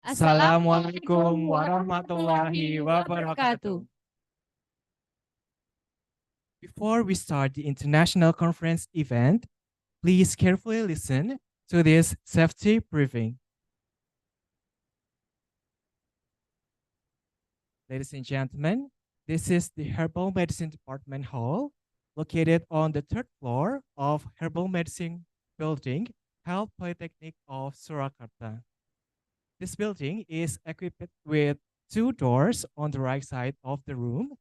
Assalamualaikum warahmatullahi wabarakatuh. Before we start the international conference event, please carefully listen to this safety briefing. Ladies and gentlemen, this is the Herbal Medicine Department Hall located on the third floor of Herbal Medicine Building, Health Polytechnic of Surakarta. This building is equipped with 2 doors on the right side of the room.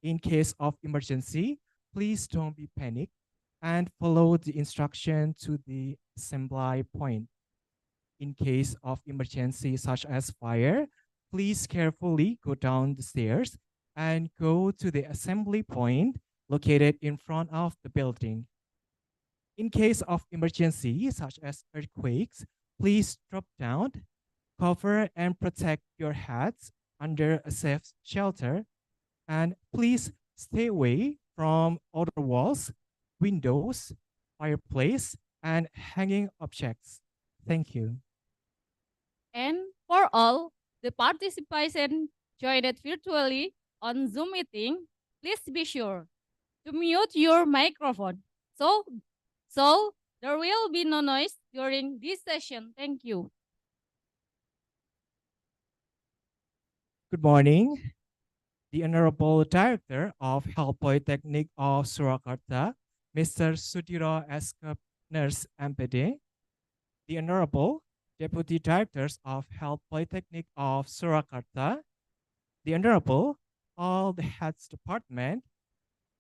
In case of emergency, please don't be panicked and follow the instruction to the assembly point. In case of emergency such as fire, please carefully go down the stairs and go to the assembly point located in front of the building. In case of emergency such as earthquakes, please drop down, cover and protect your heads under a safe shelter, and please stay away from other walls, windows, fireplace, and hanging objects. Thank you. And for all the participants joined virtually on Zoom meeting, please be sure to mute your microphone. So there will be no noise during this session. Thank you. Good morning. The Honorable Director of Health Polytechnic of Surakarta, Mr. Sudiro Eskep Nurse MPD. The Honorable Deputy Directors of Health Polytechnic of Surakarta. The Honorable all the Heads Department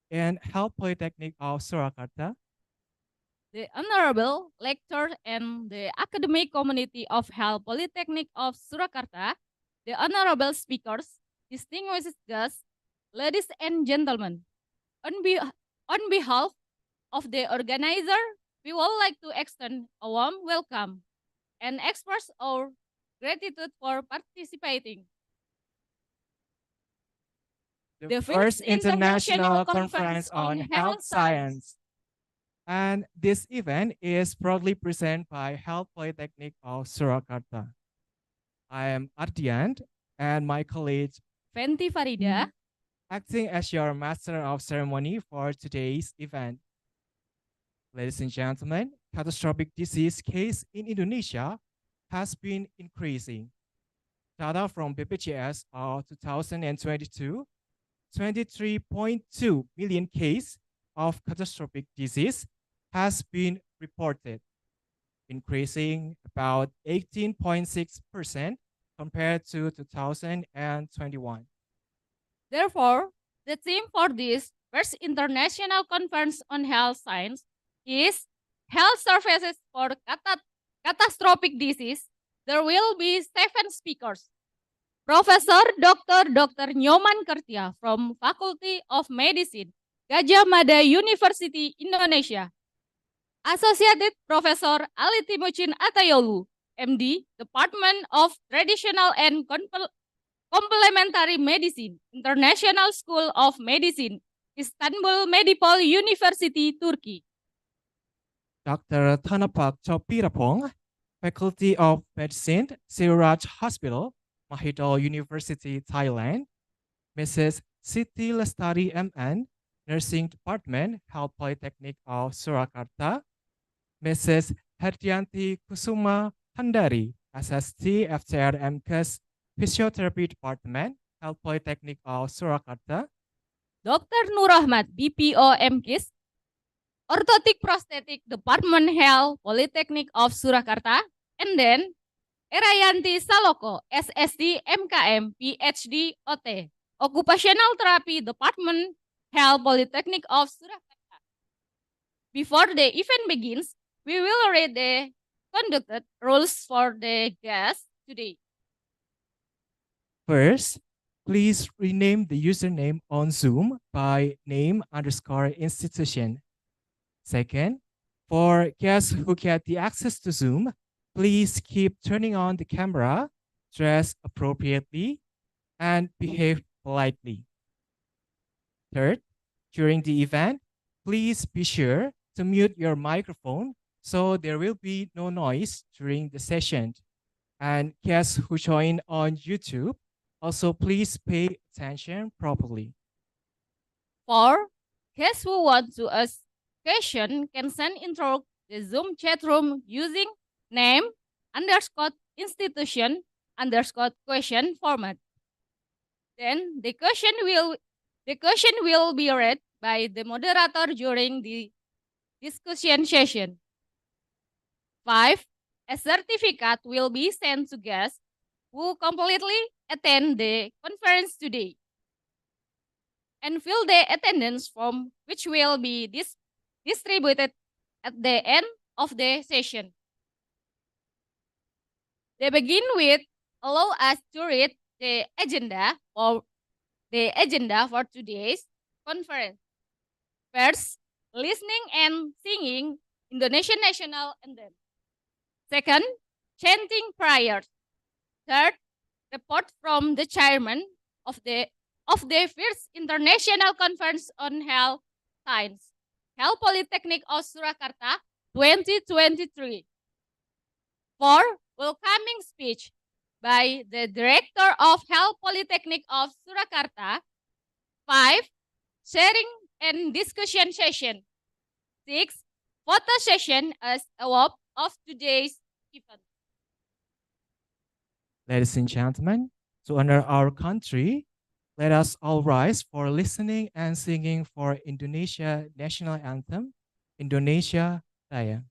and Health Polytechnic of Surakarta. The Honorable Lecturer and the academic community of Health Polytechnic of Surakarta, the Honorable Speakers, distinguished guests, ladies and gentlemen, on behalf of the organizer, we would like to extend a warm welcome and express our gratitude for participating. The first international conference on health science. And this event is proudly presented by Health Polytechnic of Surakarta. I am Ardian and my colleague Fenty Farida, acting as your master of ceremony for today's event. Ladies and gentlemen, catastrophic disease case in Indonesia has been increasing. Data from BPJS of 2022, 23.2 million cases of catastrophic disease has been reported, increasing about 18.6% compared to 2021. Therefore, the theme for this first international conference on health science is health services for catastrophic disease. There will be 7 speakers. Professor Dr. Nyoman Kertia from Faculty of Medicine, Gadjah Mada University, Indonesia. Associated Professor Ali Timucin Atayolu, MD, Department of Traditional and Complementary Medicine, International School of Medicine, Istanbul Medipol University, Turkey. Dr. Thanapak Chopirapong, Faculty of Medicine, Siraj Hospital, Mahidol University, Thailand. Mrs. Siti Lestari MN, Nursing Department, Health Polytechnic of Surakarta. Mrs. Herdianti Kusuma Handari, SST FCR MKes, Physiotherapy Department, Health Polytechnic of Surakarta. Dr. Nur Ahmad, BPO MKes, Orthotic Prosthetic Department, Health Polytechnic of Surakarta. And then Erayanti Saloko, SSD MKM, PhD OT, Occupational Therapy Department, Health Polytechnic of Surakarta. Before the event begins, we will read the conducted rules for the guests today. First, please rename the username on Zoom by name_institution. Second, for guests who get the access to Zoom, please keep turning on the camera, dress appropriately, and behave politely. Third, during the event, please be sure to mute your microphone so there will be no noise during the session. And guests who join on YouTube, also please pay attention properly. 4. Guests who want to ask question can send intro the Zoom chat room using name underscore institution underscore question format. Then the question will be read by the moderator during the discussion session. 5. A certificate will be sent to guests who completely attend the conference today and fill the attendance form, which will be distributed at the end of the session. They begin with allow us to read the agenda for today's conference. First, listening and singing Indonesian national anthem. Second, chanting prayers. Third, report from the chairman of the first International Conference on Health Science, Health Polytechnic of Surakarta 2023. 4. Welcoming speech by the Director of Health Polytechnic of Surakarta. 5. Sharing and discussion session. 6. Photo session as a wrap of today's event. Ladies and gentlemen, to honor our country, let us all rise for listening and singing for Indonesia national anthem, Indonesia Raya.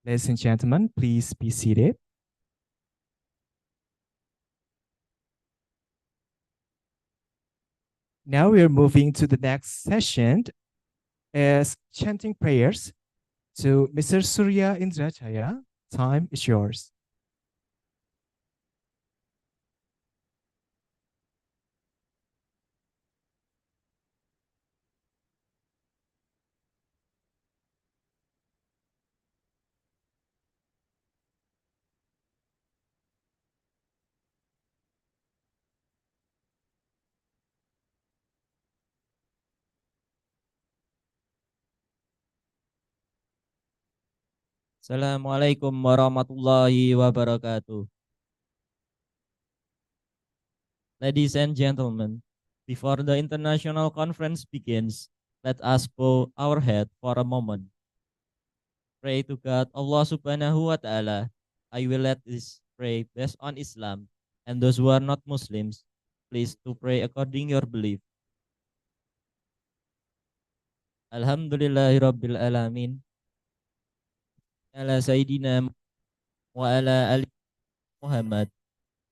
Ladies and gentlemen, please be seated. Now we are moving to the next session as chanting prayers to Mr. Surya Indrajaya. Time is yours. Assalamualaikum warahmatullahi wabarakatuh. Ladies and gentlemen, before the international conference begins, let us bow our head for a moment. Pray to God, Allah Subhanahu wa Ta'ala. I will let this pray based on Islam. and those who are not Muslims, please to pray according your belief. Alhamdulillahirabbil alamin. Ala sayyidina wa ala ali Muhammad.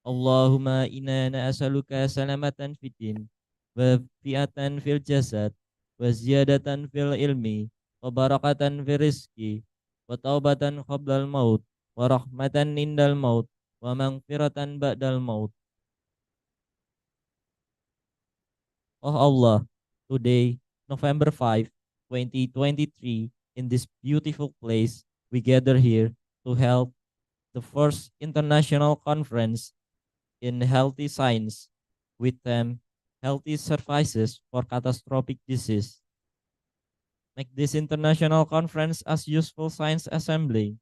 Allahumma inna nas'aluka salamatan fid din wa fi'atan fil jasad wa ziyadatan fil ilmi wa barakatan fil rizki wa taubatan qablal maut wa rahmatan indal maut wa maghfiratan ba'dal maut. Oh Allah, today, November 5, 2023, in this beautiful place, we gather here to help the first international conference in healthy science with them healthy services for catastrophic disease. Make this international conference as useful science assembly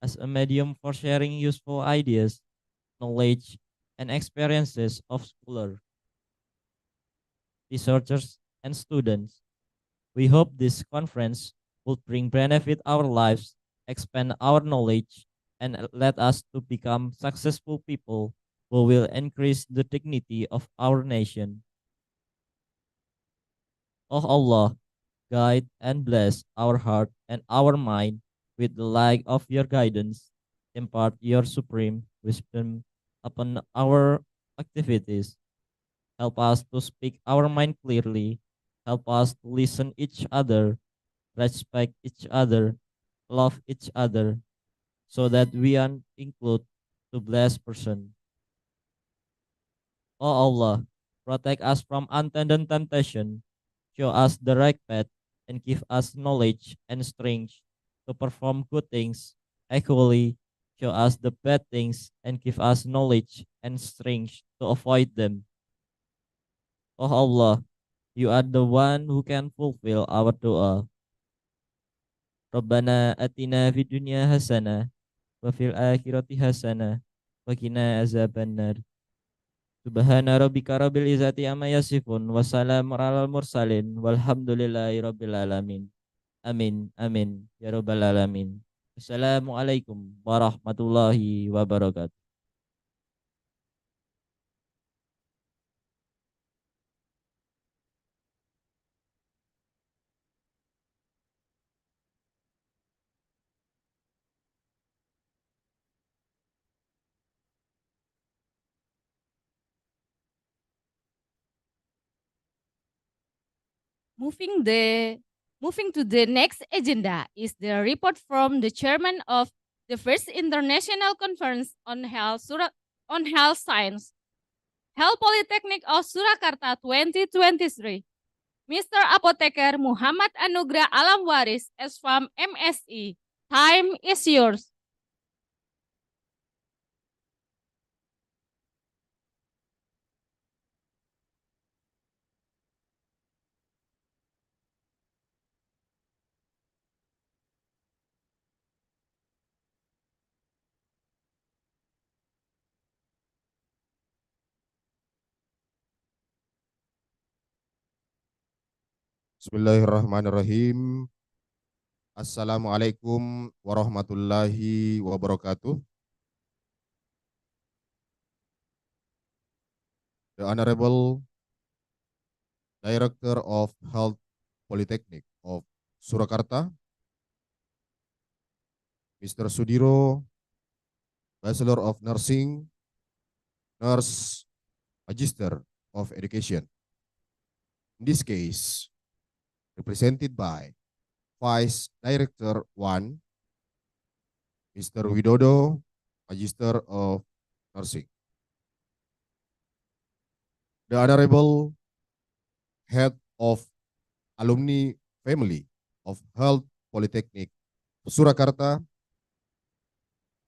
as a medium for sharing useful ideas, knowledge, and experiences of scholars, researchers, and students. We hope this conference will bring benefit our lives, expand our knowledge, and let us to become successful people who will increase the dignity of our nation. Oh Allah, guide and bless our heart and our mind with the light of your guidance. Impart your supreme wisdom upon our activities. Help us to speak our mind clearly. Help us to listen each other, respect each other, love each other, so that we are include to blessed person. Oh Allah, protect us from unintended temptation, show us the right path, and give us knowledge and strength to perform good things. Equally, show us the bad things and give us knowledge and strength to avoid them. Oh Allah, you are the one who can fulfill our dua. Rabbana atina fid dunya hasanah wa fil akhirati hasanah wa qina azabannar. Subhana rabbika rabbil izzati amma yasifun wa salamun alal mursalin walhamdulillahi rabbil alamin. Amin amin ya rabbal alamin. Assalamualaikum warahmatullahi wabarakatuh. Moving the moving to the next agenda is the report from the chairman of the first international conference on health science, Health Polytechnic of Surakarta 2023. Mr. Apotheker Muhammad Anugrah Alam Waris, SFAM MSI. Time is yours. Bismillahirrahmanirrahim. Assalamualaikum warahmatullahi wabarakatuh. The Honorable Director of Health Polytechnic of Surakarta, Mr. Sudiro, Bachelor of Nursing, Nurse, Magister of Education. In this case, represented by Vice Director 1, Mr. Widodo, Magister of Nursing. The Honorable Head of Alumni Family of Health Polytechnic Surakarta,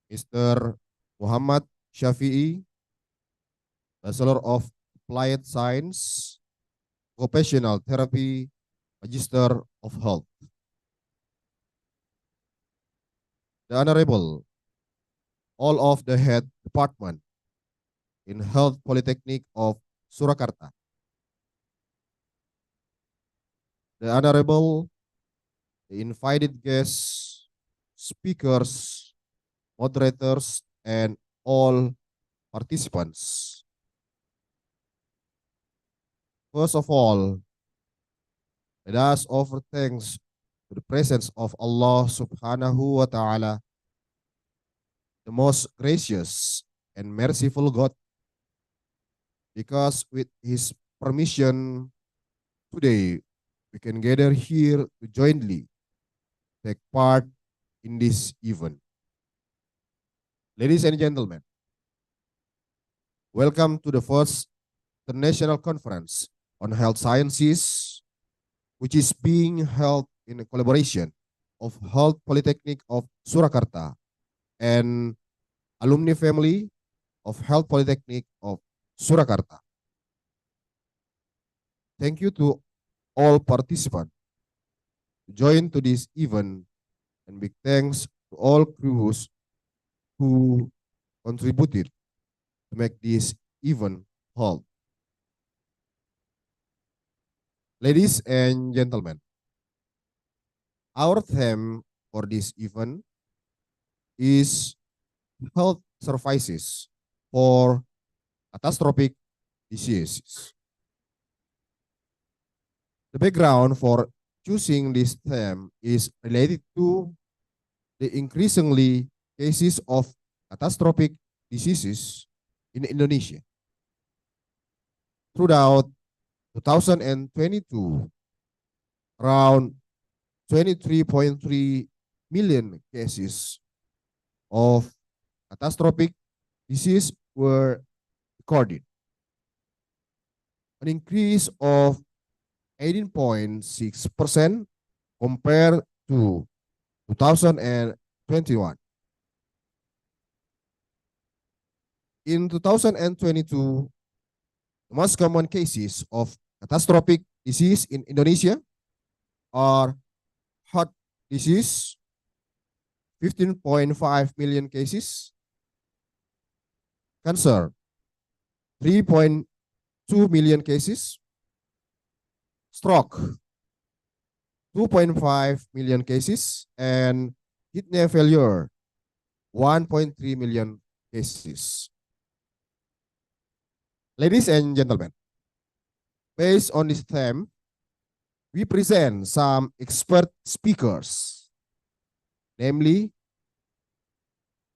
Mr. Muhammad Shafi'i, Bachelor of Applied Science, Occupational Therapy, Magister of Health. The Honorable, all of the head department in Health Polytechnic of Surakarta. The Honorable, the invited guests, speakers, moderators, and all participants. First of all, let us offer thanks to the presence of Allah subhanahu wa ta'ala, the most gracious and merciful God, because with his permission, today we can gather here to jointly take part in this event. Ladies and gentlemen, welcome to the first International Conference on Health Sciences, which is being held in a collaboration of Health Polytechnic of Surakarta and alumni family of Health Polytechnic of Surakarta. Thank you to all participants who joined to this event, and big thanks to all crews who contributed to make this event hold. Ladies and gentlemen, our theme for this event is health services for catastrophic diseases. The background for choosing this theme is related to the increasingly cases of catastrophic diseases in Indonesia. Throughout 2022, around 23.3 million cases of catastrophic disease were recorded, an increase of 18.6% compared to 2021. In 2022, the most common cases of catastrophic disease in Indonesia are heart disease, 15.5 million cases, cancer, 3.2 million cases, stroke, 2.5 million cases, and kidney failure, 1.3 million cases. Ladies and gentlemen, based on this theme, we present some expert speakers, namely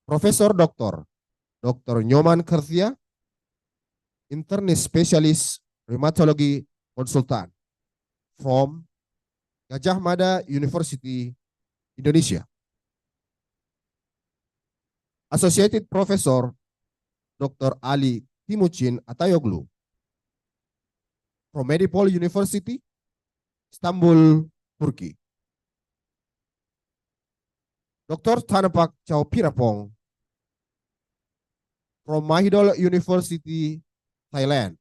Professor Dr. Nyoman Kertia, internist specialist rheumatology consultant from Gajah Mada University, Indonesia. Associated Professor Dr. Ali Timucin Atayoglu from Medipol University, Istanbul, Turkey. Dr. Tanapak Chow Pirapong from Mahidol University, Thailand.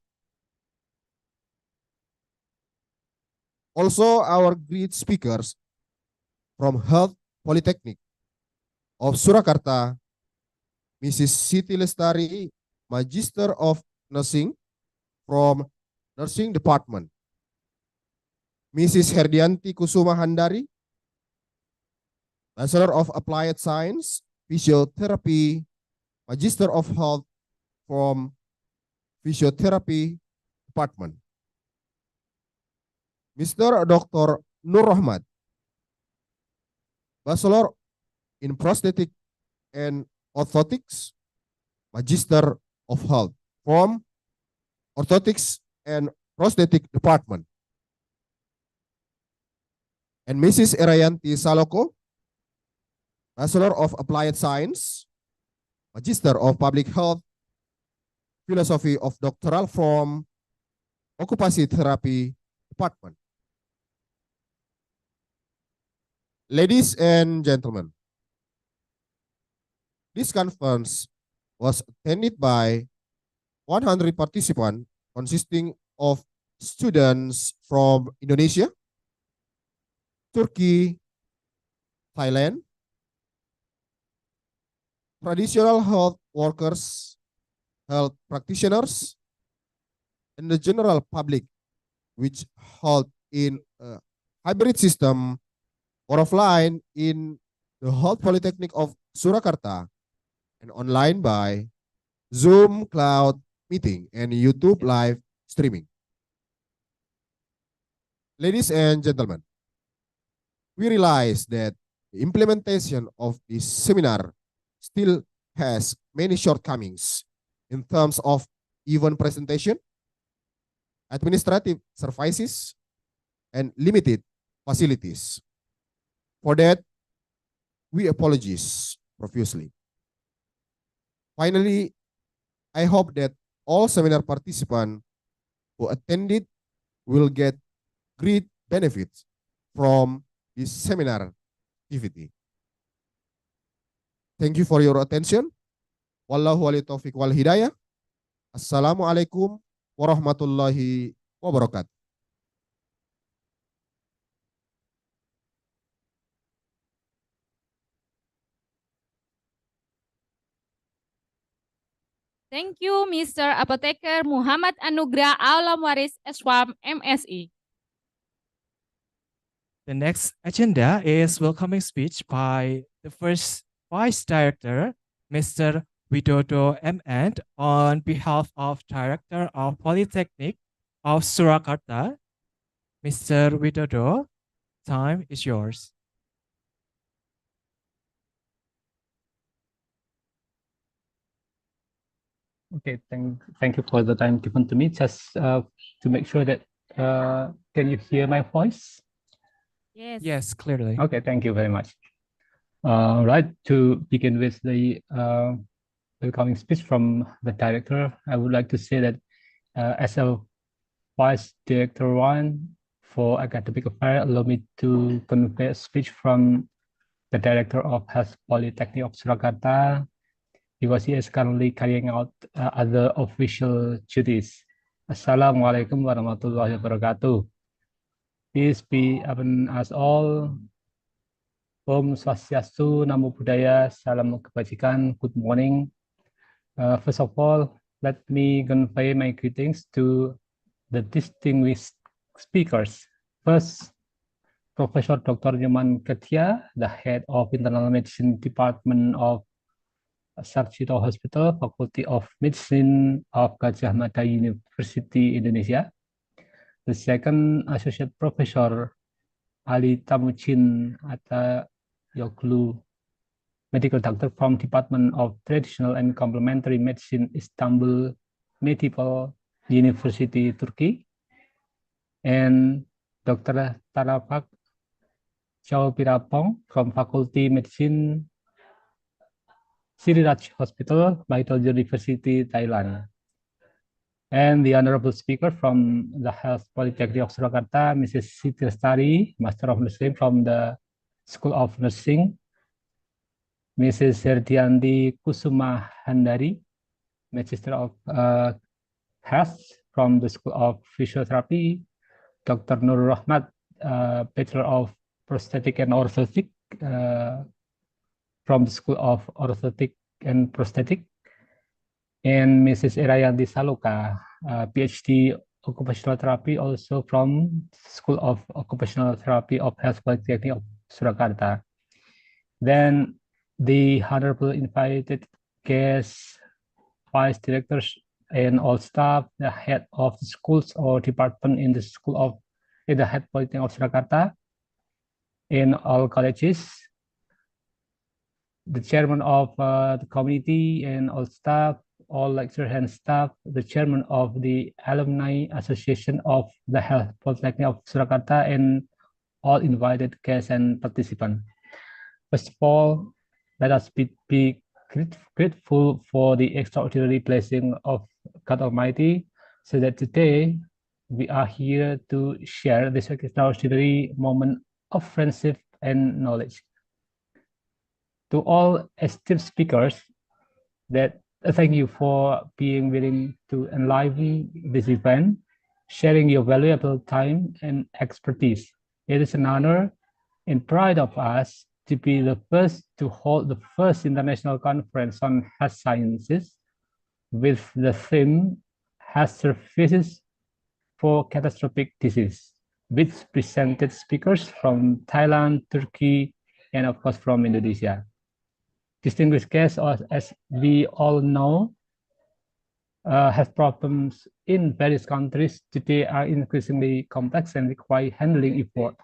Also, our great speakers from Health Polytechnic of Surakarta, Mrs. Siti Lestari, Magister of Nursing from Nursing Department. Mrs. Herdianti Kusuma Handari, Bachelor of Applied Science, Physiotherapy, Magister of Health from Physiotherapy Department. Mr. Dr. Nur Rahmat, Bachelor in Prosthetic and Orthotics, Magister of Health from Orthotics and Prosthetic Department. And Mrs. Erayanti Saloko, Bachelor of Applied Science, Magister of Public Health, Philosophy of Doctoral from Occupation Therapy Department. Ladies and gentlemen, this conference was attended by 100 participants consisting of students from Indonesia, Turkey, Thailand, traditional health workers, health practitioners, and the general public, which held in a hybrid system or offline in the Health Polytechnic of Surakarta and online by Zoom cloud meeting, and YouTube live streaming. Ladies and gentlemen, we realize that the implementation of this seminar still has many shortcomings in terms of event presentation, administrative services, and limited facilities. For that, we apologize profusely. Finally, I hope that all seminar participants who attended will get great benefits from this seminar activity. Thank you for your attention. Wallahu wali taufiq wal hidayah. Assalamualaikum warahmatullahi wabarakatuh. Thank you, Mr. Apotheker Muhammad Anugrah Aulam Waris Eswam, MSI. The next agenda is welcoming speech by the first Vice Director, Mr. Widodo MN, on behalf of Director of Polytechnic of Surakarta. Mr. Widodo, time is yours. Okay, thank you for the time given to me. Just to make sure that can you hear my voice? Yes. Yes, clearly. Okay, thank you very much. Right, to begin with the welcoming speech from the director, I would like to say that as a Vice Director 1 for Academic Affairs, allow me to convey a speech from the Director of Health Polytechnic of Surakarta, because he is currently carrying out other official duties. Assalamualaikum warahmatullahi wabarakatuh. Peace be upon us all. Om Swastiastu, Namo Buddhaya, Salam Kebajikan, good morning. First of all, let me convey my greetings to the distinguished speakers. First, Professor Dr. Nyoman Ketia, the head of Internal Medicine Department of Sarjito Hospital, Faculty of Medicine of Gadjah Mada University, Indonesia. The second, Associate Professor Ali Tamucin Atayoglu, Medical Doctor from Department of Traditional and Complementary Medicine, Istanbul Medieval University, Turkey. And Dr. Tarapak Chowpirapong from Faculty Medicine, Siriraj Hospital, Baitul University, Thailand. And the honorable speaker from the Health Polytechnic of Surakarta, Mrs. Siti Lestari, Master of Nursing from the School of Nursing, Mrs. Herdiandi Kusuma Handari, Magister of Health from the School of Physiotherapy, Dr. Nur Rahmat, Bachelor of Prosthetic and Orthotic from the School of Orthotic and Prosthetic, and Mrs. Erayanti Saloka, PhD Occupational Therapy, also from School of Occupational Therapy of Health Polytechnic of Surakarta. Then the honorable invited guests, vice directors, and all staff, the head of the schools or department in the head Polytechnic of Surakarta, in all colleges, the chairman of the committee and all staff, all lecturers and staff, the chairman of the Alumni Association of the Health Polytechnic of Surakarta, and all invited guests and participants. First of all, let us be grateful for the extraordinary blessing of God Almighty, so that today we are here to share this extraordinary moment of friendship and knowledge. To all esteemed speakers, thank you for being willing to enliven this event, sharing your valuable time and expertise. It is an honor and pride of us to be the first to hold the first international conference on health sciences with the theme Health Services for Catastrophic Disease, which presented speakers from Thailand, Turkey, and of course from Indonesia. Distinguished guests, as we all know, health problems in various countries today are increasingly complex and require handling effort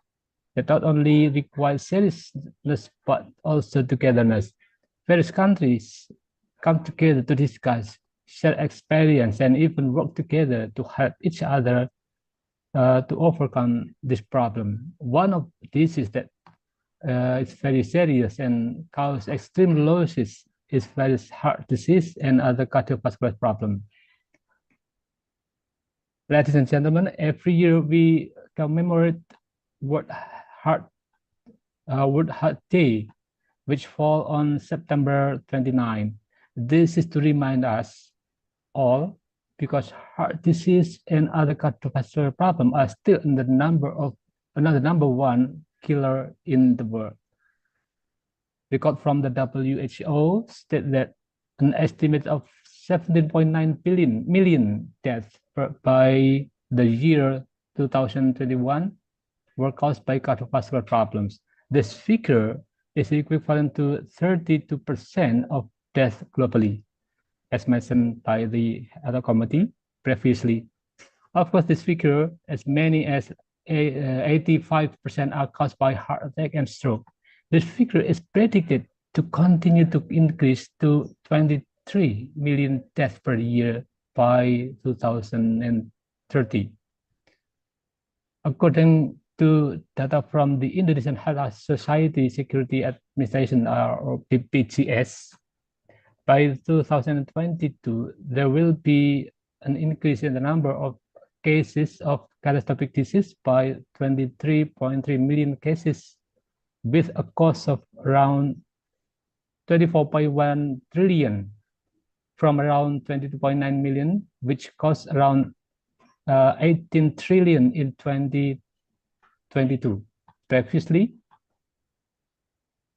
that not only require seriousness but also togetherness. Various countries come together to discuss, share experience, and even work together to help each other to overcome this problem. One of these is that it's very serious and cause extreme losses is various heart disease and other cardiovascular problems. Ladies and gentlemen, every year we commemorate World Heart Day, which fall on September 29. This is to remind us all because heart disease and other cardiovascular problems are still in the number one killer in the world. Record from the WHO state that an estimate of 17.9 million deaths by the year 2021 were caused by cardiovascular problems. This figure is equivalent to 32% of deaths globally, as mentioned by the other committee previously. Of course, this figure, as many as 85% are caused by heart attack and stroke. This figure is predicted to continue to increase to 23 million deaths per year by 2030. According to data from the Indonesian Health Society Security Administration, or BPJS, by 2022, there will be an increase in the number of cases of catastrophic disease by 23.3 million cases, with a cost of around 24.1 trillion from around 22.9 million, which cost around 18 trillion in 2022. Previously,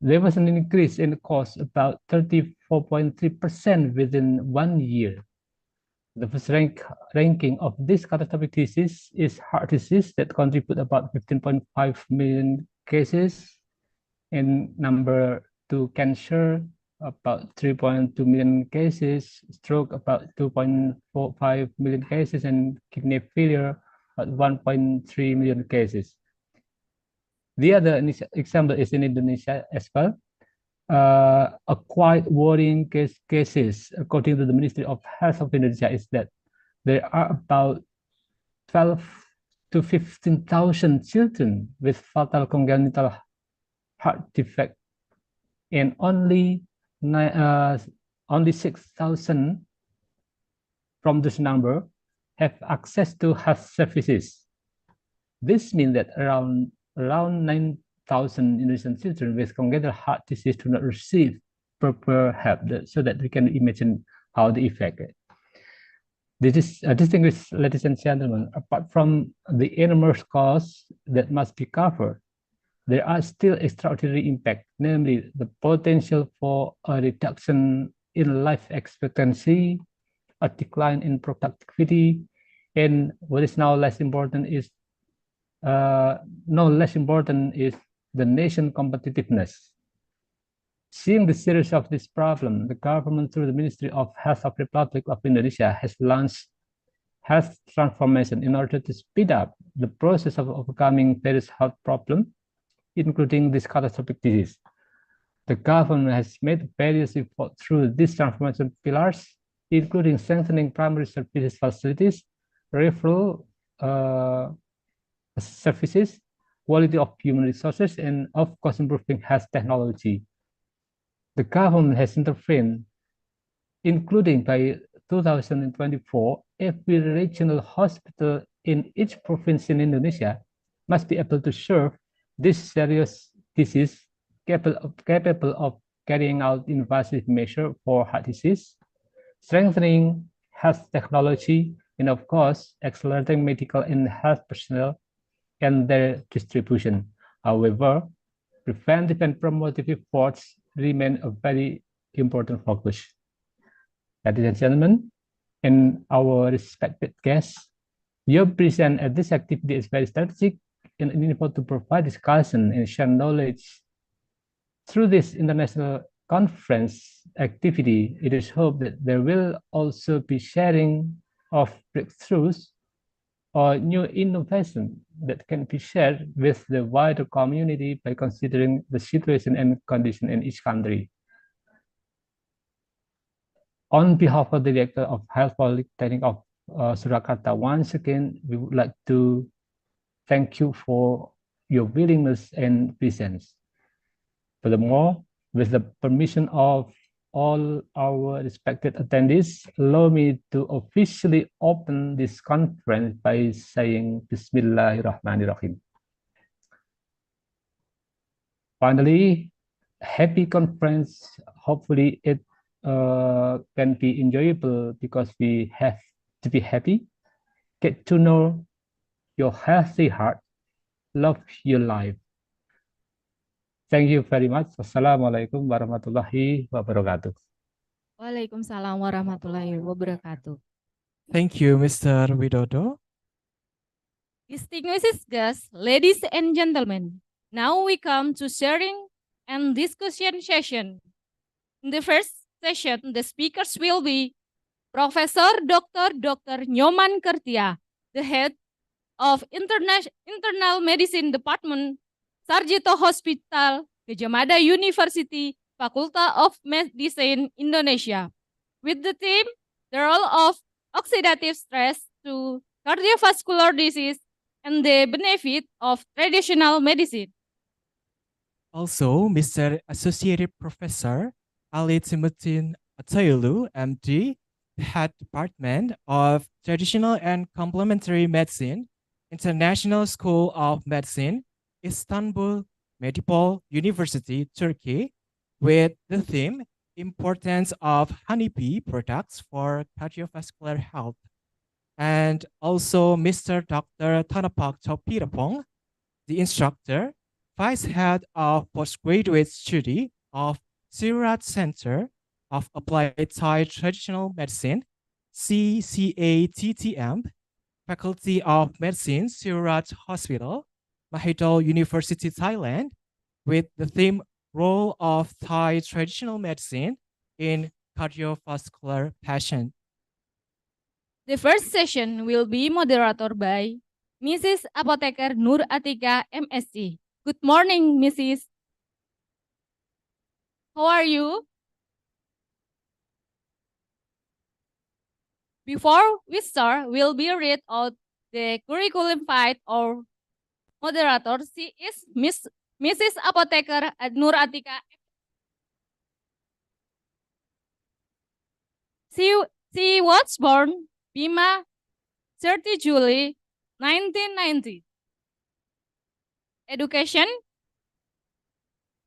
there was an increase in the cost about 34.3% within 1 year. The first ranking of this catastrophic disease is heart disease that contribute about 15.5 million cases. And number 2, cancer, about 3.2 million cases, stroke, about 2.45 million cases, and kidney failure, about 1.3 million cases. The other example is in Indonesia as well. A quite worrying cases, according to the Ministry of Health of Indonesia, is that there are about 12 to 15,000 children with fatal congenital heart defect, and only 6,000 from this number have access to health services. This means that around 9,000 Indonesian children with congenital heart disease do not receive proper help, so that we can imagine how the effect is. This is distinguished ladies and gentlemen, apart from the enormous costs that must be covered, there are still extraordinary impacts, namely the potential for a reduction in life expectancy, a decline in productivity, and what is now less important is the nation competitiveness. Seeing the series of this problem, the government through the Ministry of Health of Republic of Indonesia has launched health transformation in order to speed up the process of overcoming various health problems, including this catastrophic disease. The government has made various efforts through these transformation pillars, including strengthening primary services facilities, referral services, quality of human resources, and of course improving health technology. The government has intervened, including by 2024, every regional hospital in each province in Indonesia must be able to serve this serious disease, capable of carrying out invasive measures for heart disease, strengthening health technology, and of course, accelerating medical and health personnel and their distribution. However, preventive and promotive efforts remain a very important focus. Ladies and gentlemen, and our respected guests, your presence at this activity is very strategic and in order to provide discussion and share knowledge through this international conference activity, it is hoped that there will also be sharing of breakthroughs or new innovation that can be shared with the wider community by considering the situation and condition in each country. On behalf of the Director of Health Polytechnic of Surakarta, once again, we would like to thank you for your willingness and presence. Furthermore, with the permission of all our respected attendees, allow me to officially open this conference by saying Bismillahirrahmanirrahim. Finally, happy conference. Hopefully it can be enjoyable because we have to be happy, get to know your healthy heart, love your life. Thank you very much. Wassalamualaikum warahmatullahi wabarakatuh. Waalaikumsalam warahmatullahi wabarakatuh. Thank you, Mr. Widodo. Distinguished guests, ladies and gentlemen, now we come to sharing and discussion session. In the first session, the speakers will be Professor Dr. Nyoman Kertia, the head of Internal Medicine Department, Sarjito Hospital, Gadjah Mada University, Faculty of Medicine, Indonesia, with the theme, the role of oxidative stress to cardiovascular disease and the benefit of traditional medicine. Also, Mr. Associate Professor Ali Timutin Atayulu, MD, Head Department of Traditional and Complementary Medicine, International School of Medicine, Istanbul Medipol University, Turkey, with the theme Importance of Honeybee Products for Cardiovascular Health. And also Mr. Dr. Tanapak Chopirapong, the instructor, Vice Head of Postgraduate Study of Sirat Center of Applied Thai Traditional Medicine, CCATTM, Faculty of Medicine, Sirat Hospital, Mahidol University, Thailand, with the theme Role of Thai Traditional Medicine in Cardiovascular Patient. The first session will be moderated by Mrs. Apotheker Nur Atika, MSc. Good morning, Mrs. How are you? Before we start, we'll be read out the curriculum vitae or moderator. She is Mrs. Apotheker Nur Atika. She was born Bima 30 July 1990. Education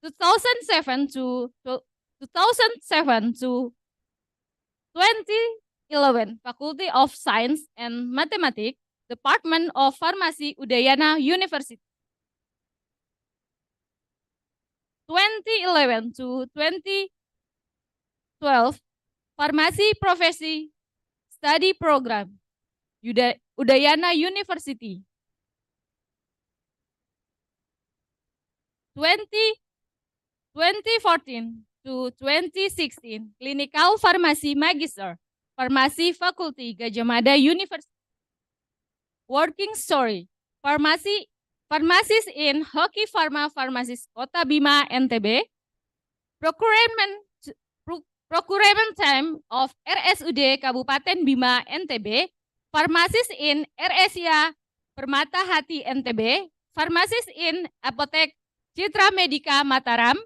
2007 to 2011, Faculty of Science and Mathematics, Department of Pharmacy, Udayana University. 2011 to 2012, Pharmacy Profesi Study Program, Udayana University. 2014 to 2016, Clinical Pharmacy Magister, Pharmacy Faculty, Gadjah Mada University. Working Story, Pharmacies in Hoki Pharma Pharmacies Kota Bima, NTB. Procurement time of RSUD Kabupaten Bima, NTB. Pharmacies in RSIA Permata Hati, NTB. Pharmacies in Apotek Citra Medica Mataram.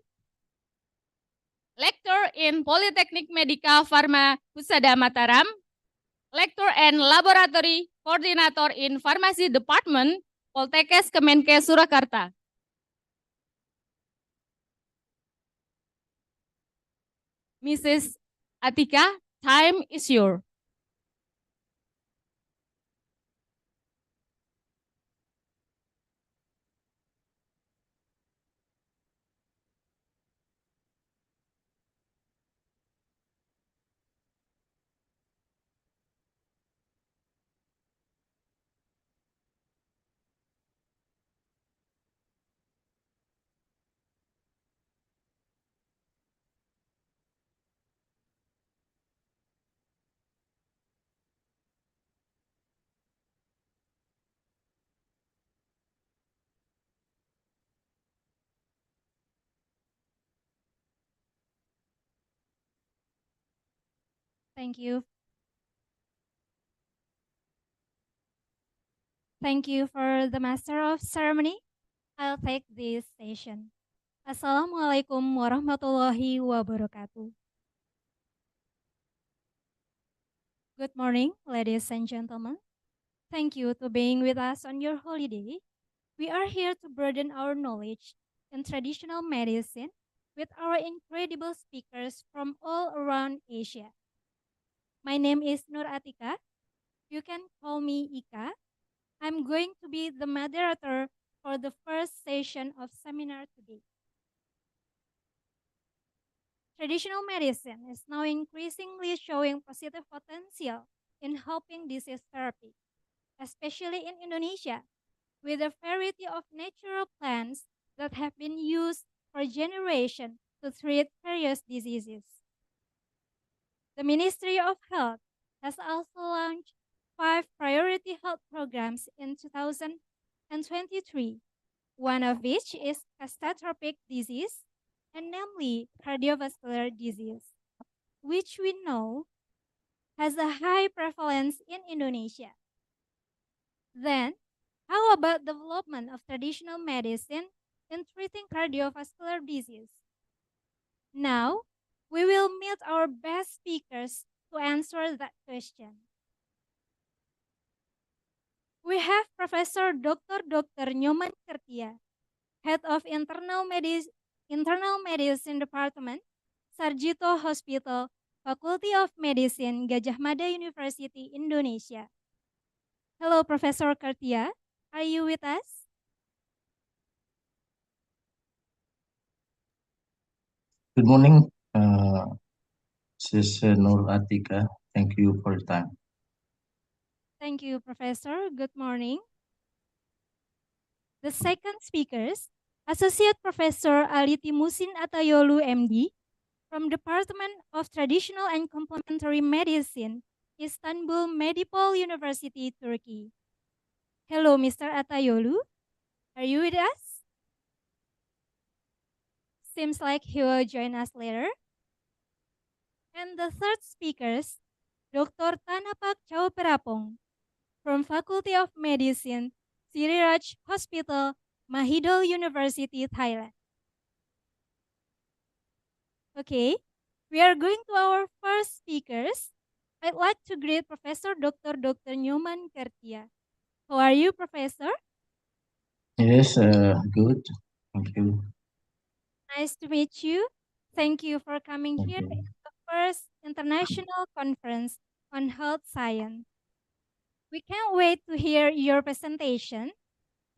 Lecturer in Polytechnic Medica Pharma Husada Mataram. Lecturer and Laboratory Coordinator in Pharmacy Department Poltekkes Kemenkes Surakarta. Mrs. Atika, time is yours. Thank you. Thank you for the Master of Ceremony. I'll take this session. Assalamualaikum warahmatullahi wabarakatuh. Good morning, ladies and gentlemen. Thank you for being with us on your holiday. We are here to broaden our knowledge in traditional medicine with our incredible speakers from all around Asia. My name is Nur Atika. You can call me Ika. I'm going to be the moderator for the first session of seminar today. Traditional medicine is now increasingly showing positive potential in helping disease therapy, especially in Indonesia, with a variety of natural plants that have been used for generations to treat various diseases. The Ministry of Health has also launched 5 priority health programs in 2023, one of which is catastrophic disease, and namely cardiovascular disease, which we know has a high prevalence in Indonesia. Then, how about development of traditional medicine in treating cardiovascular disease? Now, we will meet our best speakers to answer that question. We have Professor Dr. Nyoman Kertia, Head of Internal Medicine Department, Sarjito Hospital, Faculty of Medicine, Gadjah Mada University, Indonesia. Hello, Professor Kertia. Are you with us? Good morning, Sis Nur Atika. Thank you for your time. Thank you, Professor. Good morning. The second speakers, Associate Professor Aliti Musin Atayolu, MD, from Department of Traditional and Complementary Medicine, Istanbul Medipol University, Turkey. Hello, Mr. Atayolu. Are you with us? Seems like he will join us later. And the third speakers, Dr. Tanapak Chauperapong, from Faculty of Medicine, Siriraj Hospital, Mahidol University, Thailand. Okay, we are going to our first speakers. I'd like to greet Professor Dr. Nyoman Kertia. How are you, Professor? Yes, good. Thank you. Nice to meet you. Thank you for coming Thank here you. at the first international conference on health science. We can't wait to hear your presentation.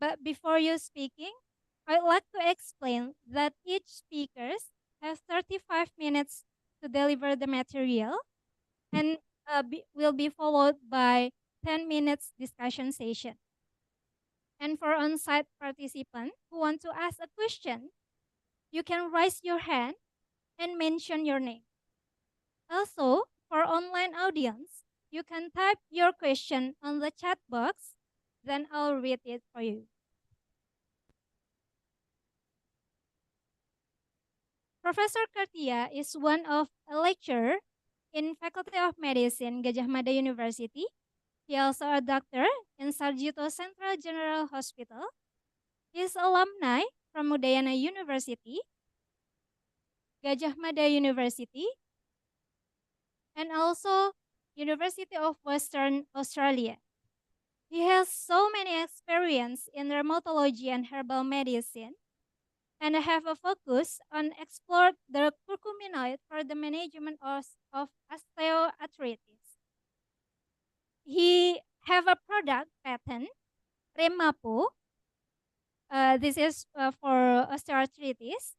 But before you speaking, I'd like to explain that each speaker has 35 minutes to deliver the material and will be followed by 10 minutes discussion session. And for on-site participants who want to ask a question, you can raise your hand and mention your name. Also, for online audience, you can type your question on the chat box, then I'll read it for you. Professor Kertia is one of a lecturer in Faculty of Medicine, Gadjah Mada University. He also a doctor in Sarjito Central General Hospital. He is alumni from Udayana University, Gadjah Mada University, and also University of Western Australia. He has so many experience in rheumatology and herbal medicine, and have a focus on explore the curcuminoid for the management of osteoarthritis. He have a product patent, Remapo. This is for osteoarthritis,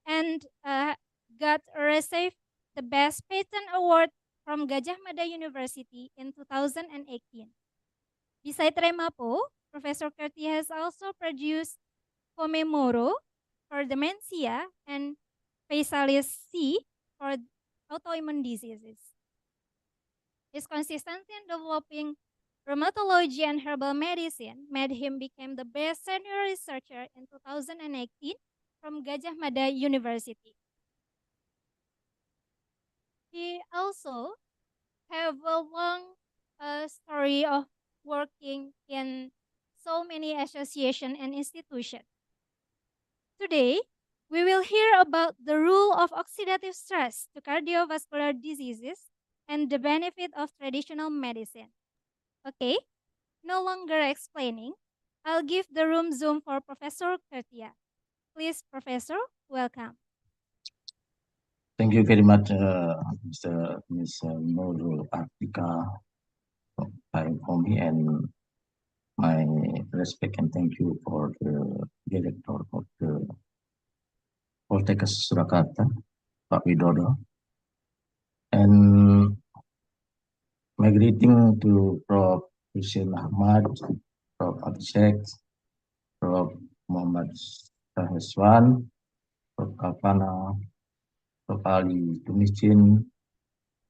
and received the Best Patent Award from Gadjah Mada University in 2018. Besides Remapo, Professor Kertia has also produced Pomemoro for dementia and Phasalis C for autoimmune diseases. His consistency in developing rheumatology and herbal medicine made him become the best senior researcher in 2018 from Gadjah Mada University. He also have a long story of working in so many associations and institutions. Today, we will hear about the role of oxidative stress to cardiovascular diseases and the benefit of traditional medicine. Okay, no longer explaining. I'll give the room Zoom for Professor Kertia. Please, Professor, welcome. Thank you very much, Ms. Nurul Artika, for time for me, and my respect and thank you for the director of the Poltekkes Surakarta, Pak Widodo, and my greeting to Prof. Hussein Ahmad, Prof. Abhishek, Prof. Muhammad Saheswan, Prof. Kalpana, Prof. Ali Tumisin,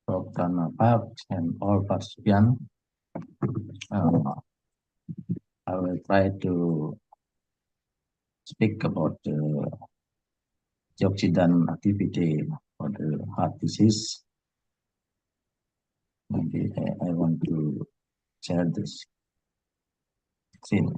Prof. Tana Pak, and all participants. I will try to speak about the antioxidant activity for the heart disease. Maybe I want to share this scene.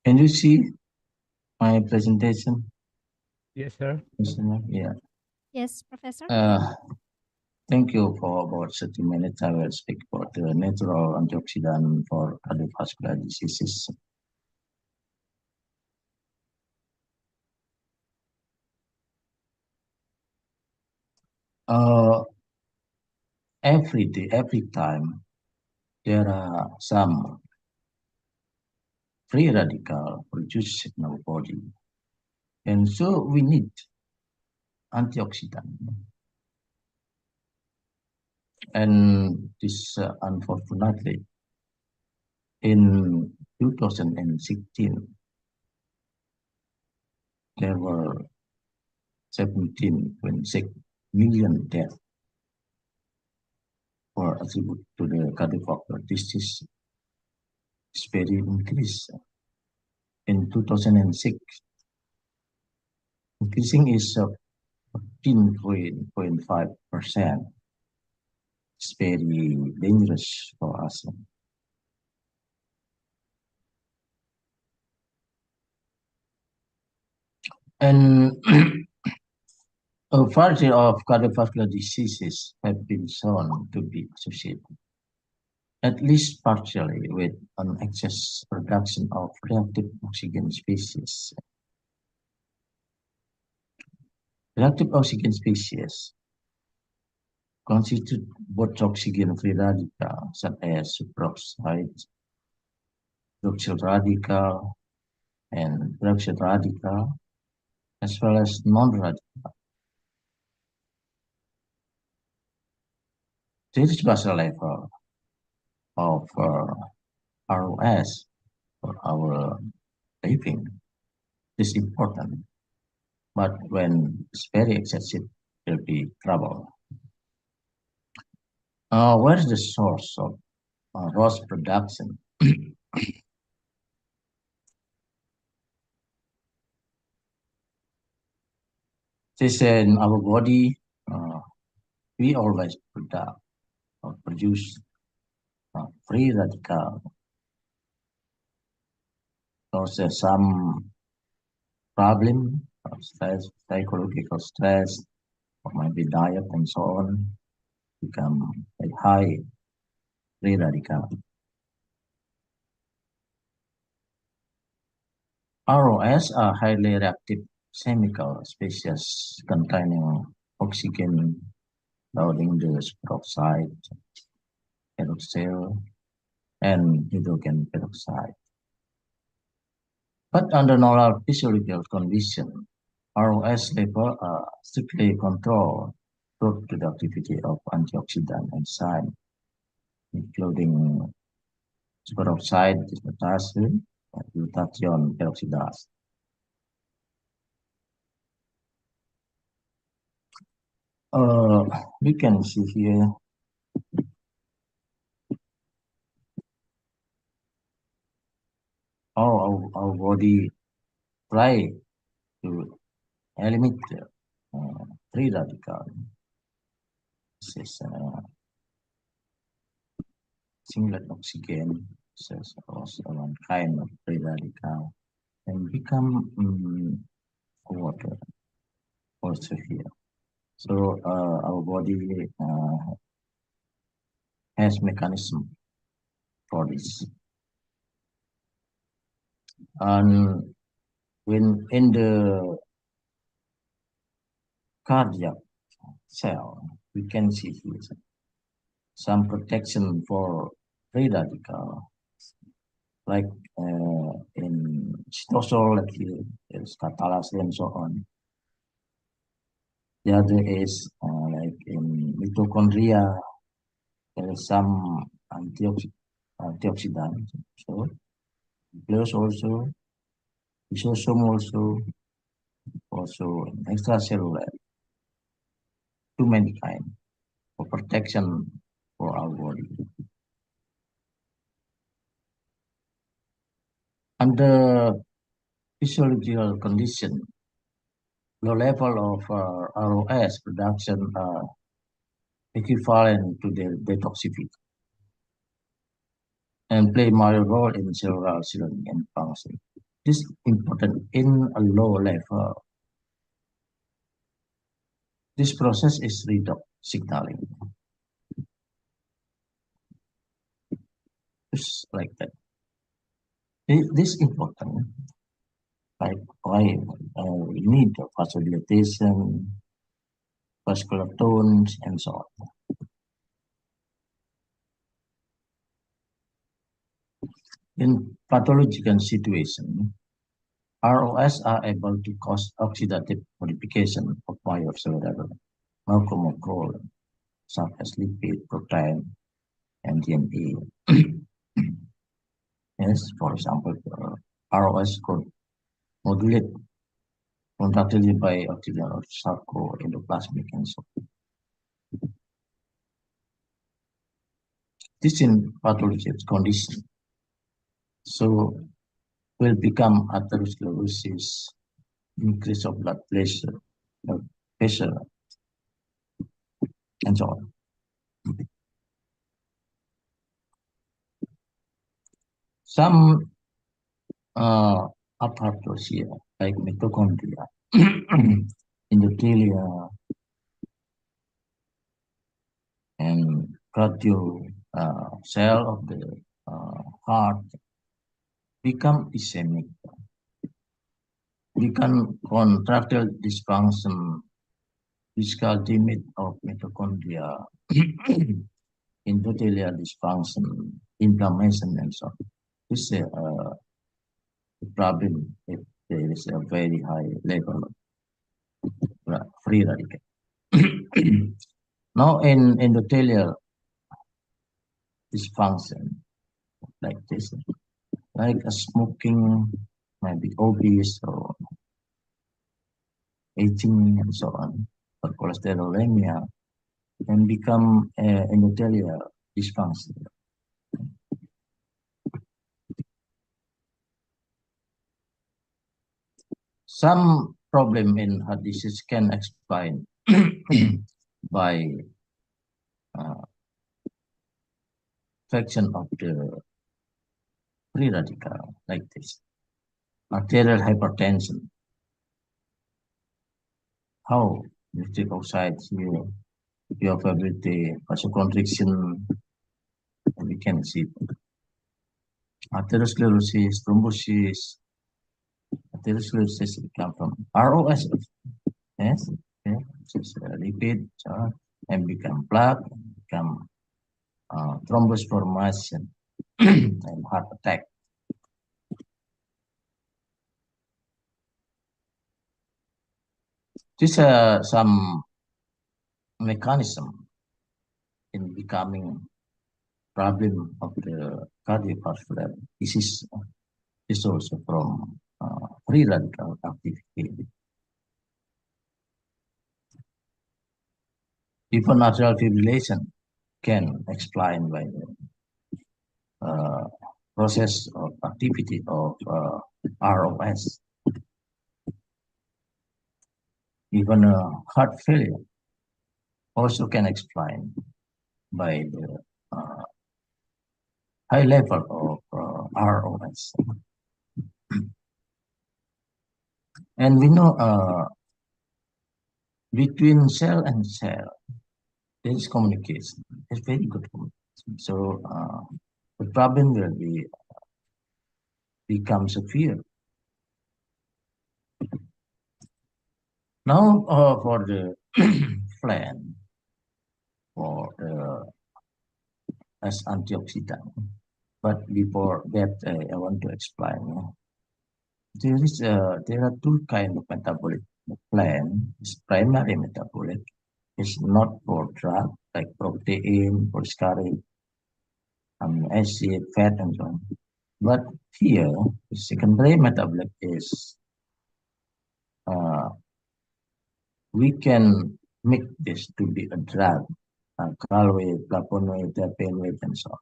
Can you see my presentation? Yes, sir. Yeah. Yes, Professor. Thank you for about 30 minutes. I will speak about the natural antioxidant for cardiovascular diseases. Every day, every time, there are some free radical produced in our body. And so we need antioxidant. And this, unfortunately, in 2016, there were 17.6 million deaths were attributed to the cardiovascular disease. It's very increased. In 2006, increasing is 15.5%. It's very dangerous for us. And a variety of cardiovascular diseases have been shown to be associated, at least partially, with an excess production of reactive oxygen species. Reactive oxygen species constitute both oxygen-free radicals, such as superoxide, hydroxyl radical, and peroxide radical, as well as non-radical. This basal level of ROS for our living is important, but when it's very excessive, there will be trouble. Where is the source of ROS production? This in our body, we always produce free radical. Because there's some problem, stress, psychological stress, or maybe diet and so on, become a high free radical. ROS are highly reactive chemical species containing oxygen loading the superoxide, peroxide, and hydrogen peroxide. But under normal physiological conditions, ROS levels are strictly controlled through the activity of antioxidant enzymes, including superoxide dismutase and glutathione peroxidase. We can see here how our body try to eliminate free radical. This is singlet oxygen, so it's also one kind of free radical, and become water also here. So our body has mechanism for this. And when in the cardiac cell, we can see here some protection for free radical, like in cytosol, like here is catalase and so on. The other is like in mitochondria, there is some antioxidant. So plus also lysosome also extracellular, too many kind for protection for our body. Under physiological condition, low level of ROS production are equivalent to the detoxification and play major role in cellular signaling and function. This is important in a low level. This process is redox signaling. Just like that. This is important. Like why we need vasodilatation, vascular tones, and so on. In pathological situation, ROS are able to cause oxidative modification of myocellular macromolecule, such as lipid, protein, and DNA. Yes, for example, ROS could modulate contractility by oxygen or sarcoendoplasmic and so on. This in pathological condition. So will become atherosclerosis, increase of blood pressure, and so on. Some apparatus here, like mitochondria, endothelia, and cardio cell of the heart become ischemic. Become contractile dysfunction, physical limit of mitochondria, endothelial dysfunction, inflammation, and so on. This is a problem if there is a very high level of free radical. Now in endothelial dysfunction, like this, like a smoking, maybe obese or aging and so on, or cholesterolemia, can become endothelial dysfunction. Some problem in heart disease can explain by fraction of the free radical, like this. Arterial hypertension. How nitric oxide here, you have ability, vasoconstriction, and we can see atherosclerosis, thrombosis. Atherosclerosis come from ROS, yes, yeah, it's a lipid, and become plaque, become thrombus formation, and heart attack. These are some mechanism in becoming problem of the cardiovascular disease is also from free radical activity. Even atrial fibrillation can explain by the process of activity of ROS. Even heart failure also can explain by the high level of ROS. And we know between cell and cell, there is communication. It's very good communication. So the problem will become severe. Now for the plan for as antioxidant. But before that, I want to explain. There are two kinds of metabolic plan. It's primary metabolic. It's not for drug like protein, polysaccharide, acid, fat, and so on. But here, the secondary metabolic is we can make this to be a drug, alkaloid, flavonoid, terpenoid, and so on.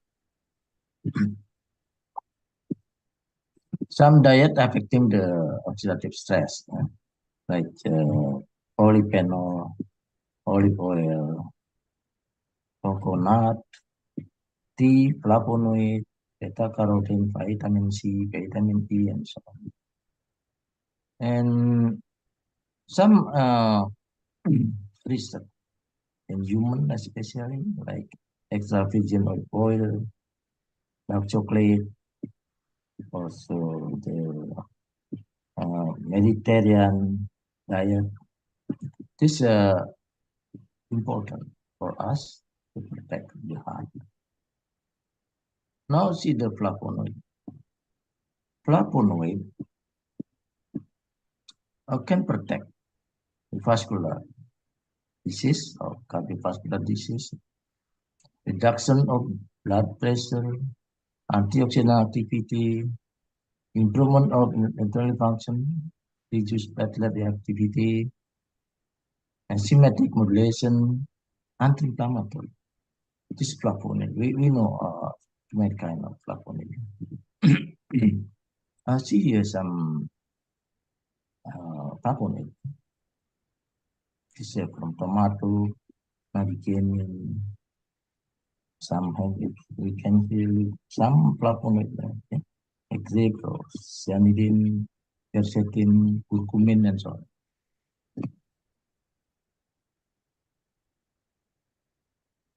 Some diet affecting the oxidative stress, like polyphenol, olive oil, coconut, tea, flavonoid, beta-carotene, vitamin C, vitamin E, and so on. And some research in human especially, like extra virgin olive oil, dark chocolate, also the Mediterranean diet. This is important for us to protect the heart. Now see the flavonoid. Flavonoid can protect the vascular disease or cardiovascular disease, reduction of blood pressure, antioxidant activity, improvement of internal function, reduce platelet reactivity, enzymatic modulation, anti-inflammatory. This flavonoid, we know many kind of flavonoid. I see here some flavonoid. This is from tomato, medicated. Some have we can see some flavonoid, okay? Example, cyanidin, quercetin, curcumin, and so on.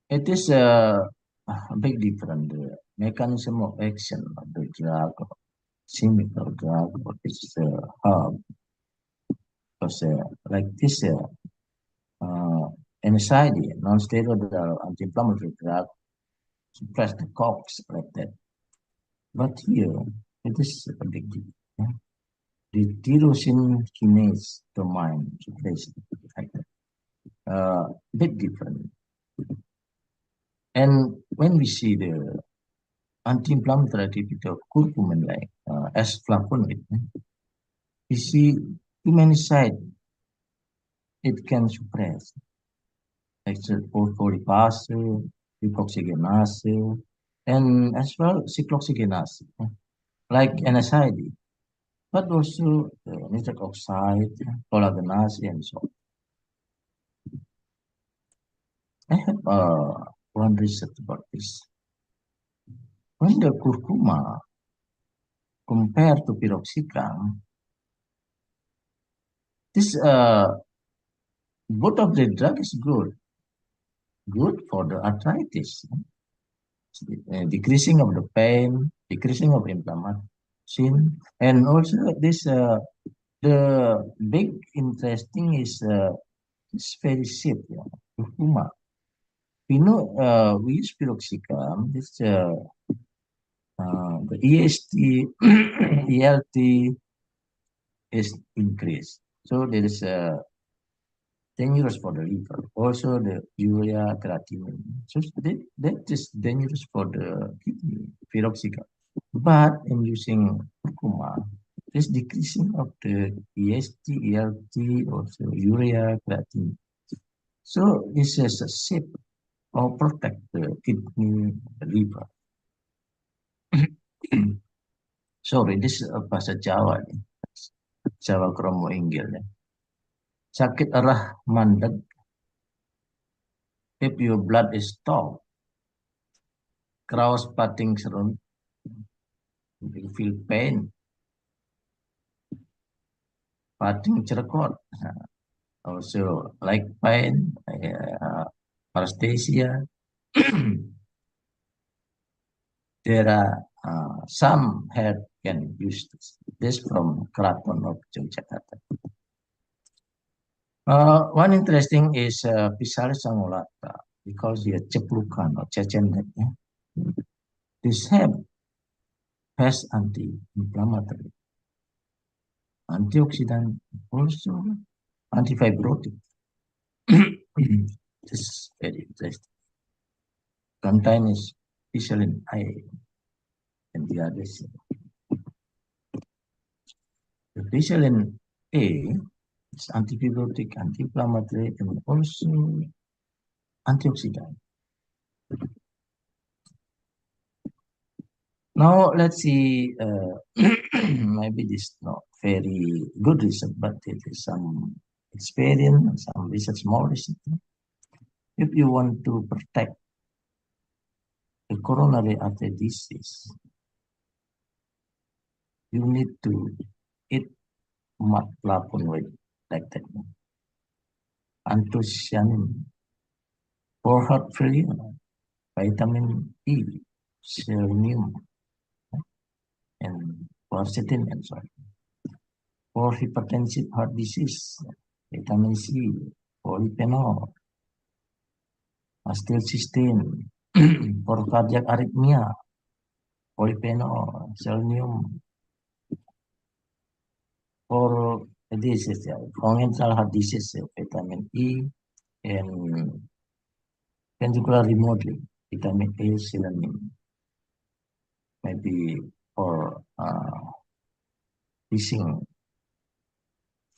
It is a big difference. The mechanism of action of the drug, chemical drug, or this herb. Because like this NSAID, non-steroidal anti-inflammatory drug, suppress the COX like that. But here, it is a big deal. Yeah? The tyrosine kinase domain suppression, like that. Big different. And when we see the anti-inflammatory activity of curcumin, like as flavonoid, we see too many sides it can suppress. Like phosphoripase, lipoxygenase, and as well cyclooxygenase, like NSAID, but also nitric oxide, collagenase, and so on. I have one research about this. When the curcuma compared to piroxicam, this both of the drug is good for the arthritis, decreasing of the pain, decreasing of inflammation, and also this the big interesting is it's very safe, yeah, curcuma. We know we use piroxicam. This the EST, ELT is increased, so there is dangerous for the liver. Also the urea creatinine. So that is dangerous for the kidney, piroxicam. But in using curcuma, there's decreasing of the EST, ELT, also urea creatinine. So this is a shape or protect the kidney liver. Sorry, this is bahasa Jawa nih. Jawa Kromo Inggil ya. Sakit arah mandeg. If your blood is tall, cross pating serun, you feel pain. Pating cerekot. Also like pain, paresthesia. There are some head can use this from Keraton of Yogyakarta. One interesting is Pisalis Sangolata because dia ceplukan or cecenet. This herb has anti-inflammatory, antioxidant, also antifibrotic. This is very interesting. Contains pisilin A and the others. The pisilin A is antifibrotic, anti-inflammatory, and also antioxidant. Now let's see. Maybe this is not very good research, but it is some experience, some research, more research. If you want to protect the coronary artery disease, you need to eat mat lapun like that. Anthocyanin for heart failure, vitamin E, selenium, and quercetin, and so on. For hypertensive heart disease, vitamin C, polyphenol, acetylcysteine. For cardiac arrhythmia, polyphenol, selenium. For disease, congenital heart disease, vitamin E, and ventricular remodeling, vitamin A, selenium. Maybe for teaching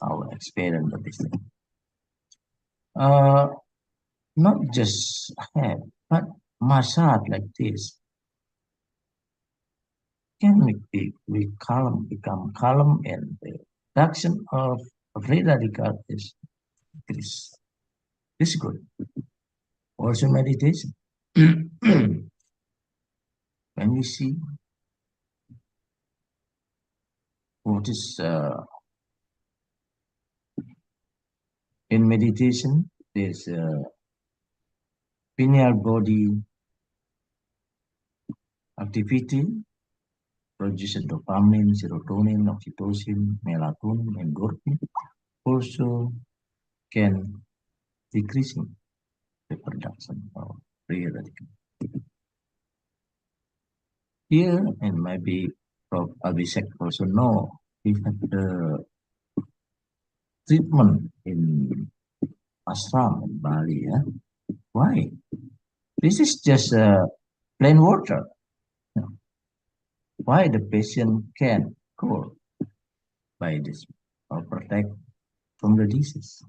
our experience of this thing. Not just head, but massage like this can make we calm, become calm, and the reduction of free radical is increased. This is good. Also meditation. When we see what is in meditation, there's pineal body activity, produces dopamine, serotonin, oxytocin, melatonin, endorphin. Also can decreasing the production of free radical. Here, and maybe Prof. Abhishek also know, we have the treatment in ashram in Bali. Yeah? Why? This is just plain water. Why the patient can cure by this or protect from the disease?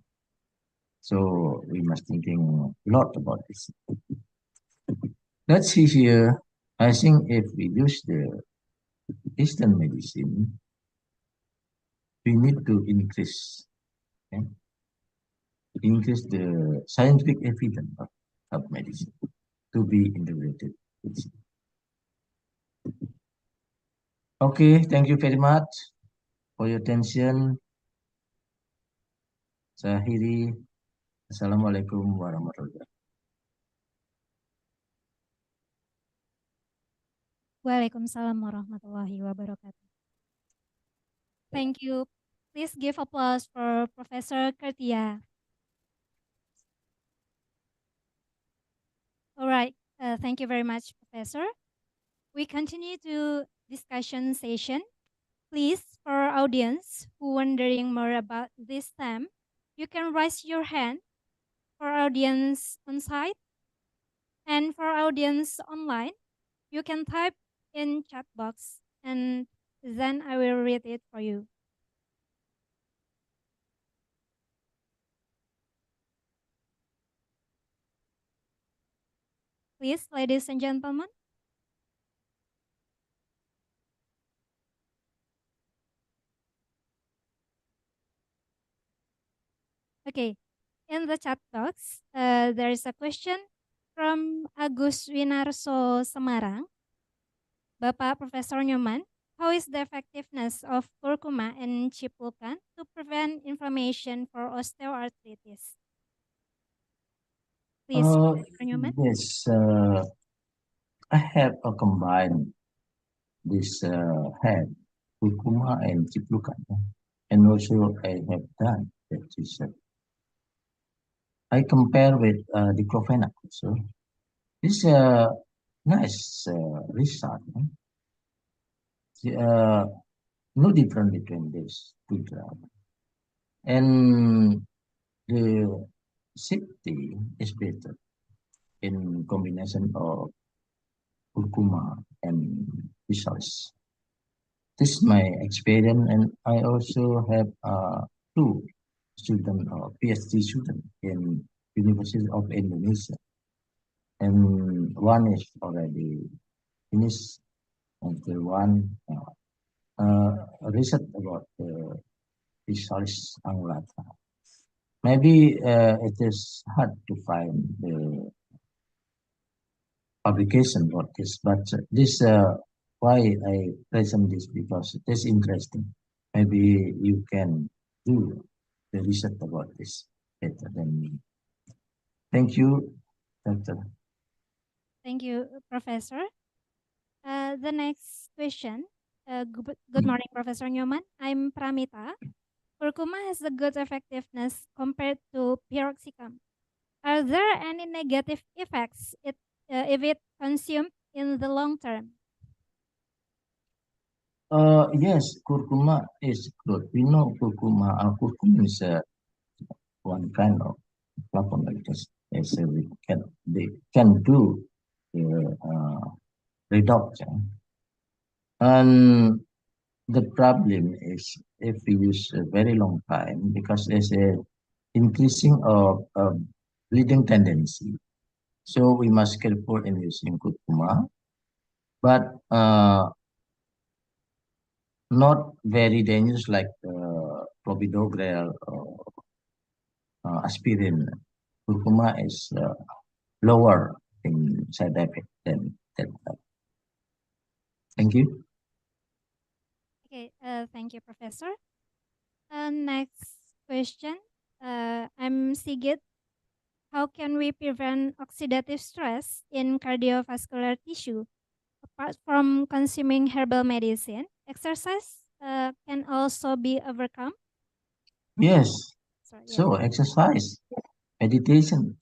So we must thinking a lot about this. Let's see here. I think if we use the Eastern medicine, we need to increase the scientific evidence of medicine to be integrated. Okay, thank you very much for your attention. Saya akhiri. Assalamualaikum warahmatullahi wabarakatuh. Waalaikumsalam warahmatullahi wabarakatuh. Thank you. Please give applause for Professor Kartia. All right. Thank you very much, Professor. We continue to discussion session. Please, for our audience who wondering more about this theme, you can raise your hand for audience on site. And for audience online, you can type in chat box and then I will read it for you. Please, ladies and gentlemen. Okay, in the chat box, there is a question from Agus Winarso Semarang. Bapak Profesor Nyoman, how is the effectiveness of curcuma and cipukan to prevent inflammation for osteoarthritis? Please, Professor Nyoman. Yes, I have combined this herb, curcuma and ciplukan, and also I have done that is I compare with diclofenac also. This nice result. No difference between these two drugs, and the safety is better in combination of curcuma and physalis. This is my experience, and I also have two student or PhD student in University of Indonesia, and one is already finished, and the one research about the physalis angulata. Maybe it is hard to find the publication for this, but this why I present this because it is interesting. Maybe you can do the research about this better than me. Thank you, Doctor. Thank you, Professor. The next question. Good morning, Professor Nyoman. I'm Pramita. Curcuma has a good effectiveness compared to piroxicam. Are there any negative effects if it consumed in the long term? Yes, curcuma is good. We know curcuma. Curcuma is one kind of flavonoid. As they can do the reduction. And the problem is if we use a very long time because there's a increasing of bleeding tendency. So we must careful in using curcuma, but not very dangerous like clopidogrel or aspirin. Curcuma is lower in side effect than that. Thank you. Okay, thank you, Professor. Next question. I'm Sigit. How can we prevent oxidative stress in cardiovascular tissue? Apart from consuming herbal medicine, exercise can also be overcome. Yes. Sorry, yes. So exercise, meditation,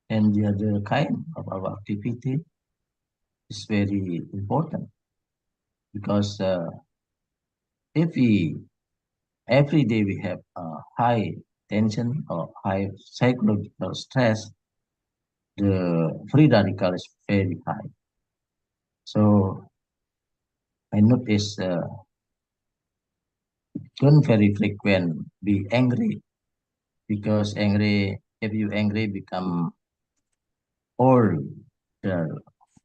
and the other kind of our activity is very important because if we every day we have high tension or high psychological stress, the free radical is very high. So I notice don't very frequent be angry because angry if you angry become old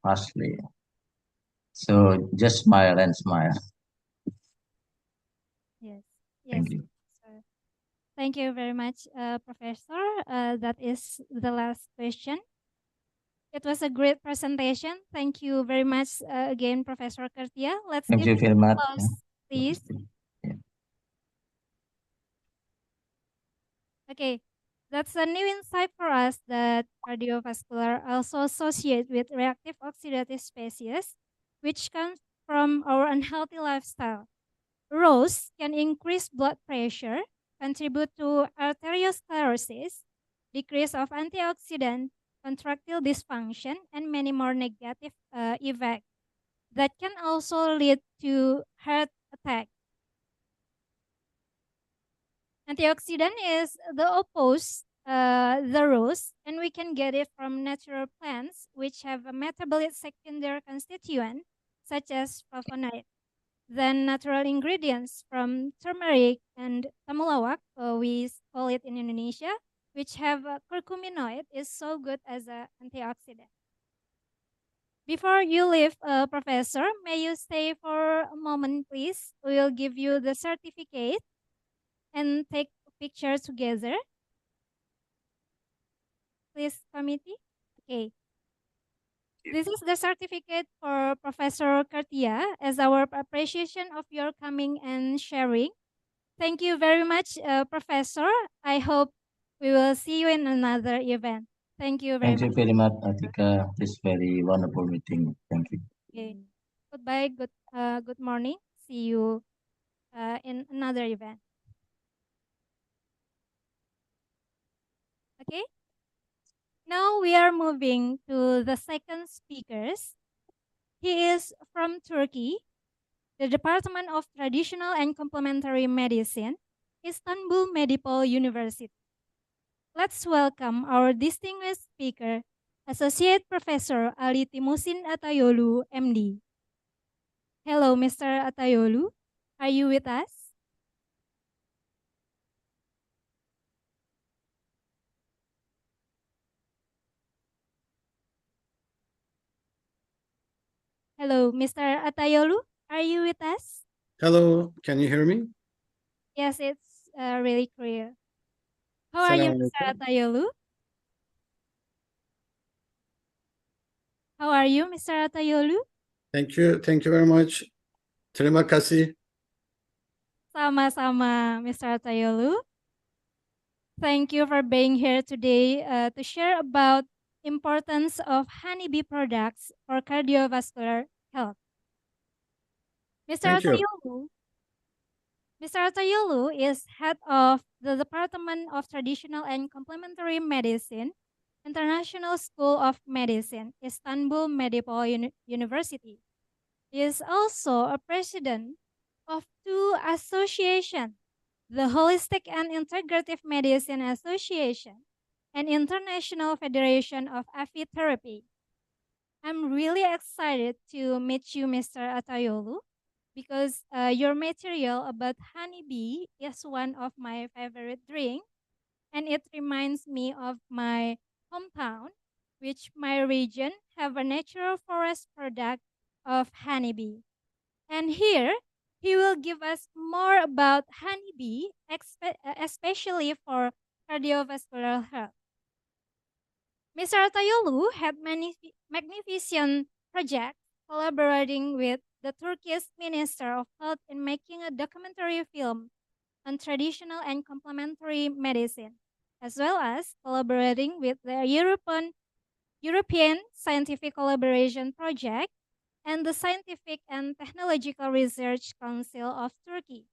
fastly. So just smile and smile. Yes. Thank you. Sir. Thank you very much, Professor. That is the last question. It was a great presentation. Thank you very much again, Professor Kartia. Let's Thank give you very much. applause, please. Yeah. Okay, that's a new insight for us that cardiovascular also associate with reactive oxidative species, which comes from our unhealthy lifestyle. Rose can increase blood pressure, contribute to arteriosclerosis, decrease of antioxidant, contractile dysfunction, and many more negative effects that can also lead to heart attack. Antioxidant is the opposite, the rose, and we can get it from natural plants, which have a metabolic secondary constituent, such as flavonoid. Then natural ingredients from turmeric and temulawak, we call it in Indonesia, which have curcuminoid, is so good as an antioxidant. Before you leave, Professor, may you stay for a moment, please? We'll give you the certificate and take a picture together. Please, committee. Okay. This is the certificate for Professor Kartia as our appreciation of your coming and sharing. Thank you very much, Professor. I hope we will see you in another event. Thank you very Thank you much. very much, Atika. This very wonderful meeting. Thank you. Okay. Goodbye. Good morning. See you in another event. Okay. Now we are moving to the second speakers. He is from Turkey, the Department of Traditional and Complementary Medicine, Istanbul Medipol University. Let's welcome our distinguished speaker, Associate Professor Ali Timusin Atayolu, MD. Hello, Mr. Atayolu. Are you with us? Hello, Mr. Atayolu. Are you with us? Hello, can you hear me? Yes, it's really clear. How are you, Mr. Assalamualaikum. Atayolu? How are you, Mr. Atayolu? Thank you very much. Terima kasih. Sama-sama, Mr. Atayolu. Thank you for being here today to share about importance of honeybee products for cardiovascular health. Mr. Thank you. Atayolu is head of the Department of Traditional and Complementary Medicine, International School of Medicine, Istanbul Medipol University. He is also a president of two associations, the Holistic and Integrative Medicine Association and International Federation of Aphytherapy. I'm really excited to meet you, Mr. Atayolu, because your material about honeybee is one of my favorite drinks, and it reminds me of my hometown, which my region have a natural forest product of honeybee. And here, he will give us more about honeybee, especially for cardiovascular health. Mr. Atayolu had many magnificent projects collaborating with the Turkish Minister of Health in making a documentary film on traditional and complementary medicine, as well as collaborating with the European Scientific Collaboration Project and the Scientific and Technological Research Council of Turkey.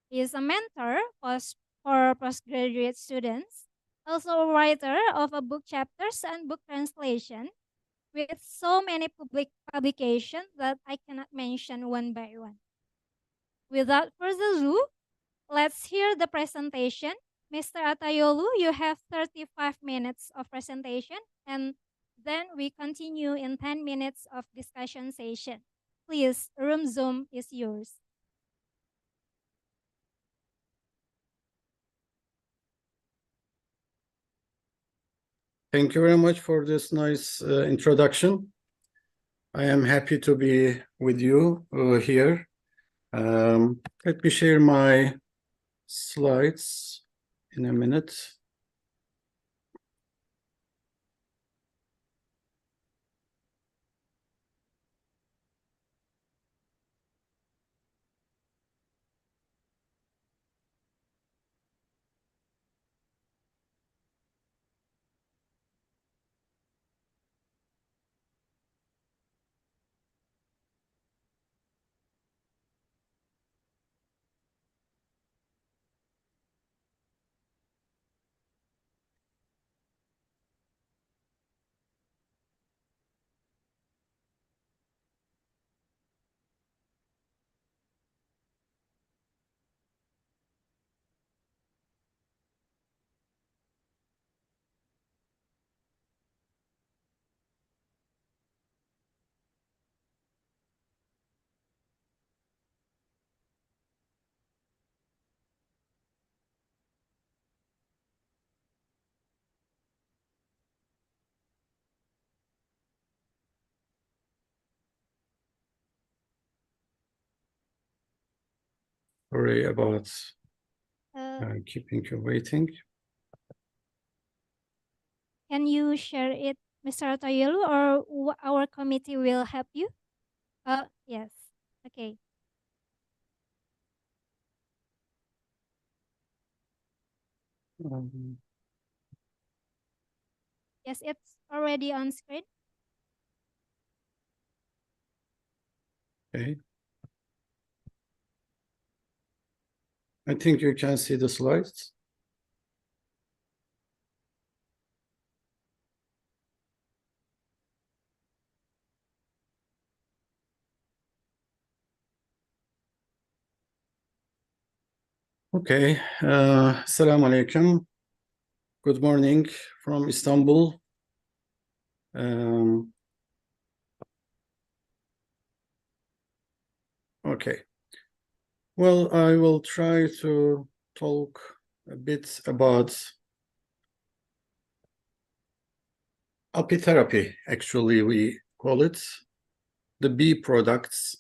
He is a mentor for postgraduate students, also a writer of a book chapters and book translation, with so many public publications that I cannot mention one by one. Without further ado, let's hear the presentation. Mr. Atayolu, you have 35 minutes of presentation, and then we continue in 10 minutes of discussion session. Please, room Zoom is yours. Thank you very much for this nice introduction. I am happy to be with you here. Let me share my slides in a minute. Sorry about keeping you waiting. Can you share it, Mr. Otoyolu, or our committee will help you? Yes. Okay. Yes, it's already on screen. Okay. I think you can see the slides. Okay. Assalamu alaikum. Good morning from Istanbul. Okay. Well, I will try to talk a bit about apitherapy, actually we call it, the bee products.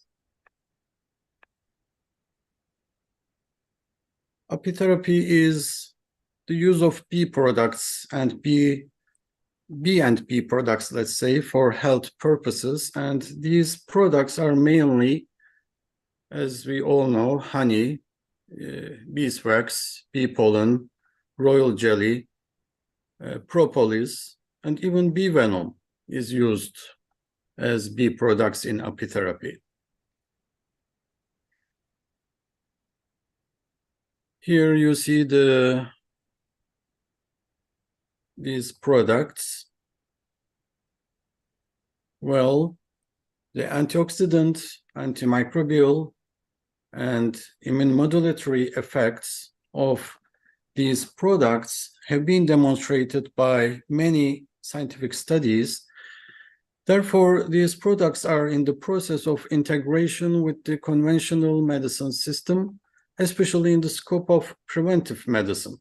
Apitherapy is the use of bee products and bee products, let's say, for health purposes. And these products are mainly, as we all know, honey, beeswax, bee pollen, royal jelly, propolis, and even bee venom is used as bee products in apitherapy. Here you see these products. Well, the antioxidant, antimicrobial, and immunomodulatory effects of these products have been demonstrated by many scientific studies. Therefore, these products are in the process of integration with the conventional medicine system, especially in the scope of preventive medicine.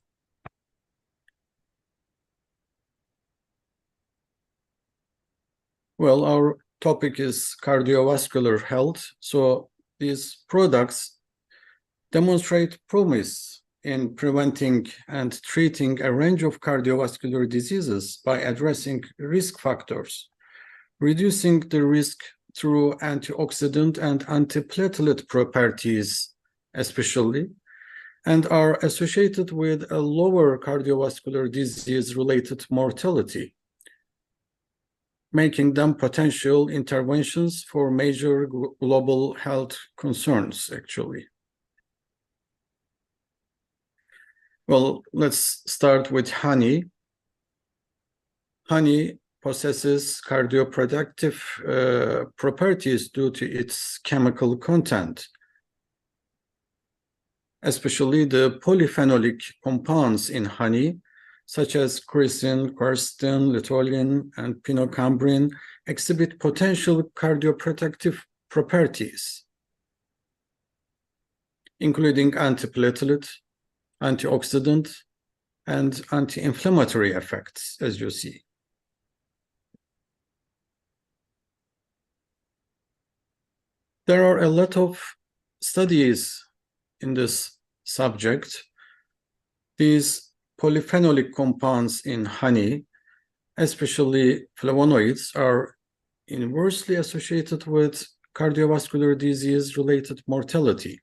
Well, our topic is cardiovascular health. So these products demonstrate promise in preventing and treating a range of cardiovascular diseases by addressing risk factors, reducing the risk through antioxidant and antiplatelet properties, especially, and are associated with a lower cardiovascular disease-related mortality, making them potential interventions for major global health concerns, actually. Well, let's start with honey. Honey possesses cardioprotective properties due to its chemical content, especially the polyphenolic compounds in honey, such as chrysin, quercetin, luteolin, and pinocambrin, exhibit potential cardioprotective properties, including antiplatelet, antioxidant, and anti-inflammatory effects, as you see. There are a lot of studies in this subject. These polyphenolic compounds in honey, especially flavonoids, are inversely associated with cardiovascular disease-related mortality.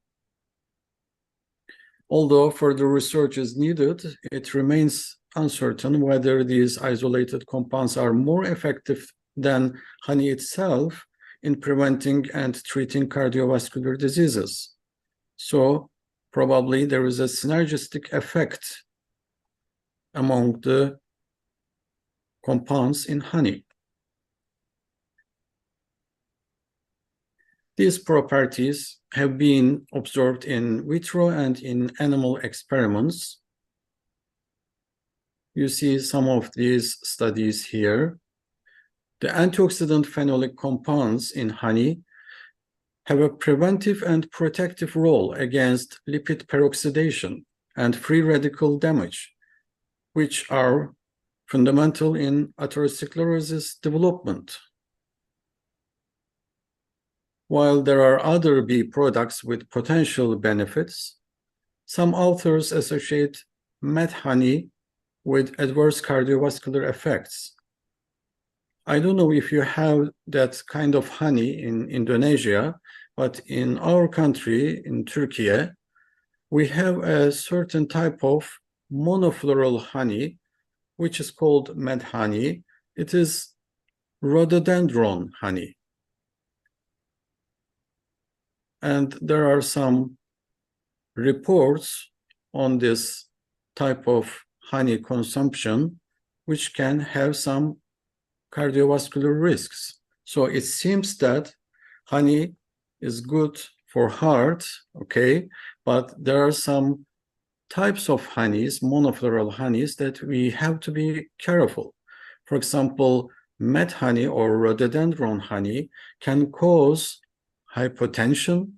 Although further research is needed, it remains uncertain whether these isolated compounds are more effective than honey itself in preventing and treating cardiovascular diseases. So probably there is a synergistic effect among the compounds in honey. These properties have been observed in vitro and in animal experiments. You see some of these studies here. The antioxidant phenolic compounds in honey have a preventive and protective role against lipid peroxidation and free radical damage, which are fundamental in atherosclerosis development. While there are other bee products with potential benefits, some authors associate mad honey with adverse cardiovascular effects. I don't know if you have that kind of honey in Indonesia, but in our country, in Turkey, we have a certain type of monofloral honey, which is called mad honey. It is rhododendron honey. And there are some reports on this type of honey consumption, which can have some cardiovascular risks. So it seems that honey is good for heart, okay, but there are some types of honeys, monofloral honeys, that we have to be careful. For example, mad honey or rhododendron honey can cause hypotension,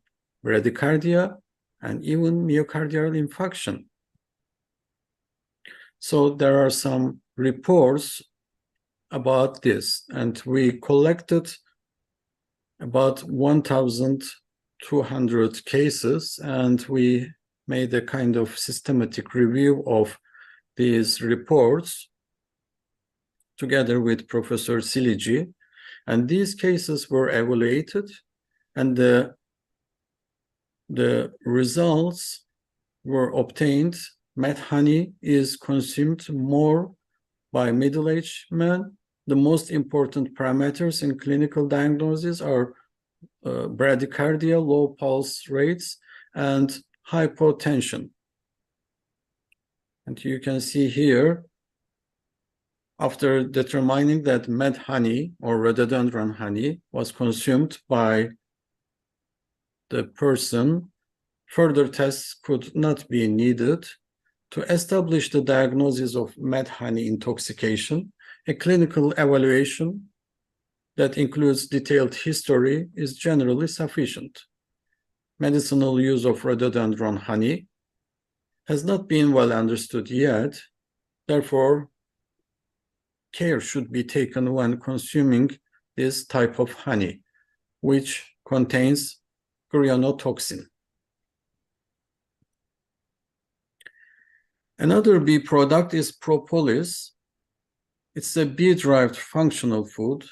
bradycardia, and even myocardial infarction. So there are some reports about this, and we collected about 1,200 cases, and we made a kind of systematic review of these reports together with Professor Silici, and these cases were evaluated, and the results were obtained. Mad honey is consumed more by middle-aged men. The most important parameters in clinical diagnosis are bradycardia, low pulse rates, and hypotension. And you can see here, after determining that mad honey or rhododendron honey was consumed by the person, further tests could not be needed. To establish the diagnosis of mad honey intoxication, a clinical evaluation that includes detailed history is generally sufficient. Medicinal use of rhododendron honey has not been well understood yet. Therefore, care should be taken when consuming this type of honey, which contains corionotoxin. Another bee product is propolis. It's a bee-derived functional food.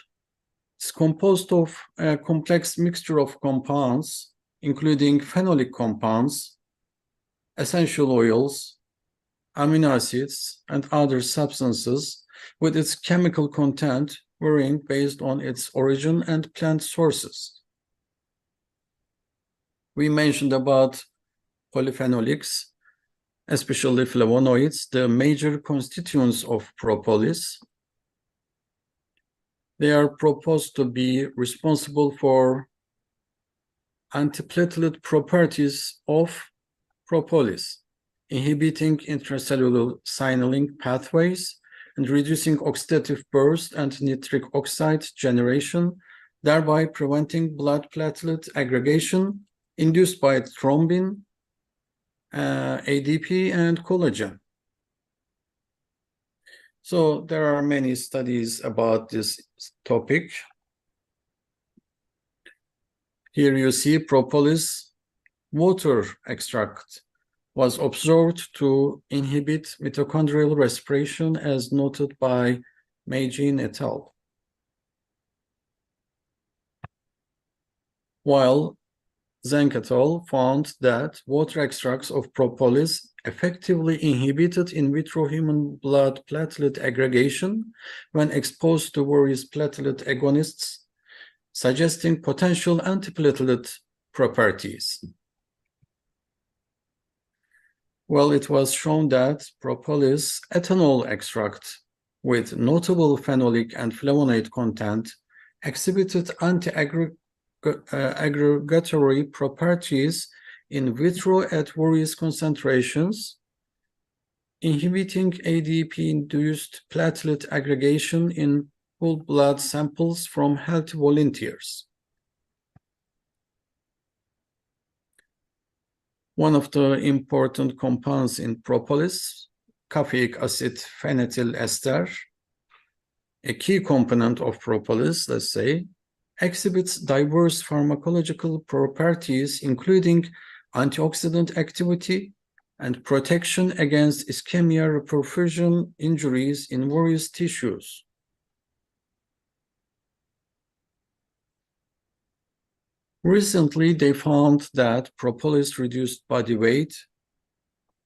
It's composed of a complex mixture of compounds, including phenolic compounds, essential oils, amino acids, and other substances, with its chemical content varying based on its origin and plant sources. We mentioned about polyphenolics, especially flavonoids, the major constituents of propolis. They are proposed to be responsible for antiplatelet properties of propolis, inhibiting intracellular signaling pathways and reducing oxidative burst and nitric oxide generation, thereby preventing blood platelet aggregation induced by thrombin, ADP, and collagen. So there are many studies about this topic. Here you see propolis water extract was observed to inhibit mitochondrial respiration, as noted by Meijin et al. While Zheng et al. Found that water extracts of propolis effectively inhibited in vitro human blood platelet aggregation when exposed to various platelet agonists, suggesting potential antiplatelet properties. Well, it was shown that propolis ethanol extract with notable phenolic and flavonoid content exhibited anti-aggregatory properties in vitro at various concentrations, inhibiting ADP-induced platelet aggregation in whole blood samples from healthy volunteers. One of the important compounds in propolis, caffeic acid phenyl ester, a key component of propolis, let's say, exhibits diverse pharmacological properties, including antioxidant activity and protection against ischemia reperfusion injuries in various tissues. Recently, they found that propolis reduced body weight,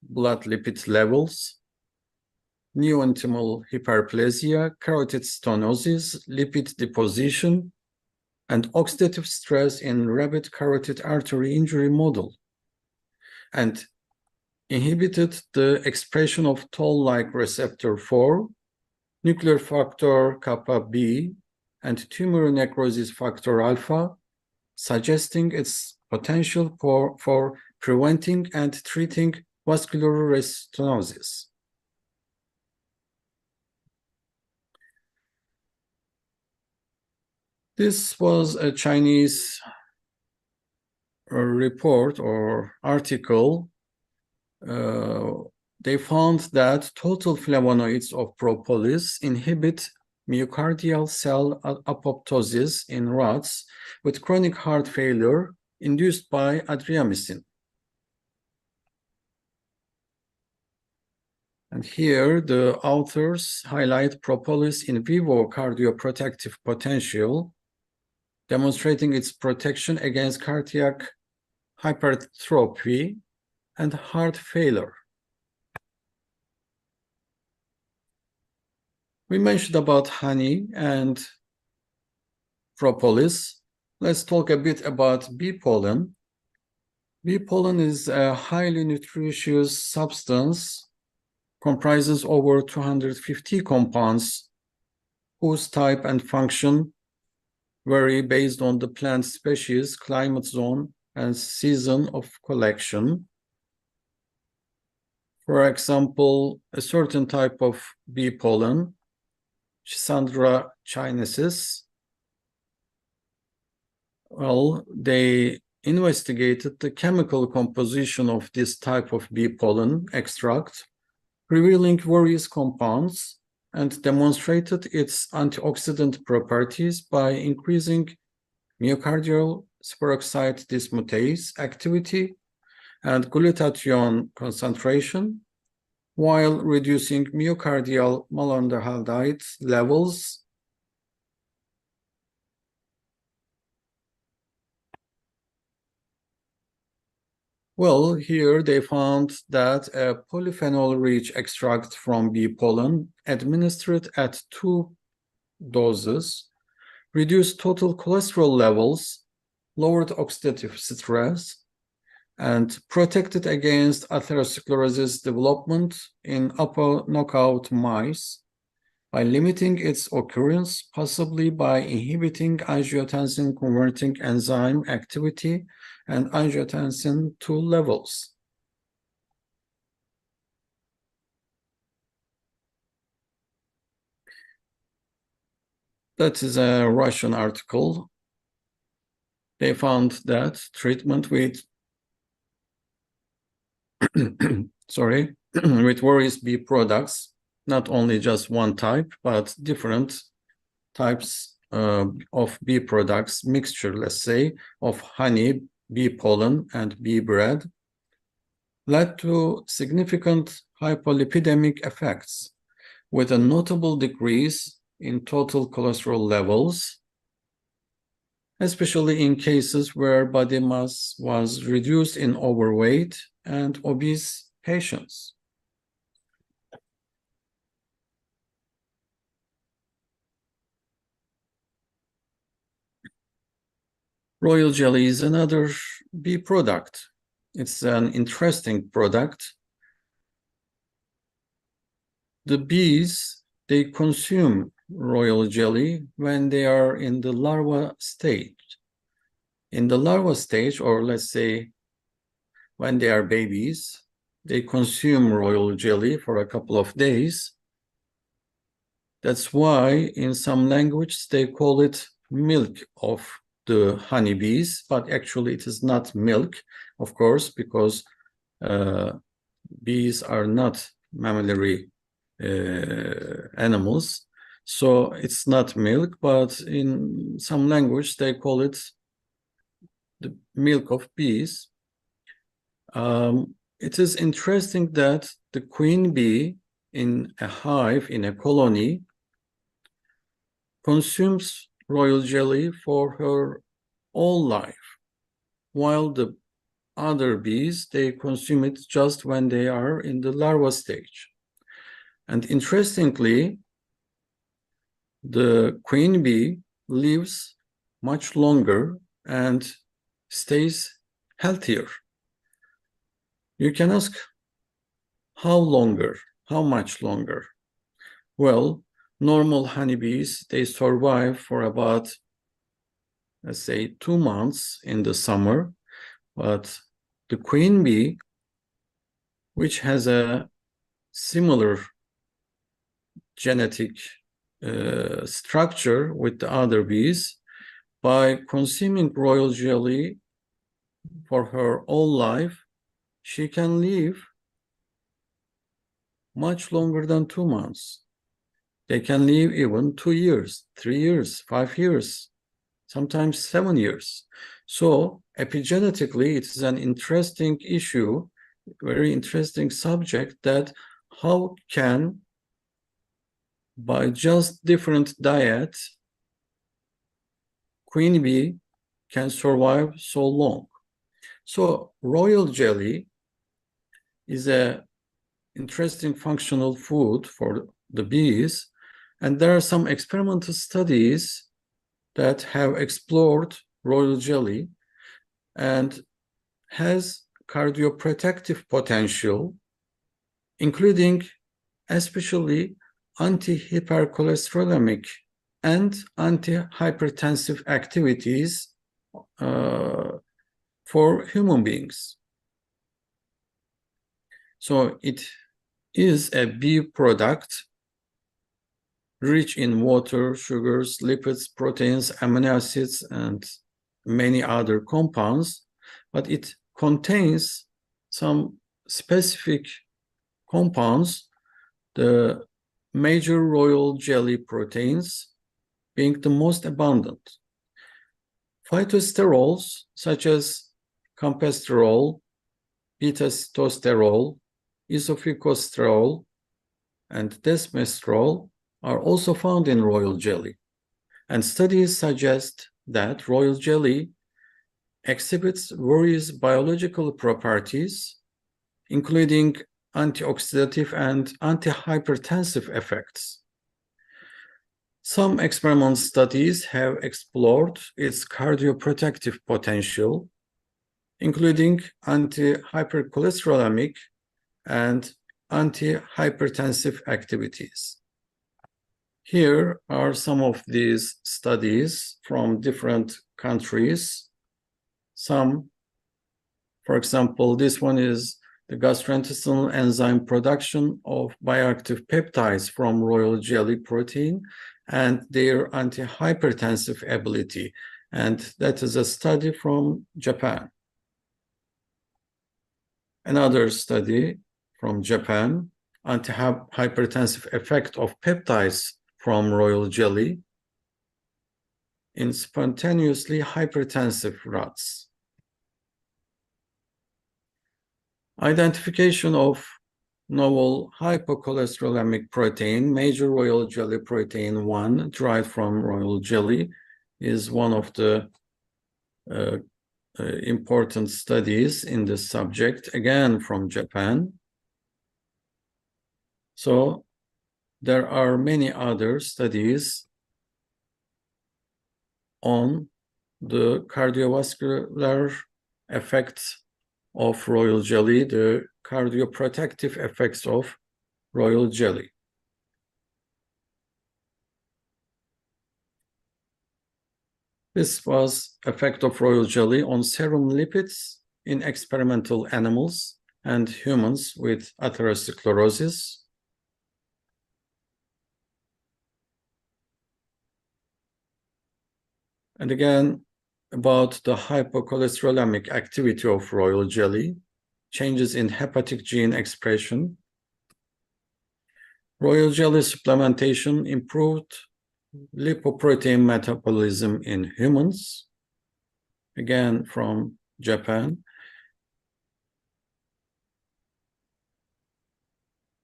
blood lipid levels, neointimal hyperplasia, carotid stenosis, lipid deposition, and oxidative stress in rabbit carotid artery injury model, and inhibited the expression of toll-like receptor 4, nuclear factor kappa B, and tumor necrosis factor alpha, suggesting its potential for preventing and treating vascular restenosis. This was a Chinese report or article. They found that total flavonoids of propolis inhibit myocardial cell apoptosis in rats with chronic heart failure induced by adriamycin. And here the authors highlight propolis in vivo cardioprotective potential, demonstrating its protection against cardiac hypertrophy and heart failure. We mentioned about honey and propolis. Let's talk a bit about bee pollen. Bee pollen is a highly nutritious substance, comprises over 250 compounds whose type and function vary based on the plant species, climate zone, and season of collection. For example, a certain type of bee pollen, Schisandra chinesis, well, they investigated the chemical composition of this type of bee pollen extract, revealing various compounds, and demonstrated its antioxidant properties by increasing myocardial superoxide dismutase activity and glutathione concentration, while reducing myocardial malondialdehyde levels. Well, here they found that a polyphenol-rich extract from bee pollen administered at 2 doses reduced total cholesterol levels, lowered oxidative stress, and protected against atherosclerosis development in upper knockout mice by limiting its occurrence, possibly by inhibiting angiotensin-converting enzyme activity and angiotensin II levels. That is a Russian article. They found that treatment with with various bee products, not only just one type, but different types of bee products, mixture, let's say, of honey, bee pollen, and bee bread, led to significant hypolipidemic effects, with a notable decrease in total cholesterol levels, especially in cases where body mass was reduced in overweight and obese patients. Royal jelly is another bee product. It's an interesting product. The bees, they consume royal jelly when they are in the larva stage. In the larva stage, or let's say when they are babies, they consume royal jelly for a couple of days. That's why in some languages they call it milk of the honeybees, but actually it is not milk, of course, because bees are not mammalian animals. So it's not milk, but in some language they call it the milk of bees. It is interesting that the queen bee in a hive, in a colony, consumes royal jelly for her whole life, while the other bees, they consume it just when they are in the larva stage. And interestingly, the queen bee lives much longer and stays healthier. You can ask, how longer? How much longer? Well, normal honeybees, they survive for about, let's say, 2 months in the summer, but the queen bee, which has a similar genetic structure with the other bees, by consuming royal jelly for her whole life, she can live much longer than 2 months. They can live even 2 years, 3 years, 5 years, sometimes 7 years. So epigenetically, it is an interesting issue, very interesting subject, that how can, by just different diet, queen bee can survive so long. So royal jelly is a interesting functional food for the bees, and there are some experimental studies that have explored royal jelly and has cardioprotective potential, including especially anti-hypercholesterolemic and anti-hypertensive activities for human beings. So it is a bee product rich in water, sugars, lipids, proteins, amino acids, and many other compounds, but it contains some specific compounds, the major royal jelly proteins being the most abundant. Phytosterols such as campesterol, beta-sitosterol, isophylcosterol, and desmestrol are also found in royal jelly. And studies suggest that royal jelly exhibits various biological properties, including antioxidative and antihypertensive effects. Some experimental studies have explored its cardioprotective potential, including anti-hypercholesterolemic and anti-hypertensive activities. Here are some of these studies from different countries. Some, for example, this one is the gastrointestinal enzyme production of bioactive peptides from royal jelly protein and their anti-hypertensive ability. And that is a study from Japan. Another study from Japan, anti-hypertensive effect of peptides from royal jelly in spontaneously hypertensive rats. Identification of novel hypocholesterolemic protein, major royal jelly protein 1, derived from royal jelly, is one of the important studies in this subject, again from Japan. So there are many other studies on the cardiovascular effects of royal jelly, the cardioprotective effects of royal jelly. This was effect of royal jelly on serum lipids in experimental animals and humans with atherosclerosis. And again, about the hypocholesterolemic activity of royal jelly, changes in hepatic gene expression. Royal jelly supplementation improved lipoprotein metabolism in humans, again from Japan.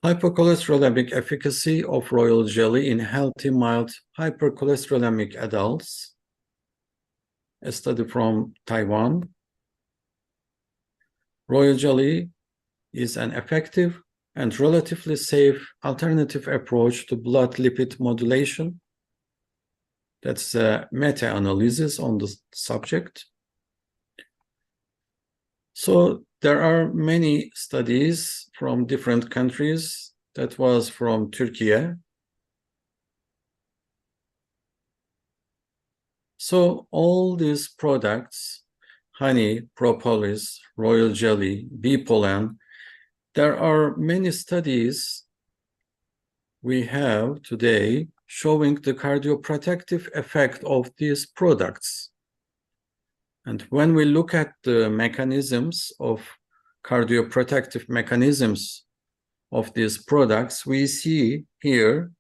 Hypercholesterolemic efficacy of royal jelly in healthy mild hypercholesterolemic adults, a study from Taiwan. Royal jelly is an effective and relatively safe alternative approach to blood lipid modulation. That's a meta-analysis on the subject. So there are many studies from different countries. That was from Turkey. So all these products, honey, propolis, royal jelly, bee pollen, there are many studies we have today showing the cardioprotective effect of these products. And when we look at the mechanisms of cardioprotective mechanisms of these products, we see here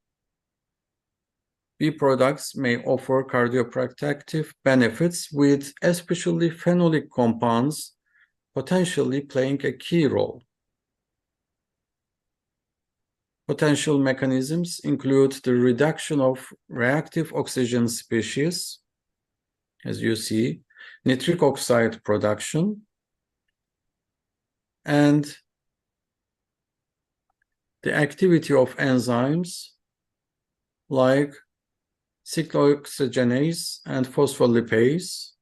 bee products may offer cardioprotective benefits with especially phenolic compounds potentially playing a key role. Potential mechanisms include the reduction of reactive oxygen species, as you see, nitric oxide production, and the activity of enzymes like cyclooxygenase and phospholipase.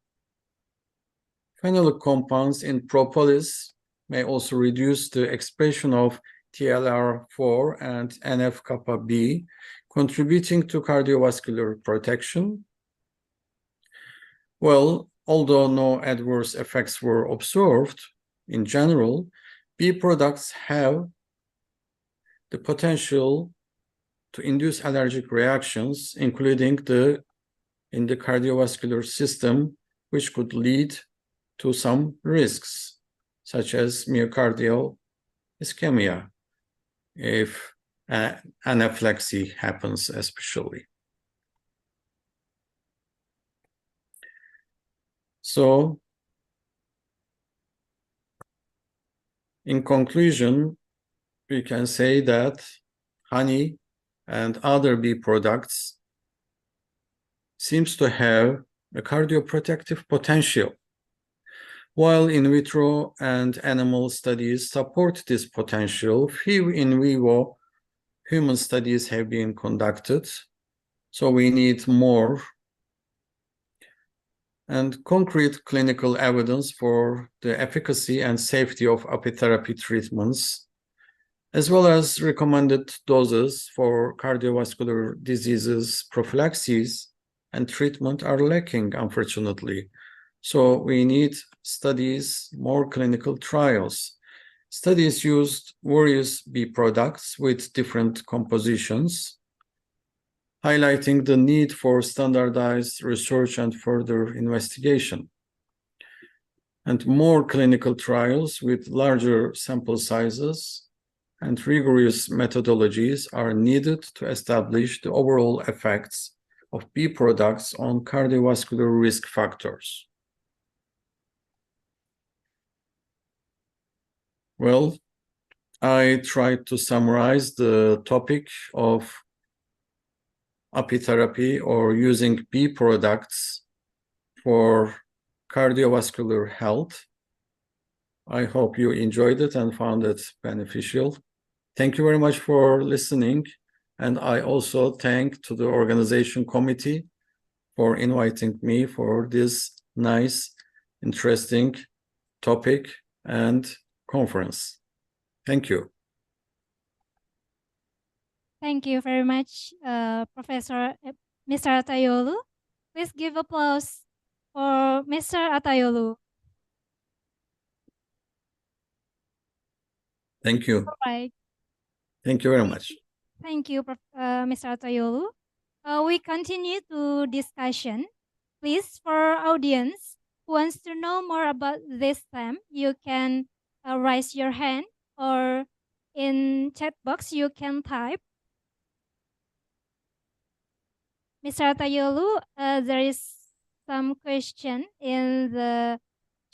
Phenolic compounds in propolis may also reduce the expression of TLR4 and NF-kappa B, contributing to cardiovascular protection. Well, although no adverse effects were observed, in general, bee products have the potential to induce allergic reactions, including in the cardiovascular system, which could lead to some risks, such as myocardial ischemia, if anaphylaxis happens especially. So, in conclusion, we can say that honey and other bee products seems to have a cardioprotective potential. While in vitro and animal studies support this potential, few in vivo human studies have been conducted, so we need more and concrete clinical evidence for the efficacy and safety of apitherapy treatments, as well as recommended doses for cardiovascular diseases, prophylaxis, and treatment are lacking, unfortunately. So we need studies, more clinical trials. Studies used various bee products with different compositions, highlighting the need for standardized research and further investigation. And more clinical trials with larger sample sizes and rigorous methodologies are needed to establish the overall effects of bee products on cardiovascular risk factors. Well, I tried to summarize the topic of apitherapy or using bee products for cardiovascular health. I hope you enjoyed it and found it beneficial. Thank you very much for listening. And I also thank to the organization committee for inviting me for this nice, interesting topic and conference. Thank you. Thank you very much, Professor Mr. Atayolu. Please give applause for Mr. Atayolu. Thank you. All right. Thank you very much. Thank you, Mr. Atayolu. We continue to discussion. Please, for our audience who wants to know more about this theme, you can raise your hand, or in chat box you can type Mr. Atayolu, there is some question in the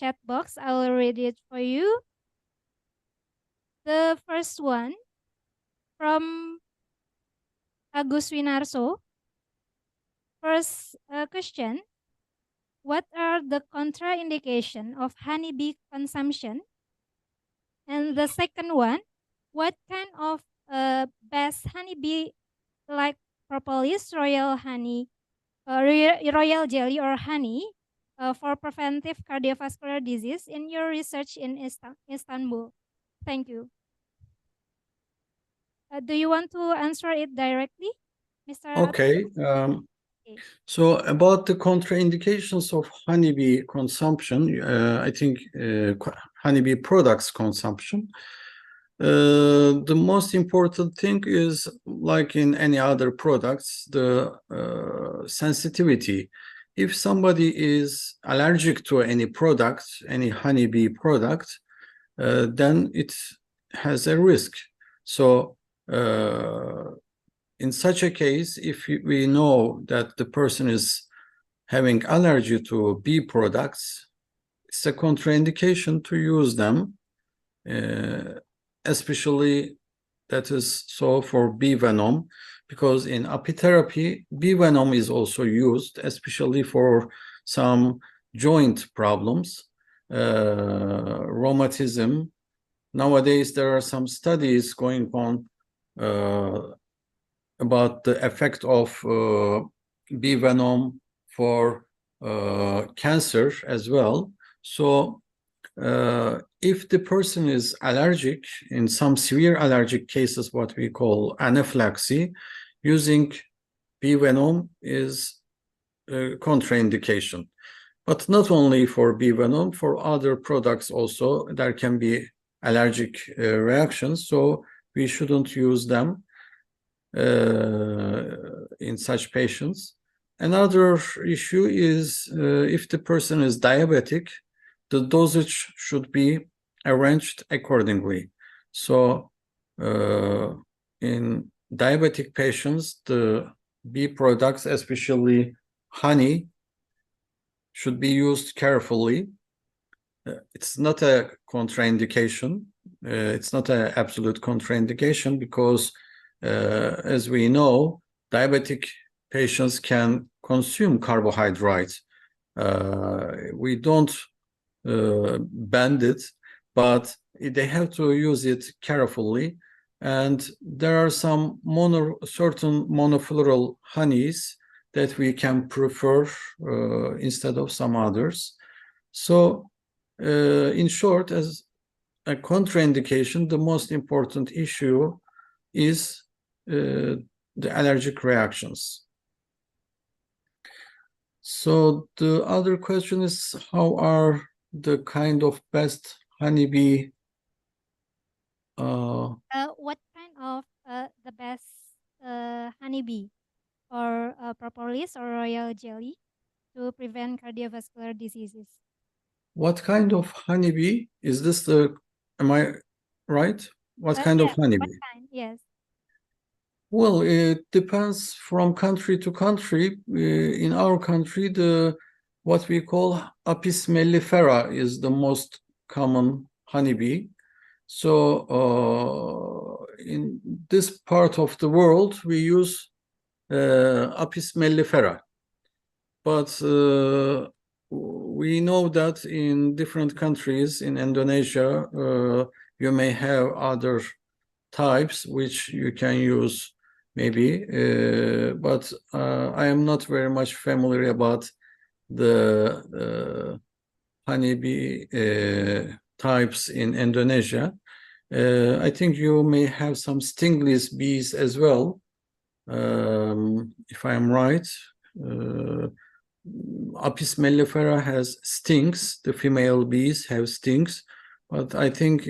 chat box. I will read it for you. The first one from Agus Winarso. First question, what are the contraindication of honeybee consumption? And the second one, what kind of best honeybee like propolis, royal honey, royal jelly or honey for preventive cardiovascular disease in your research in Istanbul? Thank you. Do you want to answer it directly, Mr. Okay. So about the contraindications of honeybee consumption, I think honeybee products consumption, the most important thing is, like in any other products, the sensitivity. If somebody is allergic to any product, any honeybee product, then it has a risk. So in such a case, if we know that the person is having allergy to bee products, it's a contraindication to use them, especially that is so for bee venom, because in apitherapy, bee venom is also used, especially for some joint problems, rheumatism. Nowadays, there are some studies going on about the effect of bee venom for cancer as well. So if the person is allergic, in some severe allergic cases, what we call anaphylaxis, using bee venom is a contraindication. But not only for bee venom, for other products also, there can be allergic reactions, so we shouldn't use them in such patients. Another issue is if the person is diabetic, the dosage should be arranged accordingly. So in diabetic patients, the bee products, especially honey, should be used carefully. It's not a contraindication. It's not an absolute contraindication because as we know, diabetic patients can consume carbohydrates. We don't ban it, but they have to use it carefully. And there are some certain monofloral honeys that we can prefer instead of some others. So in short, as a contraindication, the most important issue is the allergic reactions. So the other question is, how are the kind of best honeybee? What kind of the best honeybee or propolis or royal jelly to prevent cardiovascular diseases? What kind of honeybee? Is this the, am I right? What kind of honeybee? What kind? Yes. Well, it depends from country to country. In our country, what we call Apis mellifera is the most common honeybee. So in this part of the world, we use Apis mellifera. But we know that in different countries, in Indonesia, you may have other types which you can use maybe, but I am not very much familiar about the honeybee types in Indonesia. I think you may have some stingless bees as well, if I am right. Apis mellifera has stings. The female bees have stings, but I think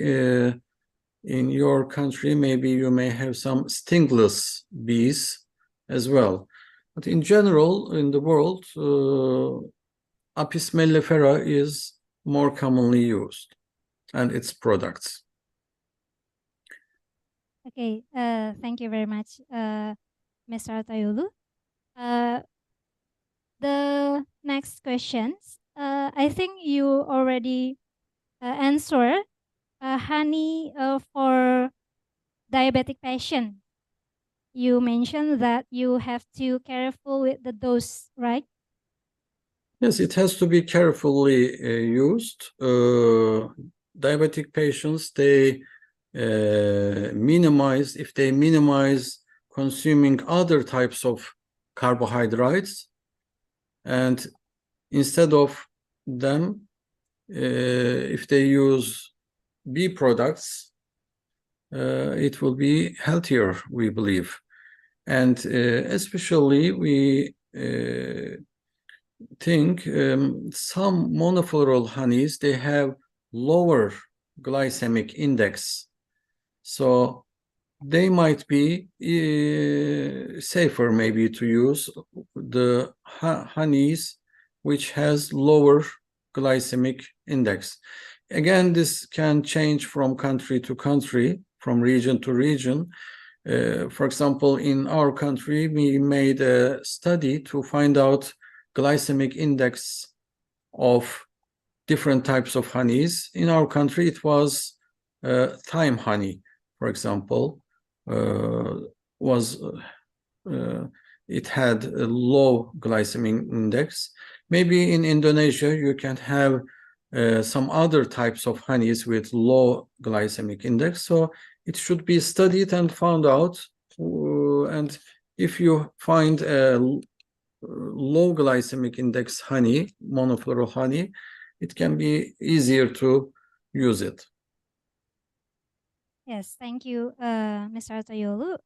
in your country, maybe you may have some stingless bees as well. But in general, in the world, Apis mellifera is more commonly used and its products. Okay, thank you very much, Mr. Atayolu. The next questions, I think you already answered honey for diabetic patient. You mentioned that you have to careful with the dose, right? Yes, it has to be carefully used. Diabetic patients, they if they minimize consuming other types of carbohydrates, and instead of them, if they use B products, it will be healthier, we believe. And especially we think some monofloral honeys, they have lower glycemic index. So they might be safer maybe to use the honeys which has lower glycemic index. Again, this can change from country to country, from region to region. For example, in our country, we made a study to find out glycemic index of different types of honeys. In our country, it was thyme honey, for example, it had a low glycemic index. Maybe in Indonesia, you can have some other types of honeys with low glycemic index. So it should be studied and found out. And if you find a low glycemic index honey, monofloral honey, it can be easier to use it. Yes, thank you, Mr. Toyolu.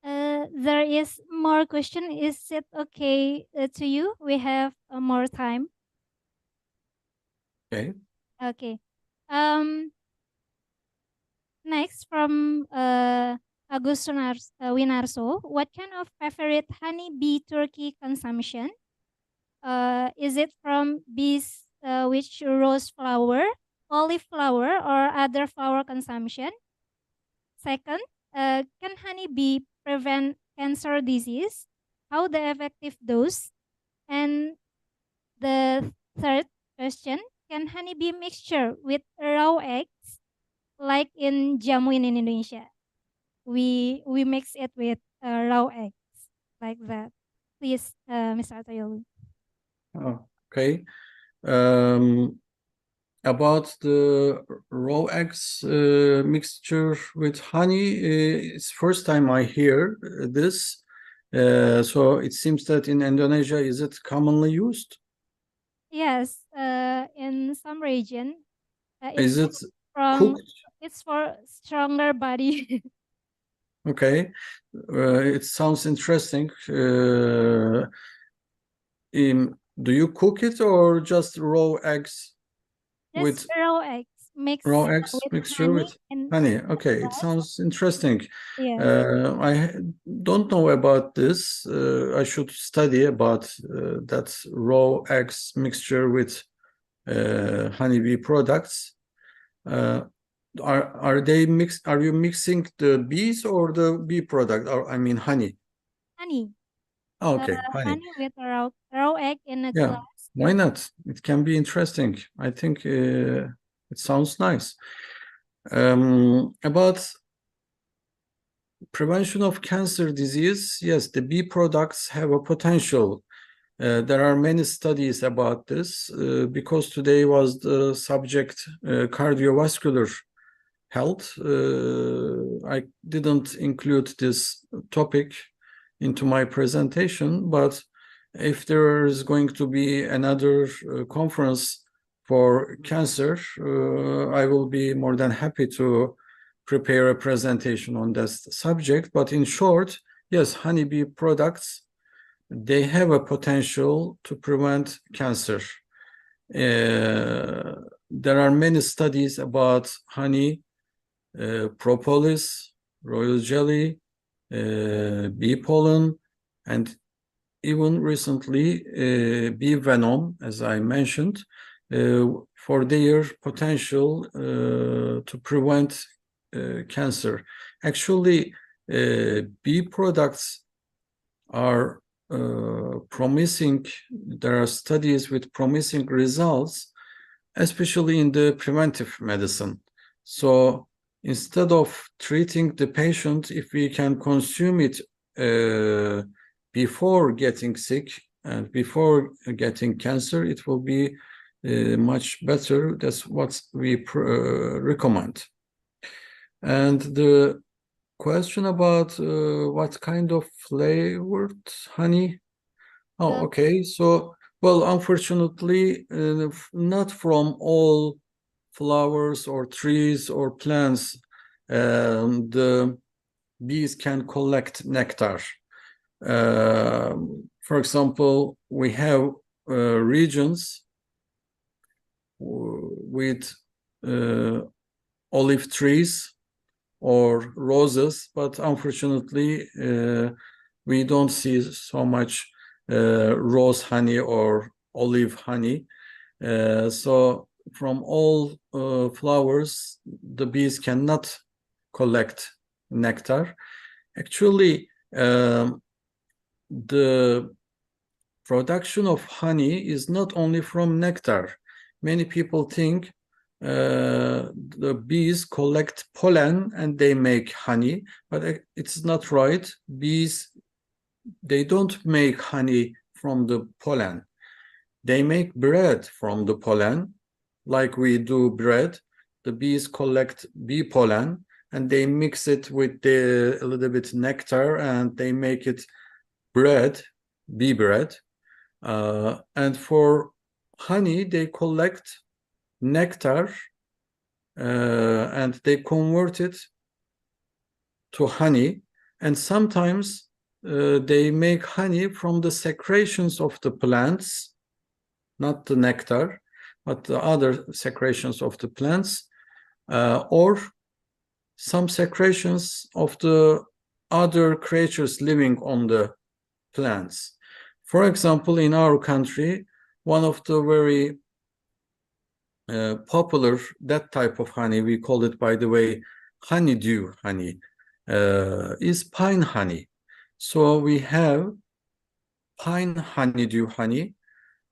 There is more question. Is it okay to you? We have more time. Okay. Okay. Next from Agustin Winarso, what kind of favorite honeybee turkey consumption? Is it from bees which rose flower, olive flower, or other flower consumption? Second, can honeybee prevent cancer disease? How the effective dose? And the third question, can honeybee mixture with raw eggs like in jamu in Indonesia? We mix it with raw eggs like that. Please, Mr. Toyolu. Okay. About the raw eggs mixture with honey, it's first time I hear this. So it seems that in Indonesia, is it commonly used? Yes, in some region, Is it from cooked? it's for stronger body. Okay, it sounds interesting. Do you cook it or just raw eggs? Just raw eggs mixed raw eggs with mixture with honey. Okay, it sounds interesting. Yeah. I don't know about this. I should study about that raw eggs mixture with honeybee products. Are they mixed? Are you mixing the bees or the bee product? Or I mean honey. Honey. Okay, honey. Honey with raw egg in a Yeah, glass. why not? It can be interesting. I think it sounds nice. About prevention of cancer disease, yes, the bee products have a potential. There are many studies about this because today was the subject cardiovascular health. I didn't include this topic into my presentation, but if there is going to be another conference for cancer, I will be more than happy to prepare a presentation on this subject. But in short, yes, honeybee products, they have a potential to prevent cancer. There are many studies about honey, propolis, royal jelly, bee pollen, and even recently bee venom, as I mentioned, for their potential to prevent cancer. Actually, bee products are promising. There are studies with promising results, especially in the preventive medicine. So instead of treating the patient, if we can consume it before getting sick and before getting cancer, it will be much better. That's what we recommend. And the question about what kind of flavored honey? Oh, okay. So, well, unfortunately, not from all flowers or trees or plants, the bees can collect nectar. For example, we have regions with olive trees or roses, but unfortunately, we don't see so much rose honey or olive honey. So from all flowers, the bees cannot collect nectar. Actually, the production of honey is not only from nectar. Many people think the bees collect pollen and they make honey, but it's not right. Bees, they don't make honey from the pollen. They make bread from the pollen, like we do bread. The bees collect bee pollen and they mix it with a little bit nectar and they make it bread, bee bread. And for honey, they collect nectar and they convert it to honey. And sometimes they make honey from the secretions of the plants, not the nectar, but the other secretions of the plants, or some secretions of the other creatures living on the plants. For example, in our country, one of the very popular, that type of honey, we call it, by the way, honeydew honey, is pine honey. So we have pine honeydew honey,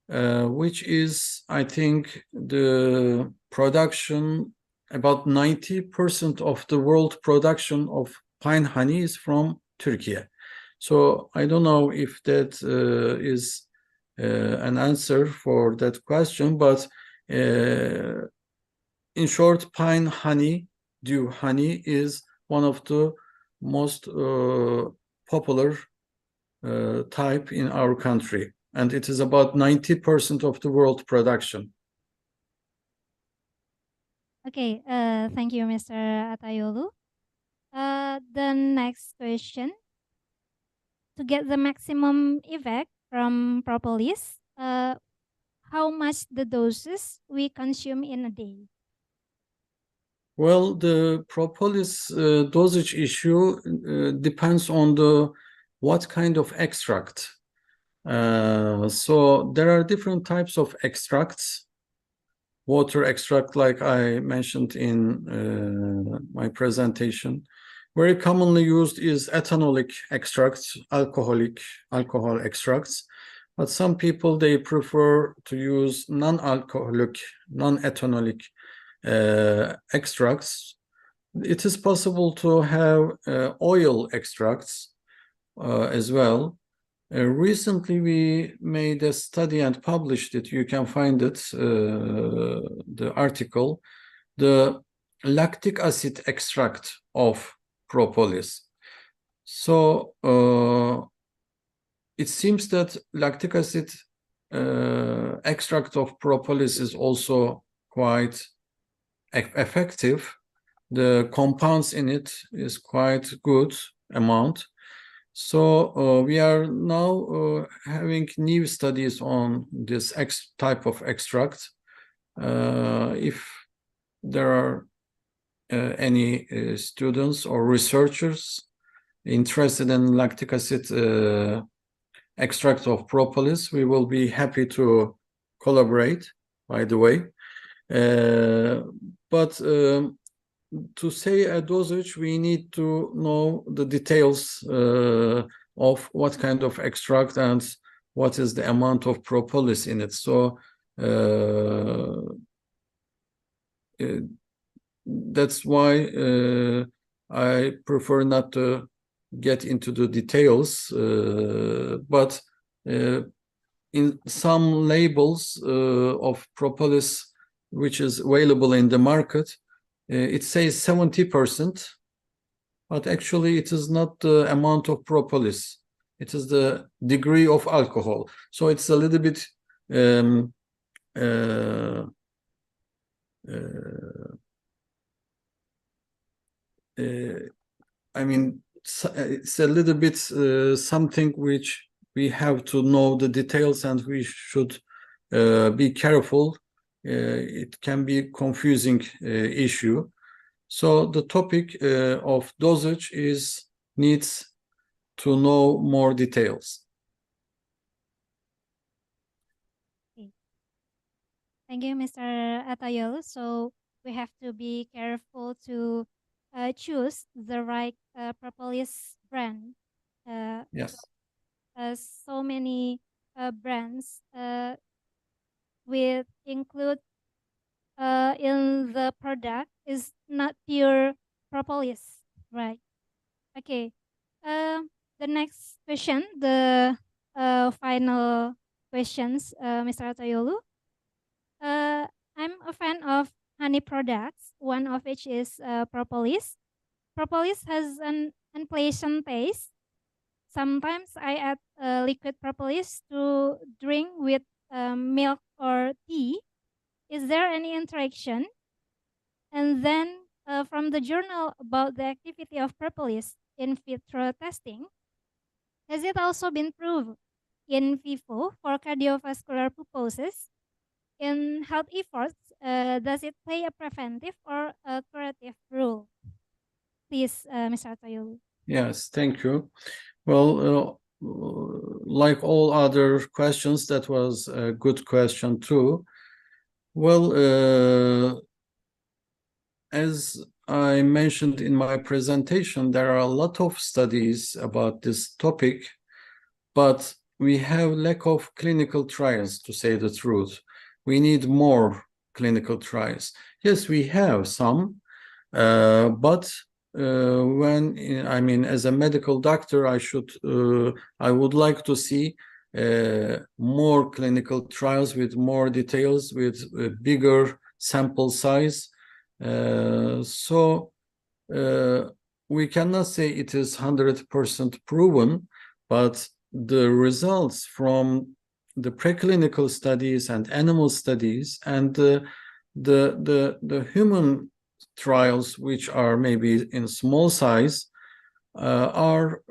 which is, I think, the production, about 90% of the world production of pine honey is from Turkey. So I don't know if that is an answer for that question, but in short, pine honey, dew honey, is one of the most popular type in our country, and it is about 90% of the world production. Okay, thank you, Mr. Atayolu. The next question. To get the maximum effect from propolis, how much the doses we consume in a day? Well, the propolis dosage issue depends on the what kind of extract. So there are different types of extracts. Water extract, like I mentioned in my presentation. Very commonly used is ethanolic extracts, alcohol extracts. But some people, they prefer to use non-alcoholic, non-ethanolic extracts. It is possible to have oil extracts as well. Recently, we made a study and published it. You can find it, the article, the lactic acid extract of propolis. So it seems that lactic acid extract of propolis is also quite effective. The compounds in it is quite good amount. So we are now having new studies on this type of extract. If there are any students or researchers interested in lactic acid extract of propolis, we will be happy to collaborate, by the way. But to say a dosage, we need to know the details of what kind of extract and what is the amount of propolis in it. So that's why I prefer not to get into the details, but in some labels of propolis which is available in the market, it says 70%, but actually it is not the amount of propolis. It is the degree of alcohol. So it's a little bit I mean, it's a little bit something which we have to know the details, and we should be careful. It can be a confusing issue. So the topic of dosage needs to know more details. Thank you, Mr. Atayolu. So we have to be careful to choose the right propolis brand. Yes. So many brands with include in the product is not pure propolis, right? Okay. The next question, the final questions, Mr. Atayolu. I'm a fan of honey products, one of which is propolis. Propolis has an unpleasant taste. Sometimes I add liquid propolis to drink with milk or tea. Is there any interaction? And then from the journal about the activity of propolis in vitro testing, has it also been proved in vivo for cardiovascular purposes? In health efforts, does it play a preventive or a curative role? Please, Mr. Atayolu. Yes, thank you. Well, like all other questions, that was a good question too. Well, as I mentioned in my presentation, there are a lot of studies about this topic, but we have lack of clinical trials, to say the truth. We need more clinical trials. Yes, we have some, but as a medical doctor, I would like to see more clinical trials with more details, with a bigger sample size. So we cannot say it is 100% proven, but the results from the preclinical studies and animal studies and the human trials, which are maybe in small size, are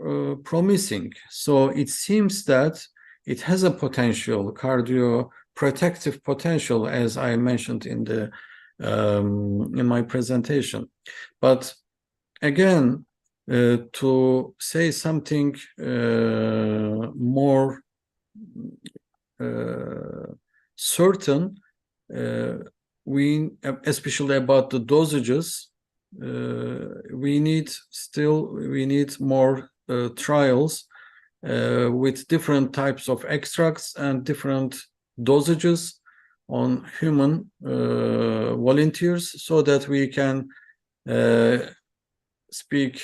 promising. So it seems that it has a potential, cardioprotective potential, as I mentioned in my presentation. But again, to say something more certain, we, especially about the dosages, we need more trials with different types of extracts and different dosages on human volunteers, so that we can speak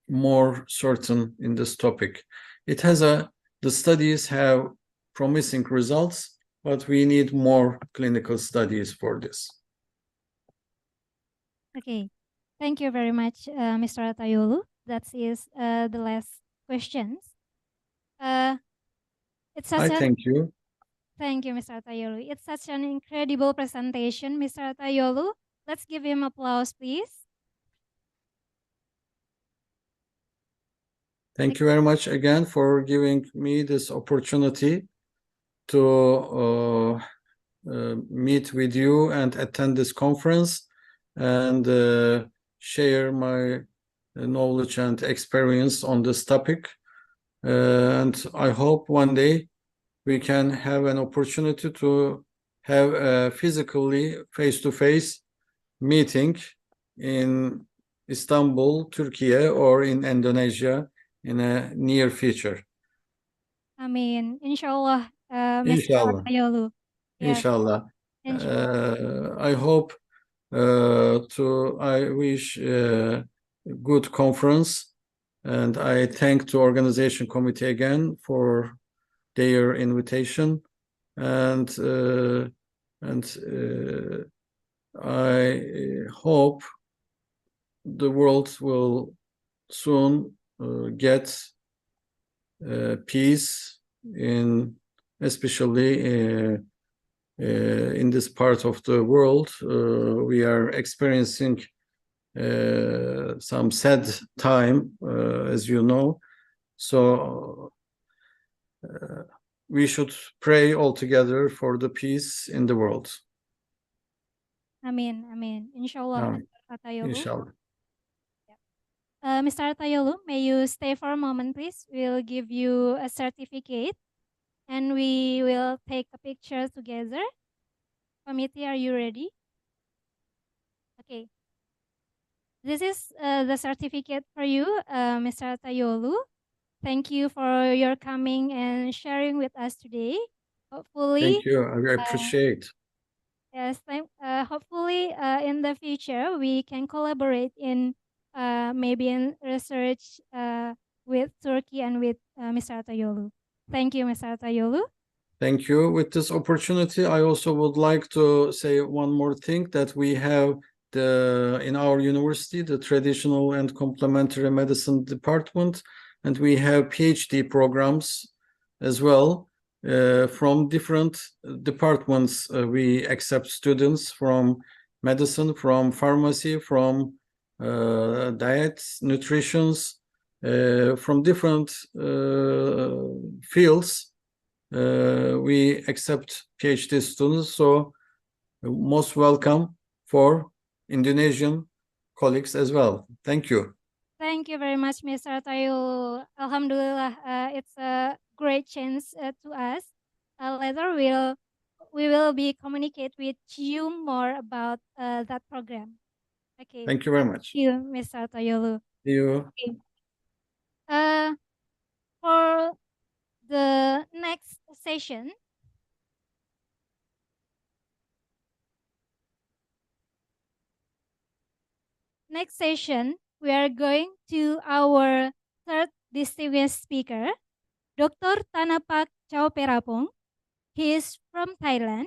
more certain in this topic. The studies have promising results, but we need more clinical studies for this. Okay, thank you very much, Mr. Atayolu. That is the last questions. Thank you. Thank you, Mr. Atayolu. It's such an incredible presentation, Mr. Atayolu. Let's give him applause, please. Thank you very much again for giving me this opportunity to meet with you and attend this conference and share my knowledge and experience on this topic. And I hope one day we can have an opportunity to have a physically face-to-face meeting in Istanbul, Turkey, or in Indonesia in a near future. Amin. Inshallah, Mr. Inshallah. Atayolu. Yes, Inshallah. inshallah. I hope I wish good conference, and I thank the organization committee again for their invitation, and I hope the world will soon get peace especially in this part of the world. We are experiencing some sad time, as you know. So we should pray all together for the peace in the world. Amin, amin. Inshallah, Amin. Mr. Atayolu. Inshallah. Mr. Atayolu, may you stay for a moment, please? We'll give you a certificate and we will take a picture together. Committee, are you ready? Okay. This is the certificate for you, Mr. Atayolu. Thank you for your coming and sharing with us today. Hopefully, Thank you. I appreciate. yes, hopefully in the future we can collaborate in maybe in research with Turkey and with Mr. Atayolu. Thank you, Mr. Atayolu. Thank you. With this opportunity, I also would like to say one more thing, that we have in our university, the traditional and complementary medicine department, and we have PhD programs as well. From different departments, we accept students from medicine, from pharmacy, from diets, nutritions, from different fields. We accept PhD students, so most welcome for Indonesian colleagues as well. Thank you. Thank you very much, Mr. Atayolu. Alhamdulillah, it's a great chance to us. Later, we will be communicate with you more about that program. Okay. Thank you very much. Thank you, Mr. Atayolu. See you. Okay. For the next session, we are going to our third distinguished speaker, Dr. Tanapak Chowperapong. He is from Thailand,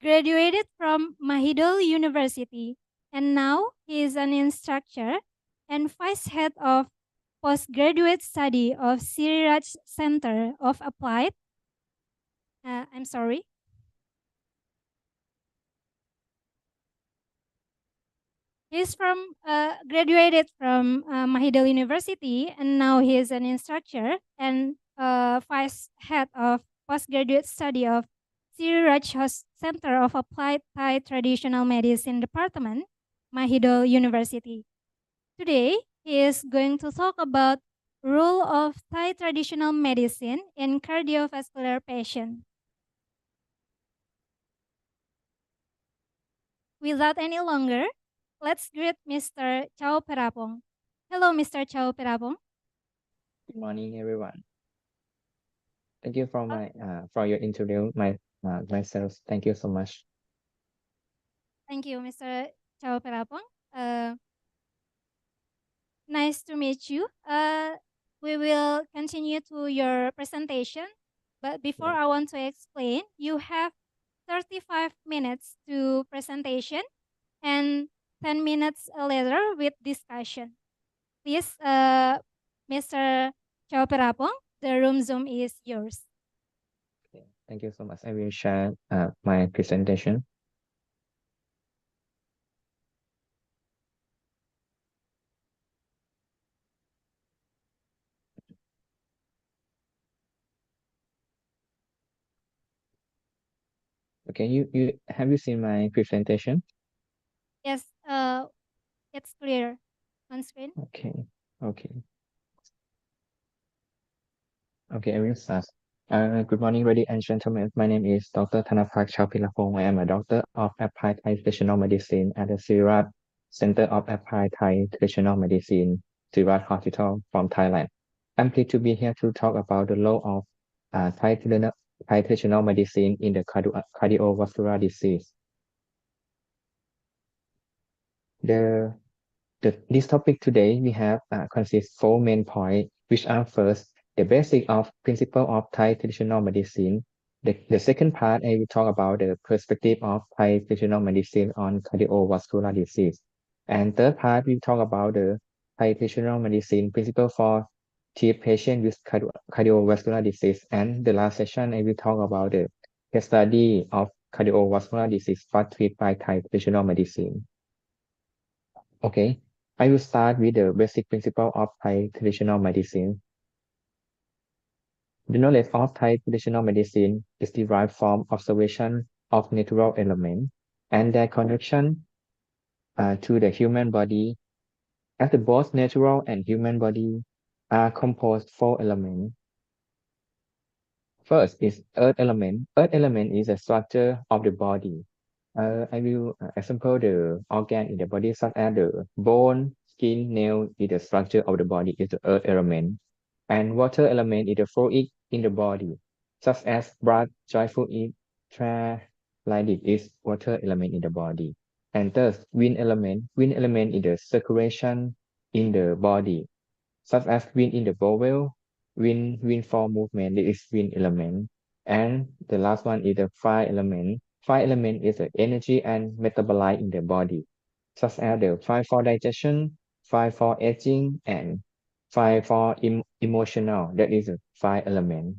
graduated from Mahidol University, and now he is an instructor and vice head of postgraduate study of Siriraj Center of Applied. He's graduated from Mahidol University, and now he is an instructor and vice head of postgraduate study of Siriraj Center of Applied Thai Traditional Medicine Department, Mahidol University. Today, he is going to talk about role of Thai traditional medicine in cardiovascular patients. Without any longer, let's greet Mr. Chowperapong. Hello, Mr. Chowperapong. Good morning, everyone. Thank you for your interview, myself. Thank you so much. Thank you, Mr. Chowperapong. Nice to meet you. We will continue to your presentation, but before I want to explain, you have 35 minutes to presentation and 10 minutes later with discussion. Please, Mr. Chowperapong, the room Zoom is yours. Okay. Thank you so much. I will share my presentation. Okay, have you seen my presentation? Yes, it's clear on screen. Okay. Okay, I will start. Good morning, ladies and gentlemen. My name is Dr. Thanapak Chowperapong. I am a doctor of applied traditional medicine at the Siriraj Center of Applied Thai Traditional Medicine, Sirat Hospital from Thailand. I'm pleased to be here to talk about the role of Thai traditional medicine in the cardiovascular disease. This topic today we have consists 4 main points, which are first, the basic of principle of Thai traditional medicine. The second part, I will talk about the perspective of Thai traditional medicine on cardiovascular disease. And third part, we talk about the Thai traditional medicine principle for treat patient with cardiovascular disease. And the last session, I will talk about the case study of cardiovascular disease for treated by Thai traditional medicine. Okay, I will start with the basic principle of Thai traditional medicine. The knowledge of Thai traditional medicine is derived from observation of natural elements and their connection to the human body, as the both natural and human body are composed 4 elements. First is earth element. Earth element is a structure of the body. I will example the organ in the body such as the bone, skin, nail is the structure of the body is the earth element. And water element is the fluid in the body, such as blood, joint fluid, like this is water element in the body. And thus, wind element is the circulation in the body, such as wind in the bowel, wind for movement, this is wind element. And the last one is the fire element. Fire element is the energy and metabolite in the body, such as the fire for digestion, fire for aging, and fire for emotional. That is a fire element.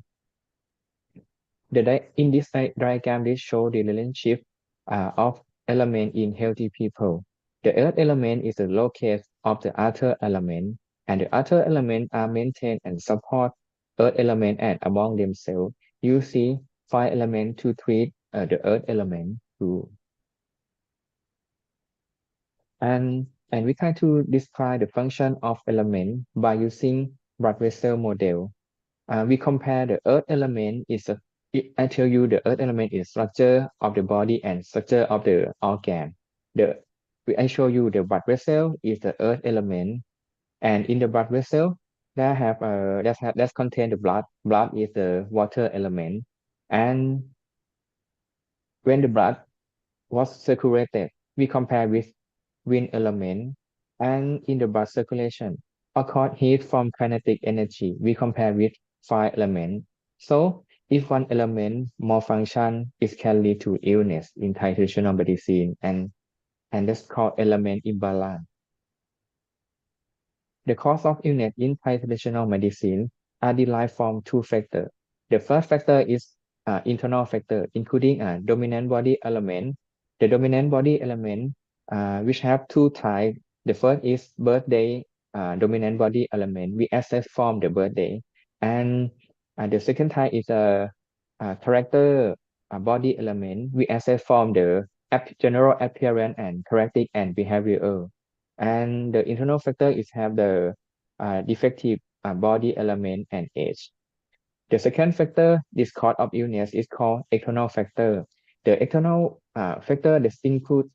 In this diagram, this shows the relationship of element in healthy people. The earth element is the locus of the other element, and the other elements are maintained and support earth element and among themselves. You see fire element to treat the earth element too. And we try to describe the function of element by using blood vessel model. We compare the earth element I tell you the earth element is structure of the body and structure of the organ. I show you the blood vessel is the earth element, and in the blood vessel that contain the blood. Blood is the water element, and when the blood was circulated, we compare with wind element, and in the blood circulation, accord heat from kinetic energy, we compare with fire element. So if one element malfunction, it can lead to illness in Thai traditional medicine, and that's called element imbalance. The cause of illness in Thai traditional medicine are derived from 2 factors. The first factor is internal factor, including dominant body element. The dominant body element, which have 2 types. The first is birthday dominant body element. We access from the birthday, and the second type is a character body element. We access from the general appearance and character and behavior. And the internal factor is have the defective body element and age. The second factor, this cause of illness, is called external factor. The external factor that include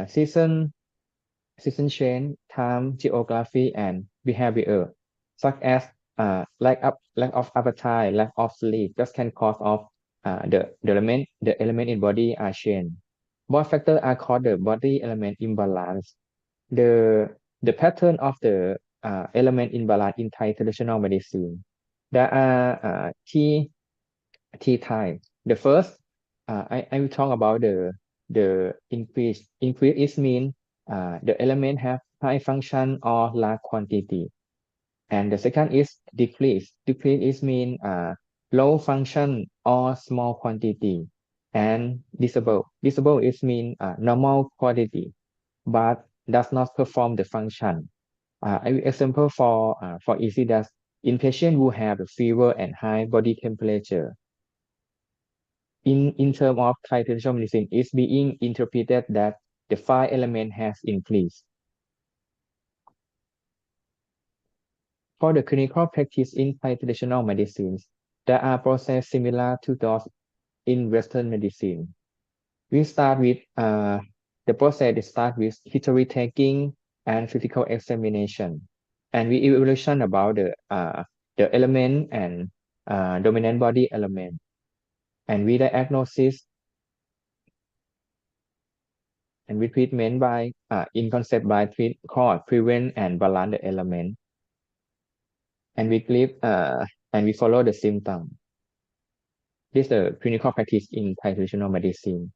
season change, time, geography, and behavior, such as lack of appetite, lack of sleep. That can cause of the element in body are changed. Both factors are called the body element imbalance. The pattern of the element imbalance in Thai traditional medicine. There are key types. The first, I will talk about the increase. Increase is mean the element have high function or large quantity. And the second is decrease. Decrease is mean low function or small quantity. And disable. Disable is mean normal quantity, but does not perform the function. I will example for easy that in patient who have a fever and high body temperature. In terms of Thai traditional medicine, is being interpreted that the fire element has increased. For the clinical practice in Thai traditional medicines, there are processes similar to those in Western medicine. We start with The process starts with history taking and physical examination, and we evaluation about the element and dominant body element, and we diagnosis and we treatment by in concept by treat called prevent and balance the element, and we clip and we follow the symptom. This is the clinical practice in Thai traditional medicine.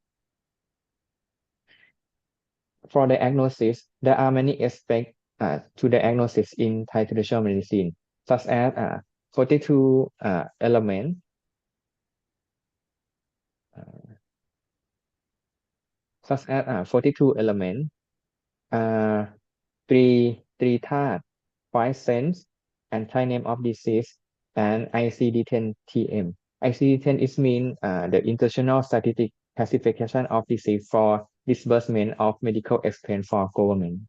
For diagnosis, there are many aspects to diagnosis in Thai traditional medicine, such as 42 elements, such as 42 elements, three thoughts, 5 sense, and Thai name of disease, and ICD-10-TM. ICD-10 is mean the International Statistic Classification of Disease for disbursement of medical expense for government.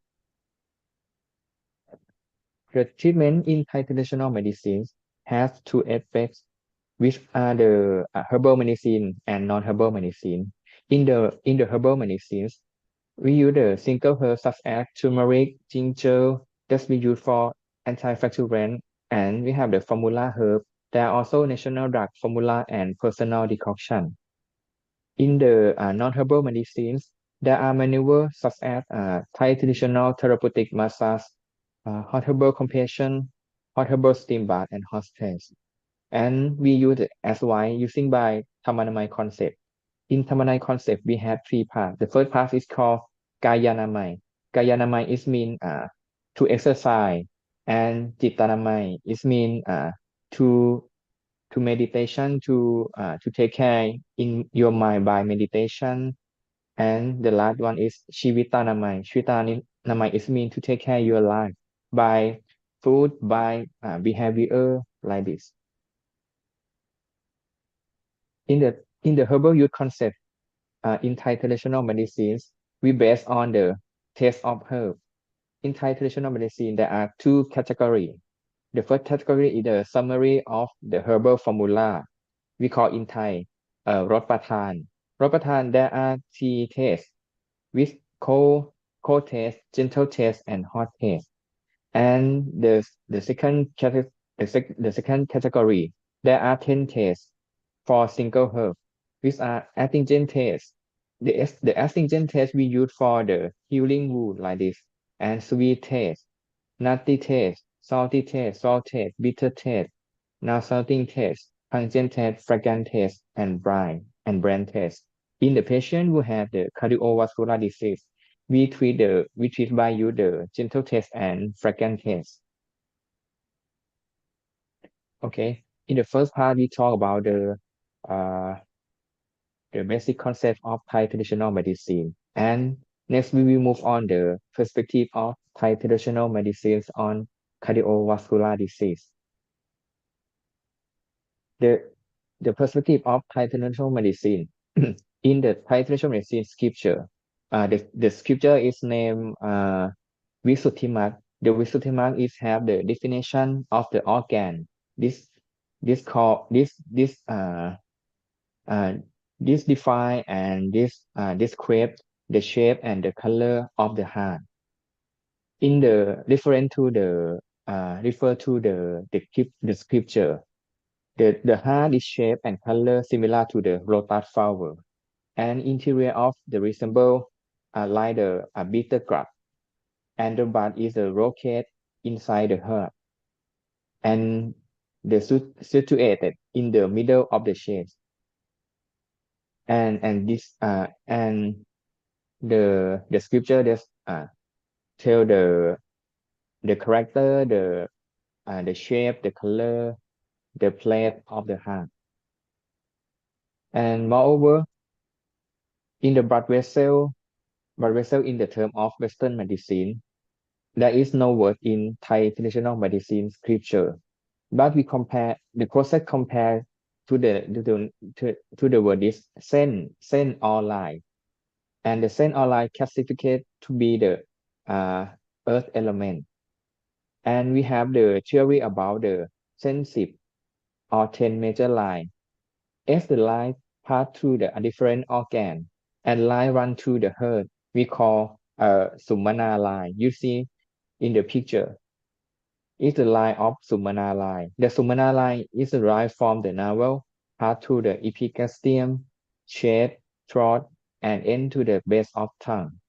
The treatment in Thai traditional medicine has two aspects, which are the herbal medicine and non-herbal medicine. In the herbal medicines, we use the single herbs such as turmeric, ginger, that's be used for anti-fracturant, and we have the formula herb. There are also national drug formula and personal decoction. In the non-herbal medicines, there are maneuvers such as Thai traditional therapeutic massage, hot herbal compression, hot herbal steam bath, and hot space. And we use it as well using by Thamanamai concept. In Thamanamai concept, we have 3 parts. The first part is called Kayanamai. Kayanamai is mean to exercise, and Chitanamai is mean to meditation, to take care in your mind by meditation. And the last one is Shivitanamai. Shivitanamai is mean to take care your life by food, by behavior like this. In the herbal use concept, in Thai traditional medicines, we base on the taste of herb. In Thai traditional medicine, there are 2 categories. The first category is the summary of the herbal formula. We call in Thai Rot Patan. Rot Patan, there are 3 tastes, with cold taste, gentle taste, and hot taste. And the second category, there are 10 tastes for single herb, which are astringent taste. The astringent taste we use for the healing wound like this, and sweet taste, nutty taste, salty taste, salt taste, bitter taste, non-salting taste, pungent taste, fragrant taste, and brand taste. In the patient who have the cardiovascular disease, we treat by use the gentle taste and fragrant taste. Okay, in the first part we talk about the basic concept of Thai traditional medicine, and next we will move on the perspective of Thai traditional medicines on cardiovascular disease. The perspective of Thai traditional medicine in the Thai traditional medicine scripture. The scripture is named Visuddhimagga. The Visuddhimagga is have the definition of the organ. This define and describe the shape and the color of the heart. In the refer to the scripture, the heart is shaped and color similar to the lotus flower, and interior of the resemble like the bitter gourd, and the bud is a rocket inside the heart, and the situated in the middle of the chest. And the scripture just tell the character, the shape, the color, the place of the heart. And moreover, in the blood vessel in the term of Western medicine, there is no word in Thai traditional medicine scripture, but we compare the process compared to the word is sen or line, and the sen or line classified to be the earth element, and we have the theory about the sensitive or 10 major line. As the line pass through the different organ and line run through the heart, we call Sumana line. You see in the picture is the line of Sumana line. The Sumana line is derived from the navel, pass through the epigastrium, chest, throat, and end to the base of tongue.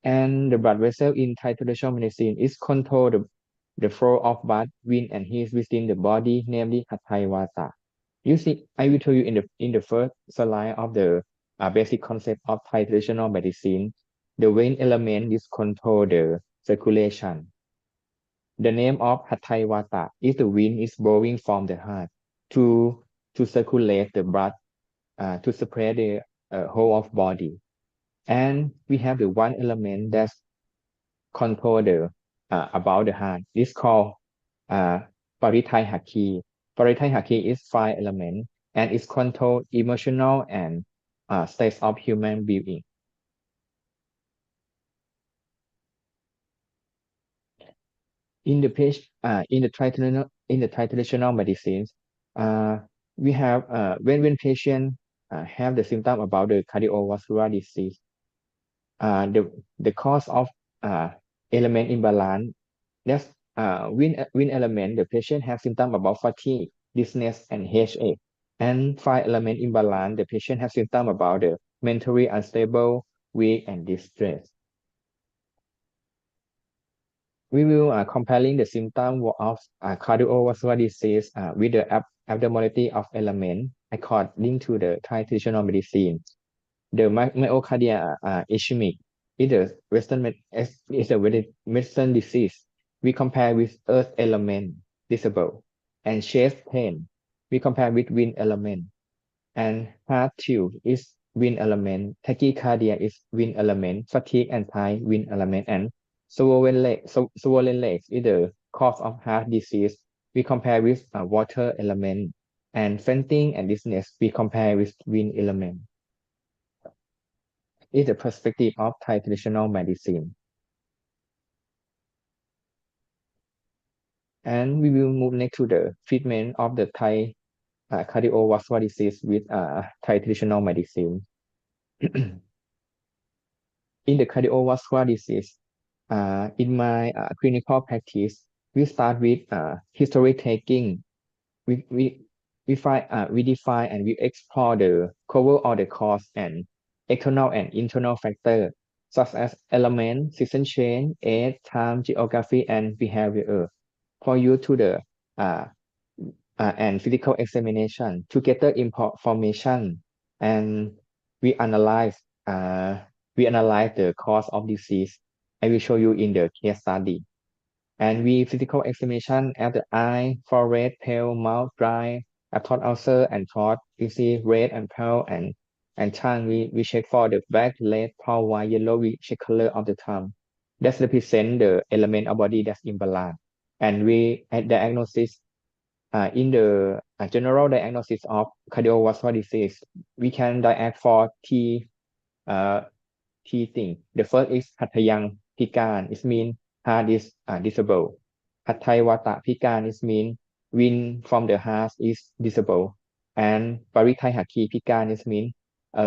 And the blood vessel in Thai traditional medicine is control the flow of blood, wind, and heat within the body, namely Hatthai Vata. You see, I will tell you in the first slide of the basic concept of Thai traditional medicine. The vein element is control the circulation. The name of Hatthai Vata is the wind is blowing from the heart to circulate the blood to spread the whole of body. And we have the one element that control the about the heart. It's called Parithai Haki. Parithai Haki is 5 elements and it's control emotional and states of human being. In the page, in the traditional medicines, we have when patient have the symptom about the cardiovascular disease, the cause of element imbalance, that's wind element, the patient have symptom about fatigue, dizziness, and headache. And 5 element imbalance, the patient have symptom about the mentally unstable, weak, and distressed. We will comparing the symptom of cardiovascular disease with the abnormality of element according to the Thai traditional medicine. The myocardial ischemic is a Western disease. We compare with earth element, disable, and chest pain. We compare with wind element, and heart tube is wind element. Tachycardia is wind element. Fatigue and tired wind element, and swollen legs is the cause of heart disease. We compare with water element, and fainting and dizziness we compare with wind element. Is the perspective of Thai traditional medicine. And we will move next to the treatment of the Thai cardiovascular disease with Thai traditional medicine. In the cardiovascular disease, in my clinical practice, we start with history taking. We define and we explore the cover all the cause and external and internal factors such as element, season change, age, time, geography, and behavior for you to the and physical examination to gather information, and we analyze the cause of disease. I will show you in the case study. And we physical examination at the eye, forehead, pale, mouth, dry, throat ulcer, and throat. You see red and pale, and tongue. We check for the black, red, pale, white, yellow. We check color of the tongue. That represent the element of body that's imbalance. And we diagnosis in the general diagnosis of cardiovascular disease. We can diagnose for T thing. The first is Hattayang Pikan. It means heart is disabled. Hatthai Vata Pikan is mean wind from the heart is disabled. And Parithai Haki Pikan is mean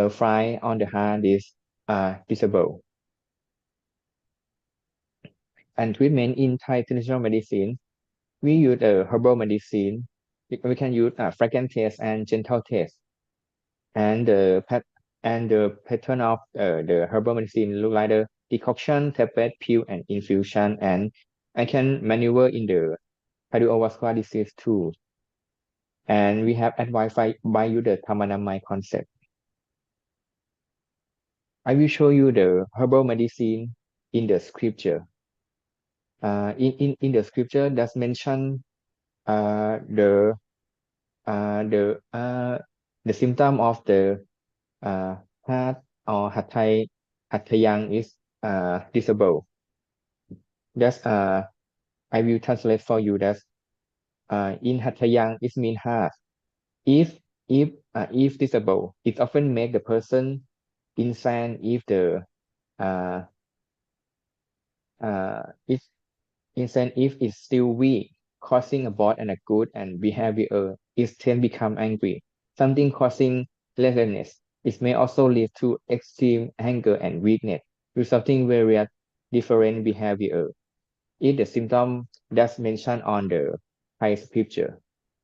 fly on the heart is disabled. And treatment in Thai traditional medicine, we use herbal medicine. We can use fragrant test and gentle test. And the pattern of the herbal medicine look like the decoction, tablet, pill, and infusion. And I can maneuver in the cardiovascular disease too. And we have advised by you the Tamanamai concept. I will show you the herbal medicine in the scripture. In the scripture, that's mentioned the symptom of the heart or Hattayang is disabled. That's I will translate for you. That in Hattayang it means heart. If disabled, it often make the person insane if the if insane if it's still weak, causing a bad and a good and behavior is then become angry, something causing laziness, It may also lead to extreme anger and weakness, resulting various different behavior. Is the symptom that's mentioned on the high scripture.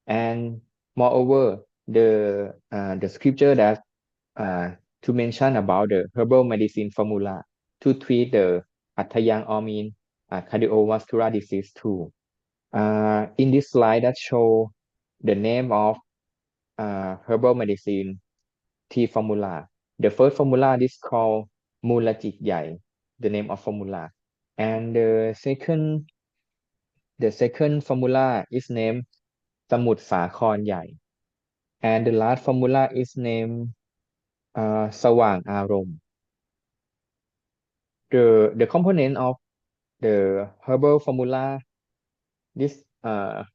And moreover, the scripture that to mention about the herbal medicine formula to treat the Atayang or mean cardiovascular disease too. In this slide that show the name of herbal medicine T formula. The first formula is called Mulajik Yai, the name of formula. And the second formula is named Samut Sakhon Yai. And the last formula is named Sawang Arom. The component of the herbal formula this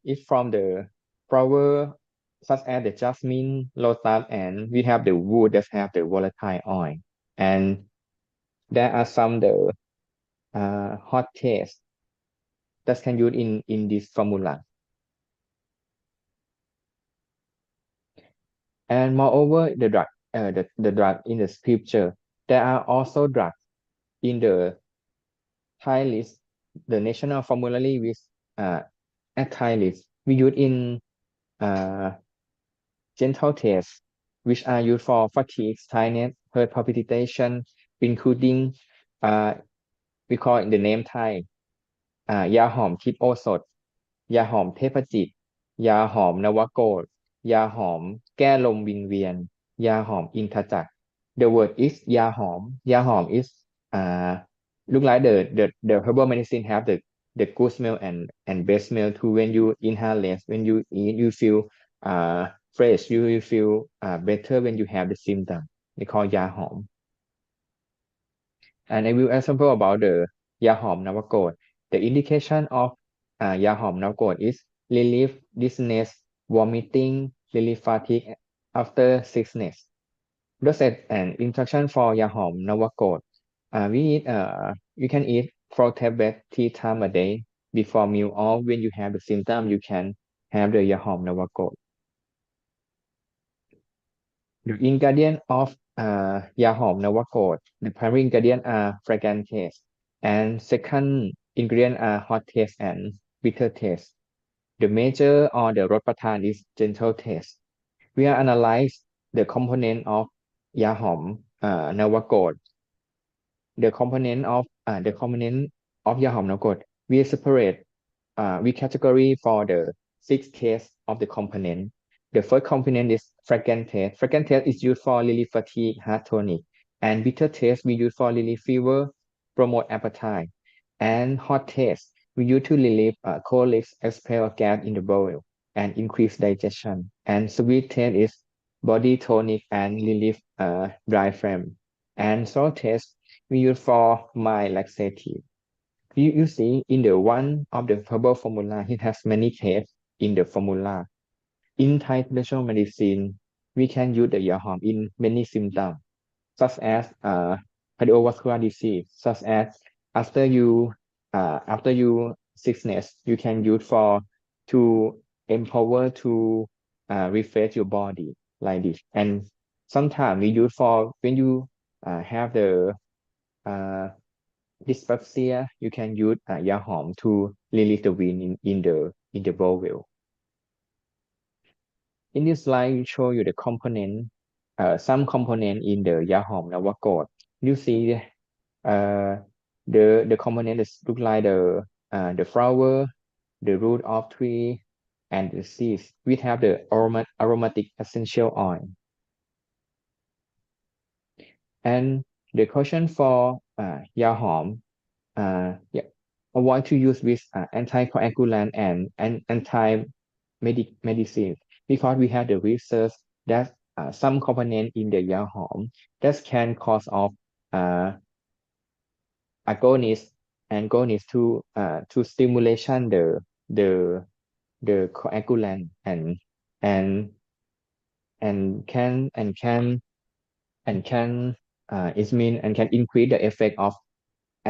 is from the flower such as the jasmine, lotus, and we have the wood that have the volatile oil. And there are some the hot taste that can use in this formula. And moreover, the drug, the drug in the scripture, there are also drugs in the Thai list, the national formulary with at Thai list. We use in gentle taste, which are used for fatigue, tiredness, heart palpitation, including we call it the name Thai ยาหอมทิพย์โอสถยาหอมเทพจิตยาหอมนวโกฏยาหอมแก้ลมวิงเวียนยาหอมอินทจักร the word is ยาหอมยาหอม is look like the herbal medicine have the good smell and best smell too when you inhale it when you eat you feel fresh you feel better when you have the symptom they call ยาหอม and I will example about the ยาหอมนวโกฏ the indication of ยาหอมนวโกฏ is relief dizziness vomiting relief fatigue after sickness dosage and instruction for ยาหอมนวโกฏ you can eat 4 tablets 3 times a day before meal or when you have the symptom you can have the ยาหอมนวโกฏ the ingredient of ยาหอมนวโกฏ the primary ingredient are fragrant taste and second ingredient are hot taste and bitter taste the major or the รสประทาน is gentle taste we are analyze the component of ยาหอมนวโกฏ the component of ยาหอมนวโกฏ we separate we category for the 6 case of the component the first component is fragrant taste fragrant taste is used for relief fatigue heart tonic and bitter taste we use for relief fever promote appetite and hot taste we use to relieve colic expel gas in the bowel and increase digestion and sweet taste is body tonic and relief diaphragm and sour taste we use for mild laxative you see in the one of the herbal formula it has many tastes in the formula in Thai traditional medicine we can use the ยาหอม in many symptoms such as cardiovascular disease such as after you sickness you can use for to empower to refresh your body like this and sometimes we use for when you have the dyspepsia you can use ยาหอม to release the wind in the bowel in this slide we show you the component some component in the ยาหอมนวโกฏ you see the component is look like the flower the root of tree and the seeds we have the aromatic essential oil and the question for ยาหอมavoid to use with anticoagulant and medicine because we have the research that some component in the ยาหอม that can cause of agonist to stimulation the coagulant and can increase the effect of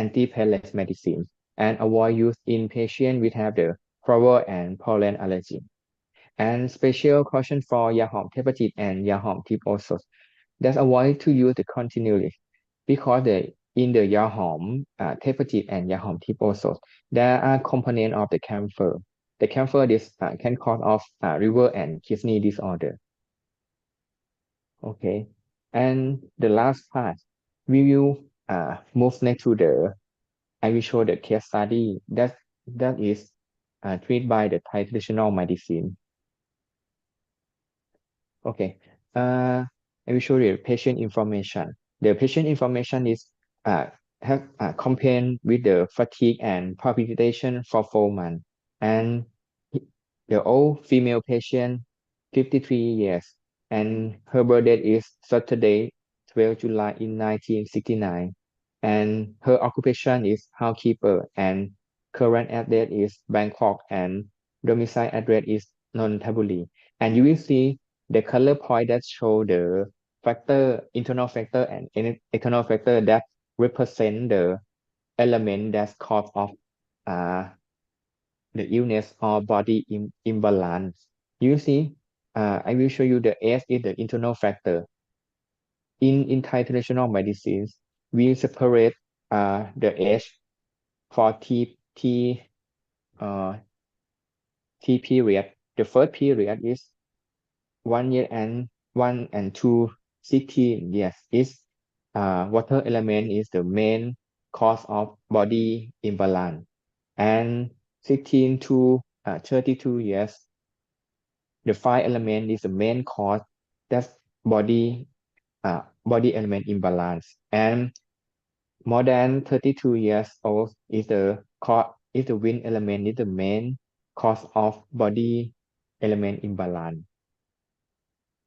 antiplatelet medicine and avoid use in patient with have the flower and pollen allergy and special caution for ยาหอมเทพจิต and ยาหอมทิพย์โอสถ That's avoid to use the continually because in the Yahom Tepatit and Yahom Tip also there are component of the camphor. The camphor can cause of liver and kidney disorder. Okay, and the last part we will move next to I will show the case study that is treated by the Thai traditional medicine. Okay, I will show you patient information. The patient information is have complained with the fatigue and palpitation for 4 months, and the old female patient, 53 years, and her birthday is Saturday, 12 July in 1969, and her occupation is housekeeper, and current address is Bangkok, and domicile address is Nonthaburi. And you will see the color point that show the factor, internal factor and external factor that represent the element that's cause of the illness or body imbalance. You see, I will show you the S is the internal factor. In Thai traditional medicines, we separate the H for T period. The first period is 1 year and 1 and 2, 16 years. Water element is the main cause of body imbalance. And 16 to 32 years, the fire element is the main cause that's body element imbalance. And more than 32 years old is the wind element is the main cause of body element imbalance.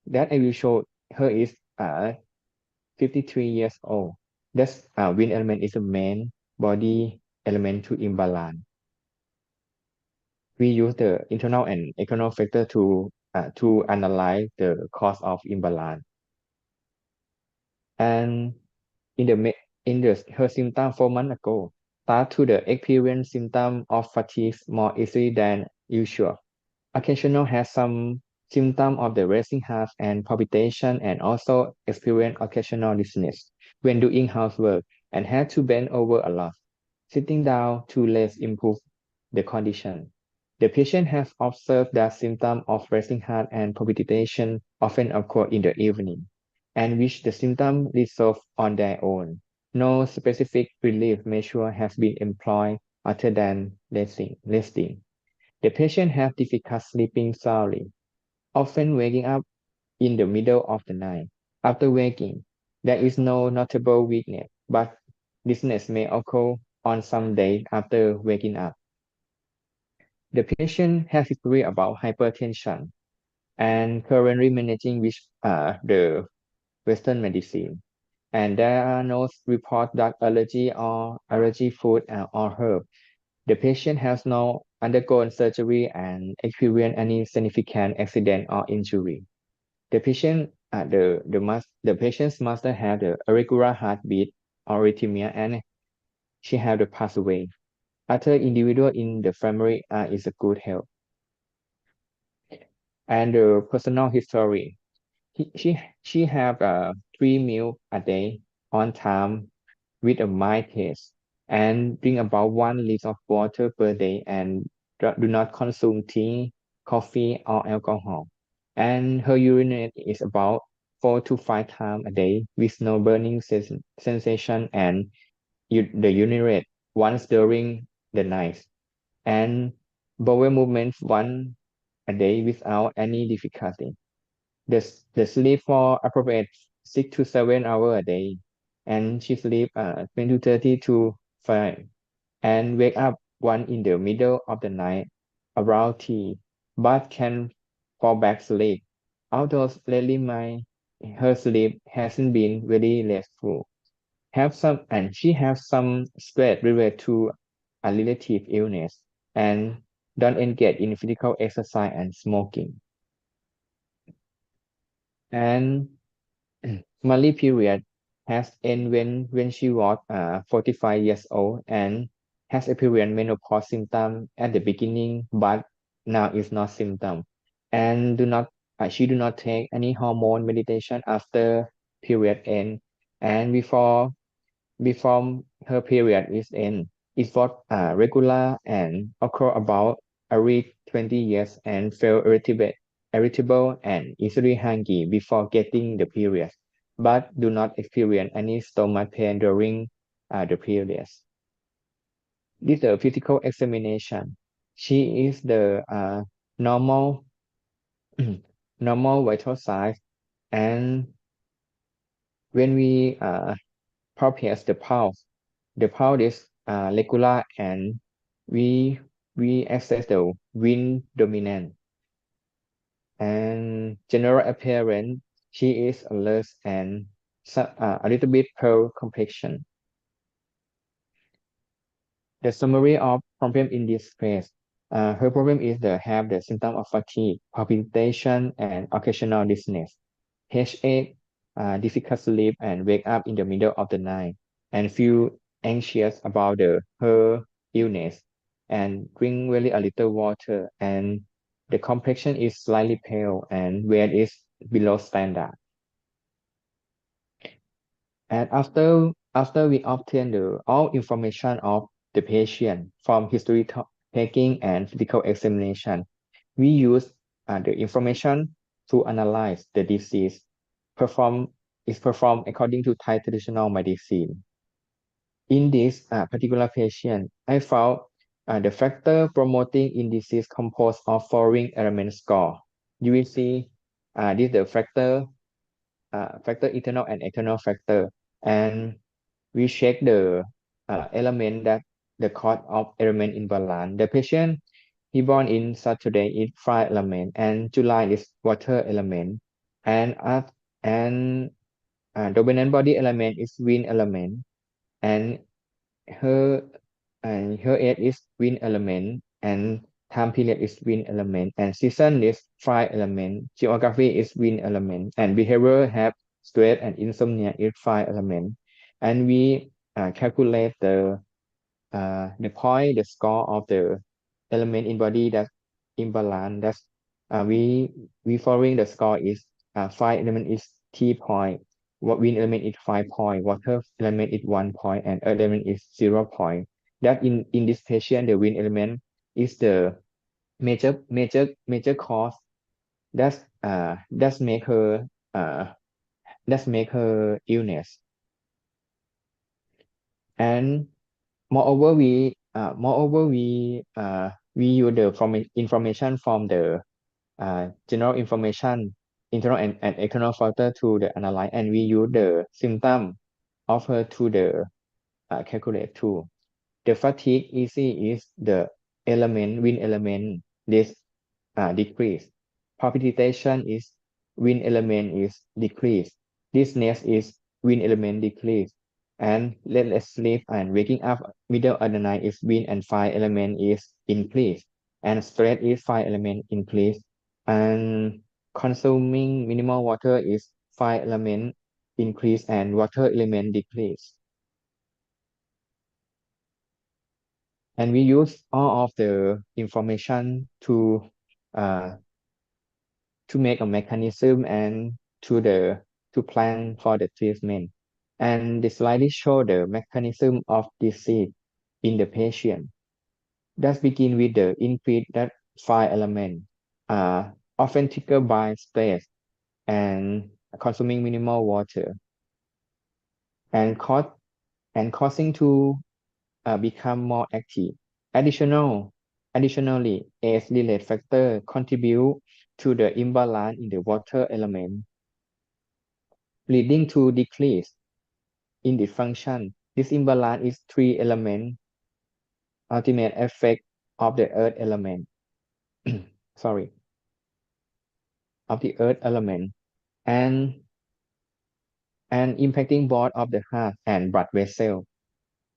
That I will show her is 53 years old. That's wind element is the main body element to imbalance. We use the internal and external factor to analyze the cause of imbalance. And her symptom 4 months ago, start to the experience symptom of fatigue more easily than usual. Occasional has some symptom of the racing heart and palpitation, and also experience occasional dizziness when doing housework, and had to bend over a lot. Sitting down to less improve the condition. The patient has observed that symptoms of racing heart and palpitation often occur in the evening, and which the symptoms resolve on their own. No specific relief measure has been employed other than resting. The patient has difficulty sleeping soundly, often waking up in the middle of the night. After waking, there is no notable weakness, but dizziness may occur on some days after waking up. The patient has history about hypertension and currently managing with the Western medicine. And there are no report that allergy or allergy food or herb. The patient has not undergone surgery and experienced any significant accident or injury. The patient, the patient's must have the irregular heartbeat or arrhythmia, and she had to pass away. Other individual in the family is a good health. And the personal history. She have 3 meals a day on time with a mild taste, and drink about 1 liter of water per day, and do not consume tea, coffee, or alcohol. And her urinate is about 4 to 5 times a day with no burning sensation, and the urinate once during the night, and bowel movements 1 a day without any difficulty. The sleep for appropriate 6 to 7 hours a day, and she sleep 20 to 30 to 5, and wake up one in the middle of the night around tea, but can fall back sleep. Although lately her sleep hasn't been very restful. She has some stress related to a relative illness, and don't engage in physical exercise and smoking. And monthly period has ended when she was 45 years old, and has experienced menopause symptom at the beginning, but now is not symptom, and she do not take any hormone medication after period end, and before her period is end, it was regular and occur about every 20 years and feel irritable and easily hungry before getting the period, but do not experience any stomach pain during the periods. This is a physical examination. She is the normal normal vital size, and when we prepare the pulse is regular, and we assess the wind dominant and general appearance. She is alert and a little bit pale complexion. The summary of problem in this case. Her problem is have the symptom of fatigue, palpitation, and occasional dizziness, headache, difficult sleep, and wake up in the middle of the night, and feel anxious about her illness, and drink very a little water, and the complexion is slightly pale, and weight is below standard. And after we obtain all information of the patient from history taking and physical examination, we use the information to analyze the disease. Performed according to Thai traditional medicine. In this particular patient, I found the factor promoting in disease composed of following element score. You will see this the factor internal and external factor, and we check the element that the cause of element imbalance. The patient he born in Saturday is fire element, and July is water element, and dominant body element is wind element, and her age is wind element, and time period is wind element, and season is fire element, geography is wind element, and behavior have stress and insomnia is fire element, and we calculate the point, the score of the element in body that imbalance. That's we following the score is fire element is T point, what wind element is 5 point, water element is 1 point, and earth element is 0 point. That in this patient, the wind element is the major cause. That's make her illness. And moreover, we use the information from the general information, internal and external factor to the analyze, and we use the symptom of her to the calculate too. The fatigue easy is the element wind element this decrease. Palpitation is wind element is decrease. Dizziness is wind element decrease. And restless sleep and waking up middle of the night is wind and fire element is increase. And stress is fire element increase. And consuming minimal water is fire element increase and water element decrease. And we use all of the information to make a mechanism and to plan for the treatment. And the slide show the mechanism of disease in the patient. Let's begin with the increase that fire element, often triggered by stress and consuming minimal water, and causing to become more active. Additionally, age-related factor contribute to the imbalance in the water element, leading to decrease in the function. This imbalance is 3 element ultimate effect of the earth element. Sorry, of the earth element, and impacting both of the heart and blood vessel.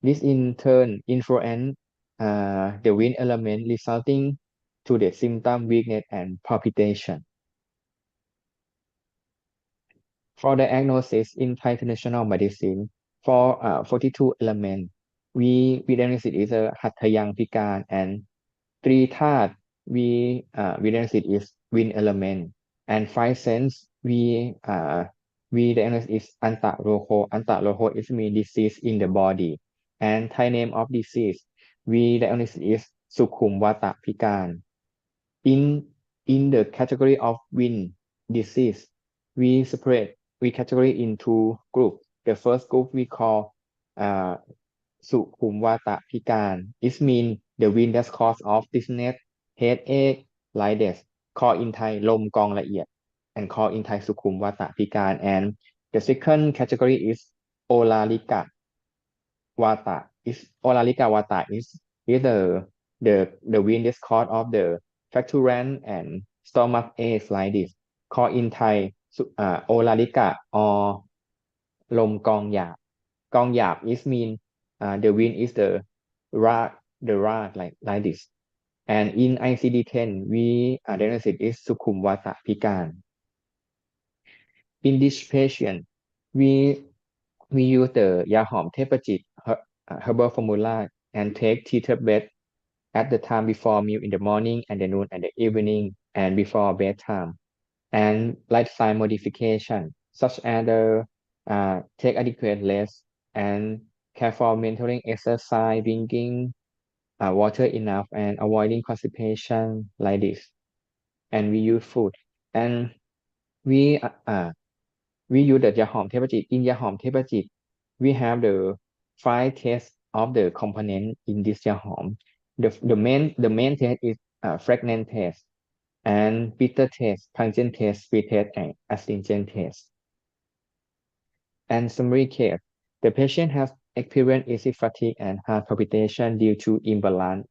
This in turn influence the wind element, resulting to the symptom weakness and palpitation. For the diagnosis in Thai traditional medicine, for 42 elements, we diagnosis is a Hattayang Pikan, and 3 That we diagnosis is wind element, and 5 sense we We diagnose is Antaroho. Antaroho is mean disease in the body. And Thai name of disease, we diagnose is Sukhumvata Pikan. In the category of wind disease, we category into group. The first group we call Sukhumvata Pikan. It means the wind that's cause of dizziness, headache, like this. Call in Thai ลมกองละเอียด and call in Thai สุขุมวาตพิการ and the second category is Olalika Vata. Olalika Vata is the wind is cause of the facturant and stomach ache like this. Call in Thai Olalika or ลมกองหยาบ กองหยาบ is mean the wind is the rag like this. And in ICD-10, we diagnose it is Sukhumvata Pikan. In this patient, we use the ยาหอมเทพจิต herbal formula and take tea tablet at the time before meal in the morning and the noon and the evening and before bedtime. And lifestyle modification such as the take adequate rest and care for mentoring exercise, drinking water enough and avoiding constipation like this. And we use food and we use the ยาหอมเทพจิต in ยาหอมเทพจิต we have the 5 tests of the component in this ยาหอม the main test is fragrance test and bitter taste, pungent taste, sweet taste, and astringent taste. And summary case, the patient has experienced easy fatigue and heart palpitation due to imbalance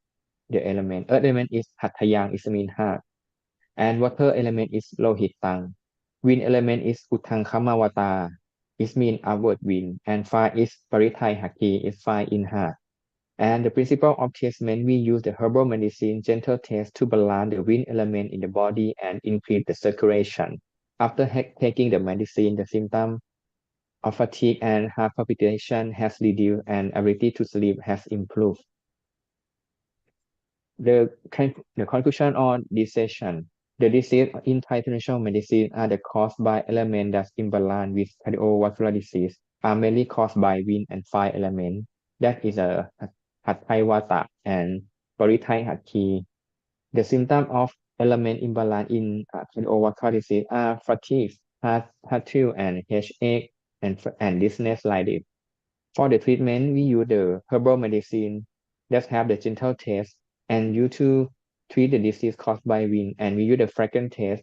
the element. Earth element is Hattayang, is mean heart. And water element is Lohitang. Wind element is Utangkamawata, is mean outward wind. And fire is Parithai Haki, is fire in heart. And the principle of treatment, we use the herbal medicine gentle test to balance the wind element in the body and increase the circulation. After taking the medicine, the symptom of fatigue and heart palpitation has reduced and ability to sleep has improved. The conclusion on this session, the disease in Thai traditional medicine are the caused by elements that imbalance with cardiovascular disease are mainly caused by wind and fire element. That is a Hatthai Vata and Parithai Haki. The symptom of element imbalance in cardiovascular disease are fatigue, heart and headache and dizziness like this. For the treatment, we use the herbal medicine that have the gentle taste and used to treat the disease caused by wind, and we use the fragrant taste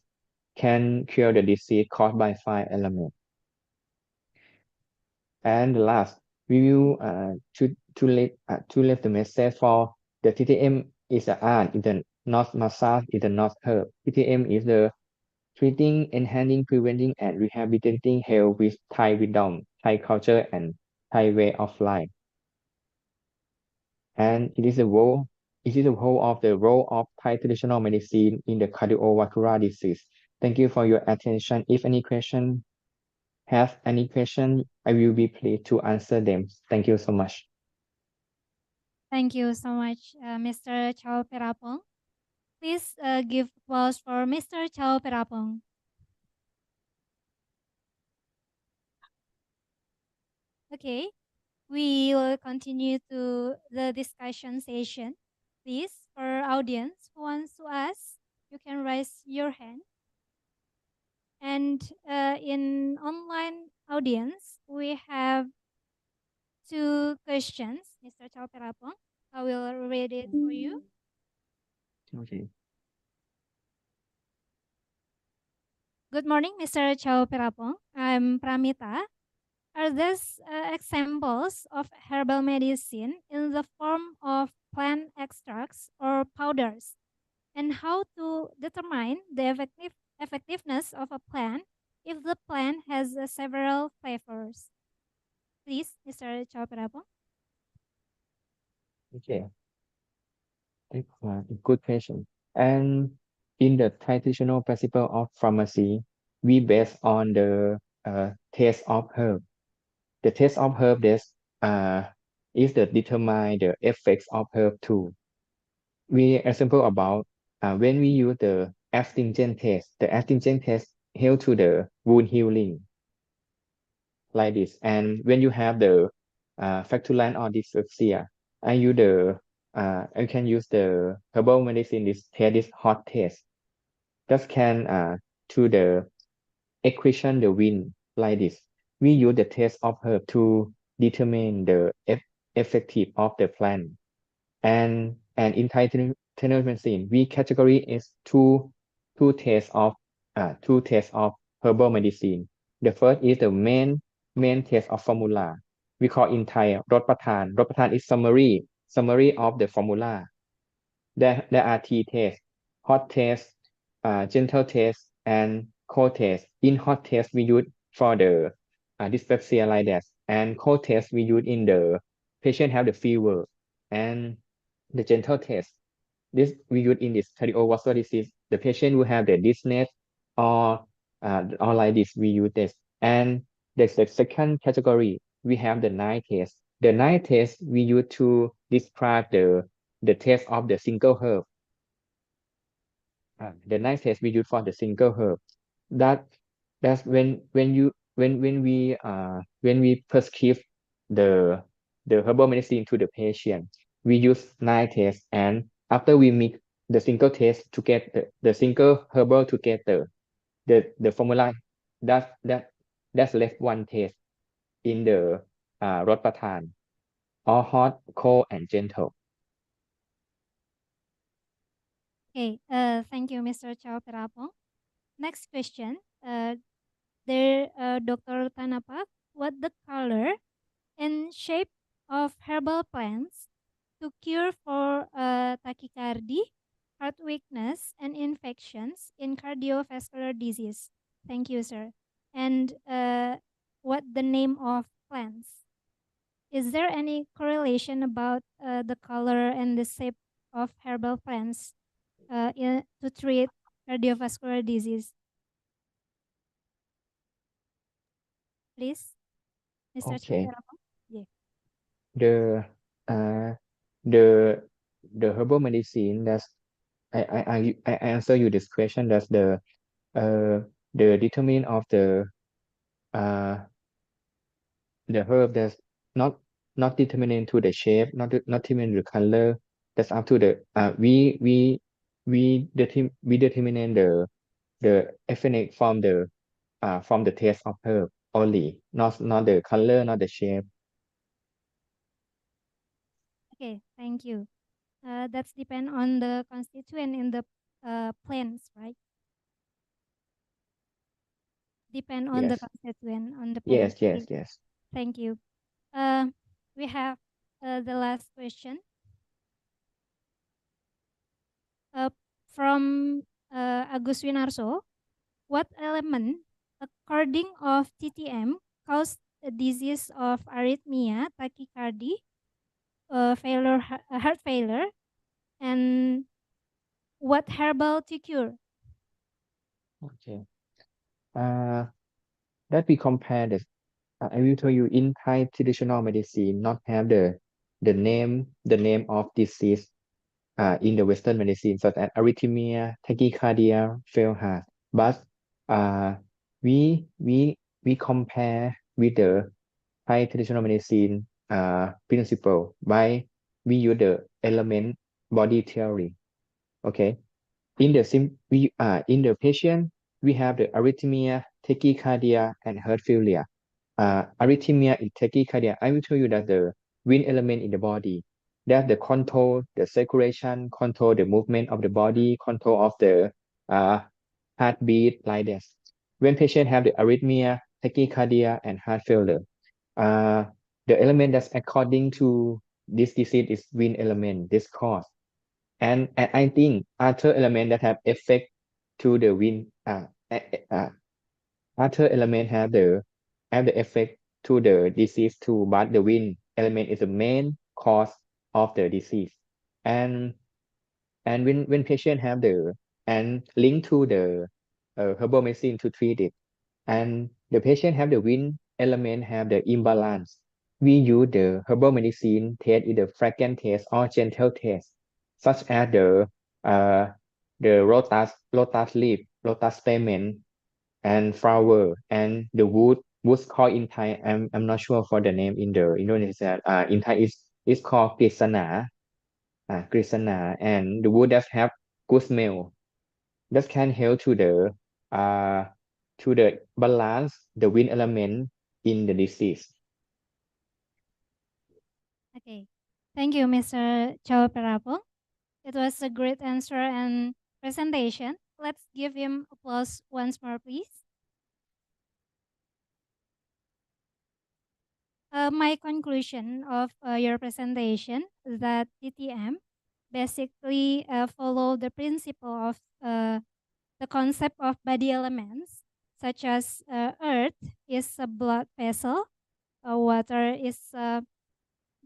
can cure the disease caused by fire element. And the last, we will to leave the message for the TTM is an art, is the not massage, is the not herb. TTM is the treating, enhancing, preventing, and rehabilitating health with Thai wisdom, Thai culture, and Thai way of life. And it is the whole of the role of Thai traditional medicine in the cardiovascular disease. Thank you for your attention. If any question, I will be pleased to answer them. Thank you so much. Thank you so much, Mr. Chao Perapong. Please give applause for Mr. Chao Perapong. Okay, we will continue to the discussion session. Please, for our audience who wants to ask, you can raise your hand. And in online audience, we have 2 questions, Mr. Chao Perapong. I will read it for you. Okay. Good morning, Mr. Chao Perapong. I'm Pramita. Are these examples of herbal medicine in the form of plant extracts or powders? And how to determine the effectiveness of a plant if the plant has several flavors? Please, Mr. Chao Perapong. Okay. Good question. And in the traditional principle of pharmacy, we base on the taste of herb. The taste of herb is the determine the effects of herb too. We example about when we use the astringent taste. The astringent taste help to the wound healing. like this. And when you have the flatulence or dyspepsia, you can use the herbal medicine, this hot test. Just can to the equation the wind like this. We use the test of herb to determine the effective of the plant. And in Thai traditional medicine, we category is two tests of herbal medicine. The first is the main test of formula. We call in Thai รสประทาน รสประทาน is summary of the formula. There are three tests: hot test, gentle test, and cold test. In hot test, we use for the dyspepsia like that, and cold test we use in the patient have the fever, and the gentle test this we use in this cardiovascular disease. The patient will have the dizziness or like this we use this. And the second category we have the night test. The night test we use to describe the test of the single herb. The night test we use for the single herb. That's when we prescribe the herbal medicine to the patient. We use night test, and after we mix the single test to get the single herbal together, the formula that's left one test in the รสประทาน or hot, cold, and gentle. Okay, thank you, Mr. Chao Perapong. Next question, Dr. Tanapak, what the color and shape of herbal plants to cure for tachycardia, heart weakness, and infections in cardiovascular disease? Thank you, sir. And what the name of plants? Is there any correlation about the color and the shape of herbal plants to treat cardiovascular disease? Please, Mr. Okay. Chao. Yeah. The herbal medicine that's I answer you this question. That's the determine of the herb that's not determining to the shape, not determining the color. That's up to the we determine the effect from the taste of herb only, not the color, not the shape. Okay, thank you. That's depend on the constituent in the plants, right? Depend on the Yes. constituent on the Yes, plant. yes. Thank you. We have the last question. From Agus Winarso. What element, according of TTM, caused the disease of arrhythmia, tachycardia, heart failure, and what herbal to cure? Okay. That we compare this. I will tell you in Thai traditional medicine not have the name of disease in the Western medicine such as arrhythmia, tachycardia, failed heart. But we compare with the Thai traditional medicine principle by we use the element body theory. Okay. In the patient we have the arrhythmia, tachycardia, and heart failure. Arrhythmia in tachycardia, I will tell you that the wind element in the body, that the control the circulation, control the movement of the body, control of the heartbeat like this. When patient have the arrhythmia, tachycardia, and heart failure, the element that's according to this disease is wind element, this cause. And I think other element that have effect to the wind, other element have the effect to the disease too, but the wind element is the main cause of the disease. And when patient have and link to the herbal medicine to treat it, and the patient have the wind element have the imbalance, we use the herbal medicine test either fragrant test or gentle test, such as the lotus leaf, lotus stamen, and flower, and the wood was called in Thai. I'm not sure for the name in the Indonesia. In Thai is called Krisana. Krisana, and the wood that have good smell that can help to the balance the wind element in the disease. Okay. Thank you, Mr. Chao Perapong. It was a great answer and presentation. Let's give him applause once more, please. My conclusion of your presentation is that TTM basically follow the principle of the concept of body elements, such as earth is a blood vessel, water is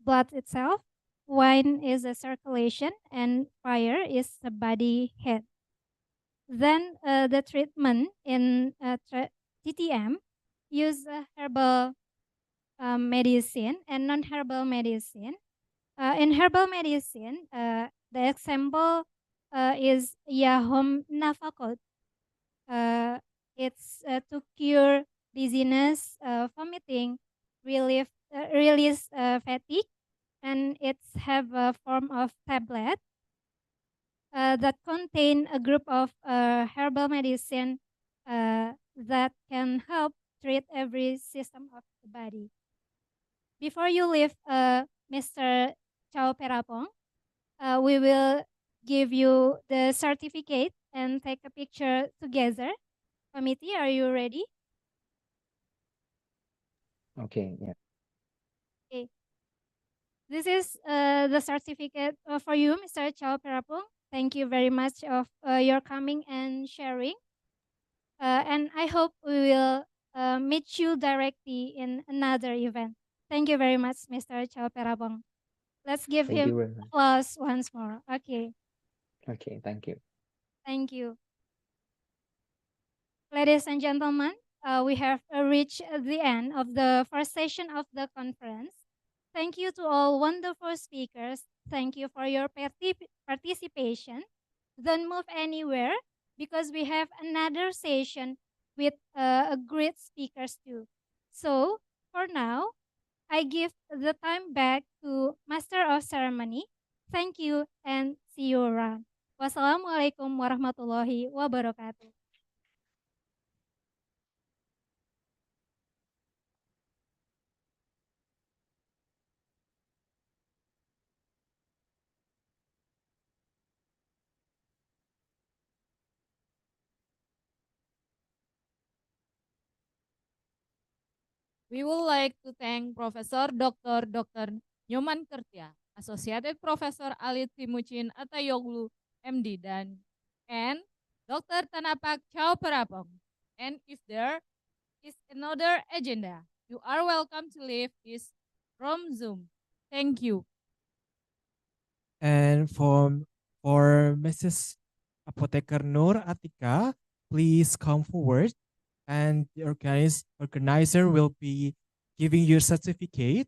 blood itself, wine is a circulation, and fire is the body head. Then the treatment in TTM use herbal medicine and non-herbal medicine. In herbal medicine, the example is Yahom Nafakot. It's to cure dizziness, vomiting, release fatigue, and it's have a form of tablet that contain a group of herbal medicine that can help treat every system of the body. Before you leave, Mr. Chao Perapong, we will give you the certificate and take a picture together. Committee, are you ready? Okay, yeah. Okay. This is the certificate for you, Mr. Chao Perapong. Thank you very much of your coming and sharing. And I hope we will meet you directly in another event. Thank you very much, Mr. Chao Perapong. Let's give Thank you him very much. applause once more. Okay, Okay, thank you. thank you. Ladies and gentlemen, we have reached the end of the first session of the conference. Thank you to all wonderful speakers. Thank you for your participation. Don't move anywhere because we have another session with great speakers too. So for now, I give the time back to Master of Ceremony. Thank you and see you around. Wassalamualaikum warahmatullahi wabarakatuh. We would like to thank Professor Dr. Nyoman Kertia, Associated Professor Alit Timucin Atayoglu, MD, and Dr. Tanapak Chao Perapong. And if there is another agenda, you are welcome to leave this from Zoom. Thank you. And for Mrs. Apotheker Nur Atika, please come forward, and the organizer will be giving you a certificate.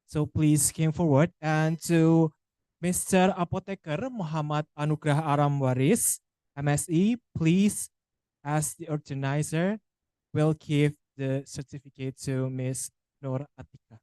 So please come forward. And to Mr. Apotheker Muhammad Anugrah Aram Waris, MSE, please, as the organizer, will give the certificate to Ms. Nur Atika.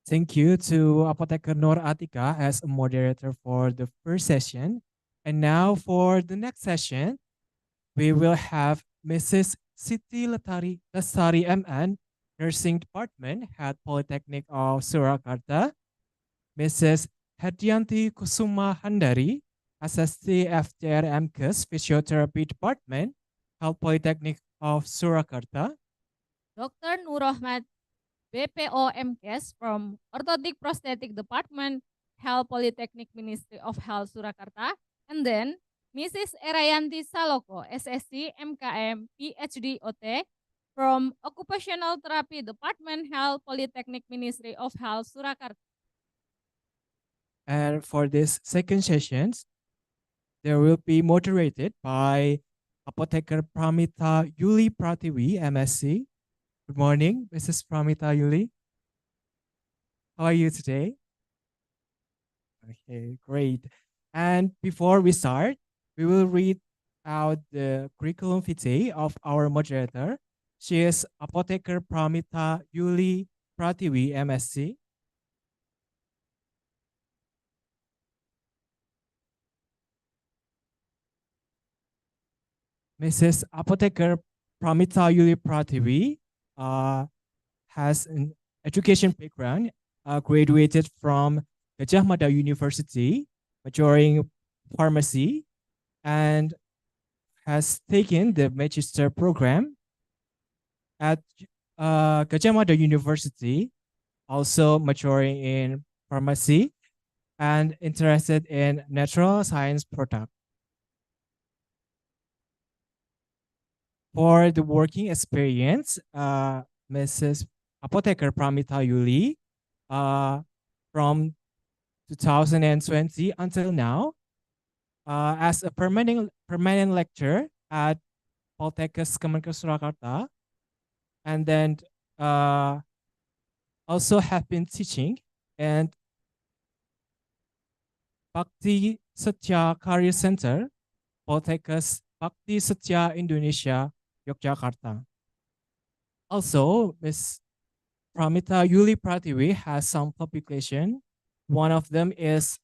Thank you to Apotheker Nur Atika as a moderator for the first session. And now for the next session, we will have Mrs. Siti Lestari MN, Nursing Department, Head Polytechnic of Surakarta. Mrs. Hadianti Kusuma Handari, SSC FJR MKes Physiotherapy Department, Health Polytechnic of Surakarta. Dr. Nur Rahmat, BPO MKes from Orthotic Prosthetic Department, Health Polytechnic Ministry of Health Surakarta, and then Mrs. Erayanti Saloko, SSC MKM PhD OT from Occupational Therapy Department, Health Polytechnic Ministry of Health Surakarta. And for this second sessions, there will be moderated by Apotheker Pramita Yuli Pratiwi, MSc. Good morning, Mrs. Pramita Yuli. How are you today? Okay, great. And before we start, we will read out the curriculum vitae of our moderator. She is Apotheker Pramita Yuli Pratiwi, MSc. Mrs. Apotheker Pramita Yuli Pratiwi has an education background, graduated from Gajah Mada University, majoring in pharmacy, and has taken the magister program at Gajah Mada University, also majoring in pharmacy and interested in natural science product. For the working experience, Mrs. Apotheker Pramita Yuli, from 2020 until now, as a permanent lecturer at Poltekkes Kemenkes Surakarta, and then also have been teaching and Bhakti Satya Career Center, Poltekkes Bhakti Satya Indonesia, Yogyakarta. Also, Ms. Pramita Yuli Pratiwi has some publication. One of them is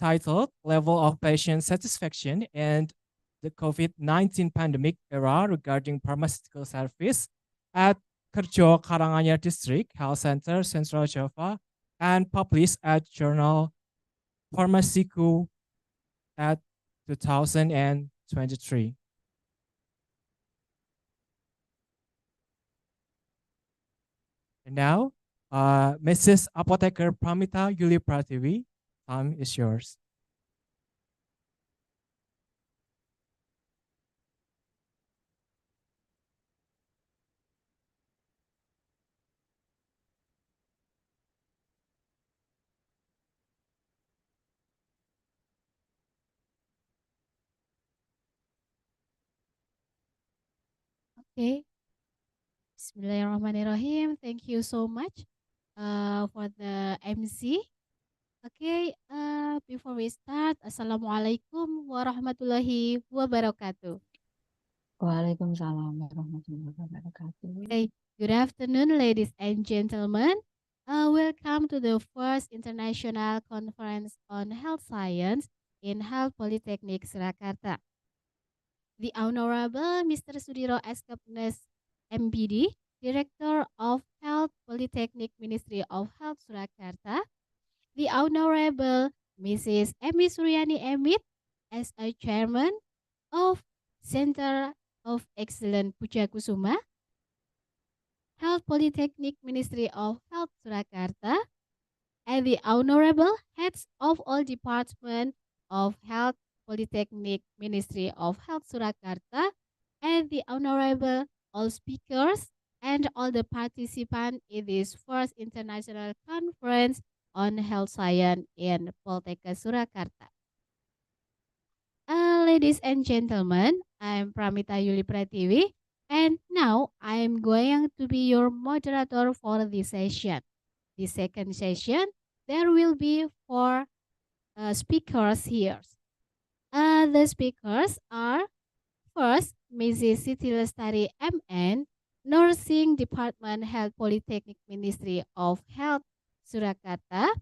titled Level of Patient Satisfaction and the COVID-19 Pandemic Era Regarding Pharmaceutical Service at Kerjo Karanganyar District Health Center, Central Java, and published at Journal Pharmaciku at 2023. And now, Mrs. Apotheker Pramita Yuli Pratiwi, time is yours. Okay. Bismillahirrahmanirrahim. Thank you so much for the MC. Okay, before we start, Assalamualaikum warahmatullahi wabarakatuh. Waalaikumsalam warahmatullahi wabarakatuh. Okay, good afternoon, ladies and gentlemen. Welcome to the first International Conference on Health Science in Health Polytechnic Surakarta. The Honorable Mr. Sudiro S. Kepnes, MBD, Director of Health Polytechnic Ministry of Health Surakarta. The Honorable Mrs. Emi Suryani Emit, as a Chairman of Center of Excellence Pujakusuma, Health Polytechnic Ministry of Health Surakarta, and the Honorable Heads of all Departments of Health Polytechnic Ministry of Health Surakarta, and the Honorable all speakers and all the participants in this first international conference on health science in Poltekkes Surakarta. Ladies and gentlemen, I'm Pramita Yuli Pratiwi, and now I'm going to be your moderator for this session. The second session, there will be 4 speakers here. The speakers are first, Mrs. Siti Lestari MN, Nursing Department Health Polytechnic Ministry of Health Surakarta.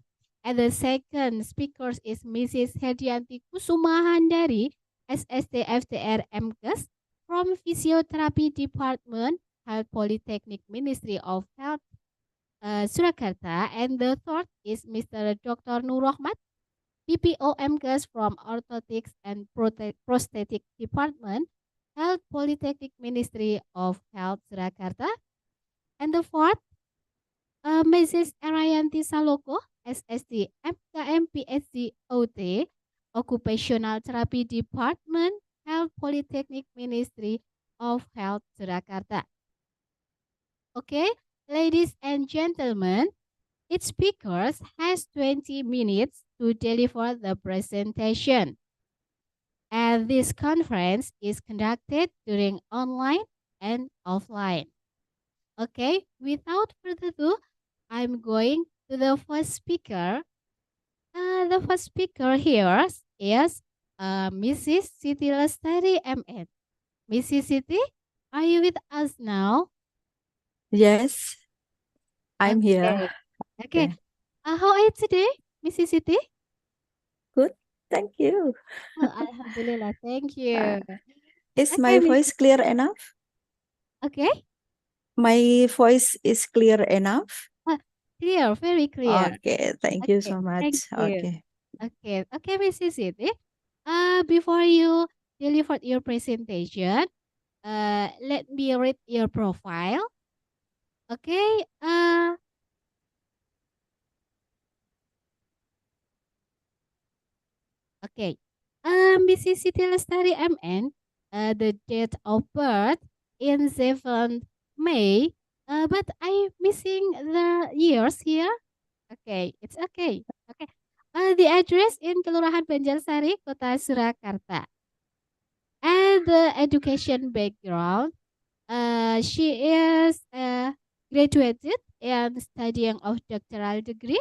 And the second speaker is Mrs. Herdianti Kusuma Handari, SST FTR MKes from Physiotherapy Department Health Polytechnic Ministry of Health Surakarta. And the third is Mr. Dr. Nur Rahmat, PPO MKes from Orthotics and Prosthetic Department Health Polytechnic Ministry of Health Surakarta. And the fourth, Mrs. Arayanti Saloko, SSD, MKM PhD OT, Occupational Therapy Department, Health Polytechnic Ministry of Health Surakarta. Okay, ladies and gentlemen, each speaker has 20 minutes to deliver the presentation. And this conference is conducted during online and offline. Okay, without further ado, I'm going to the first speaker. The first speaker here is Mrs. Siti Lestari MN. Mrs. Siti, are you with us now? Yes, I'm here. Okay. Okay. How are you today, Mrs. Siti? Good. Thank you. Oh, Alhamdulillah. Thank Uh, you. Is Okay, my voice clear enough? Okay. My voice is clear enough? Clear, very clear. Okay, thank you Okay, so thank much. you. Okay. Okay, Mrs. Siti. Before you deliver your presentation, let me read your profile. Okay. Okay. Mrs. Siti Lestari MN, the date of birth in 7th May. But I'm missing the years here. Okay, it's okay. Okay. The address in Kelurahan Banjarsari, Kota Surakarta. And the education background. She is graduated in studying of doctoral degree,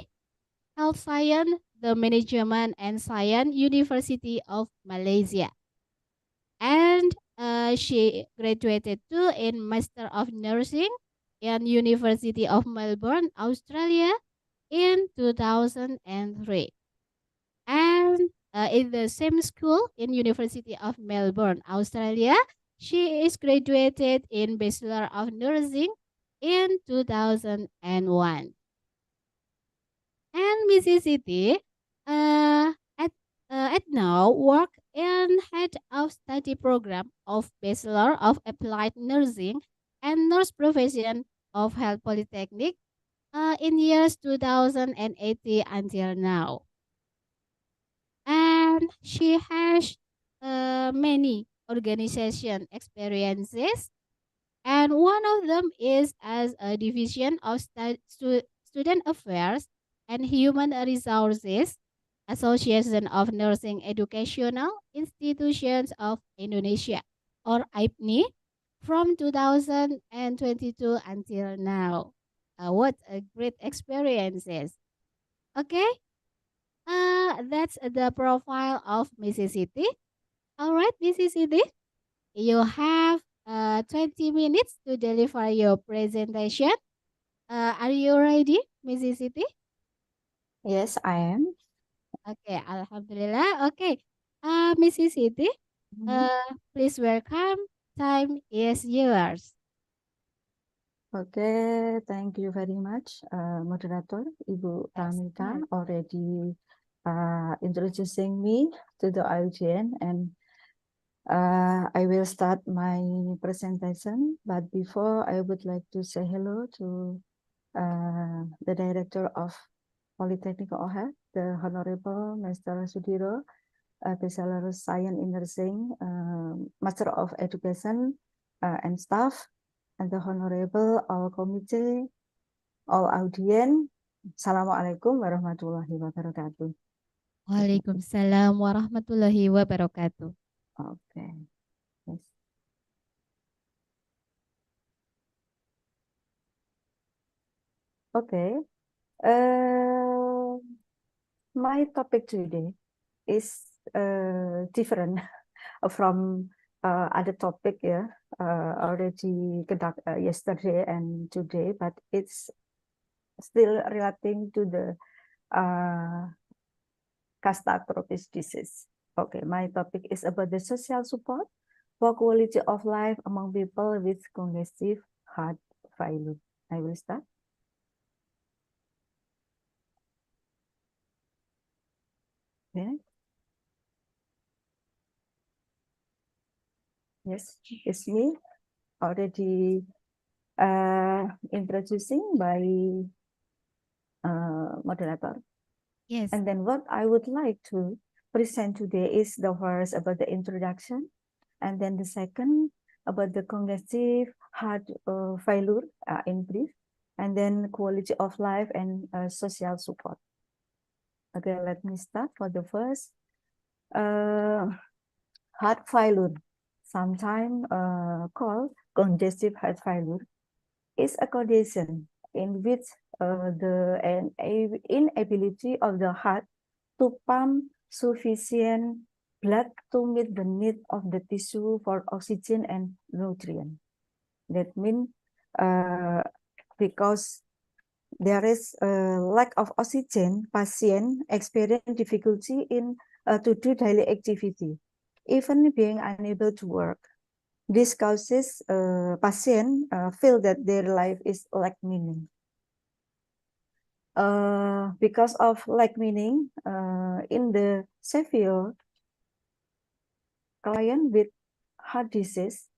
health science, the management and science, University of Malaysia. And she graduated too in Master of Nursing in University of Melbourne, Australia in 2003. And in the same school in University of Melbourne, Australia, she is graduated in Bachelor of Nursing in 2001. And Mrs. Siti at now work in head of study program of Bachelor of Applied Nursing and Nurse Profession of Health Polytechnic in years 2018 until now. And she has many organization experiences, and one of them is as a division of student affairs and human resources, Association of Nursing Educational Institutions of Indonesia, or IPNI, from 2022 until now. What a great experiences. Okay. That's the profile of Mrs. Siti. All right, Mrs. Siti, you have 20 minutes to deliver your presentation. Are you ready, Mrs. Siti? Yes, I am. Okay, Alhamdulillah. Okay, Mrs. Siti, please welcome. Time is yours. Okay, thank you very much, moderator Ibu Pramita, already introducing me to the audience, and I will start my presentation. But before, I would like to say hello to the director of Polytechnic OHED, the Honorable Mr. Sudiro, Bachelor of Science in Nursing, Master of Education, and staff, and the Honorable all committee, all audience. Assalamualaikum warahmatullahi wabarakatuh. Waalaikumsalam warahmatullahi wabarakatuh. Okay. Yes. Okay. My topic today is different from other topic already conduct yesterday and today, but it's still relating to the catastrophic disease. Okay, my topic is about the social support for quality of life among people with congestive heart failure. I will start. Okay. Yes, it's me already introducing by moderator. Yes. And then what I would like to present today is the first about the introduction, and then the second about the congestive heart failure in brief, and then quality of life and social support. Okay, let me start for the first. Heart failure, sometimes called congestive heart failure, is a condition in which the inability of the heart to pump sufficient blood to meet the need of the tissue for oxygen and nutrient. That means because there is a lack of oxygen, patient experience difficulty in to do daily activity, even being unable to work. This causes patient feel that their life is lack meaning. Because of lack meaning, in the severe client with heart disease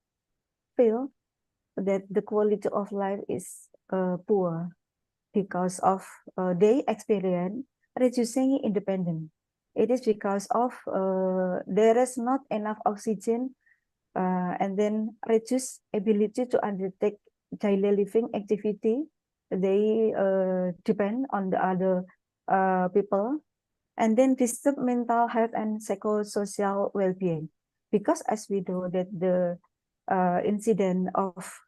feel that the quality of life is poor because of they experience reducing independence. It is because of there is not enough oxygen and then reduce ability to undertake daily living activity. They depend on the other people, and then disturb mental health and psychosocial well-being. Because as we know that the incident of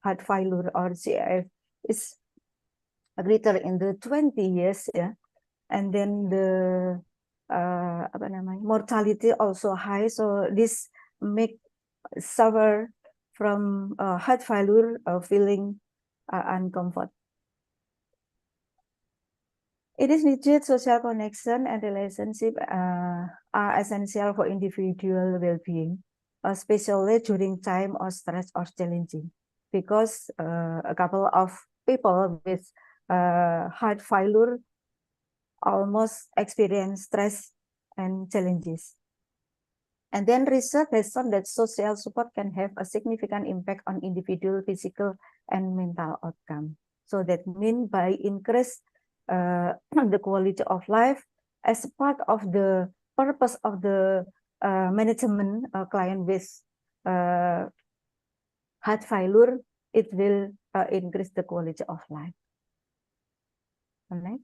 heart failure or CF is greater in the 20 years, yeah, and then the mortality also high. So this make suffer from heart failure, feeling uncomfort. It is needed social connection and relationship are essential for individual well-being, especially during time of stress or challenging. Because a couple of people with heart failure almost experience stress and challenges. And then research has shown that social support can have a significant impact on individual physical and mental outcome. So that means by increase the quality of life as part of the purpose of the management client with heart failure, it will increase the quality of life. All right.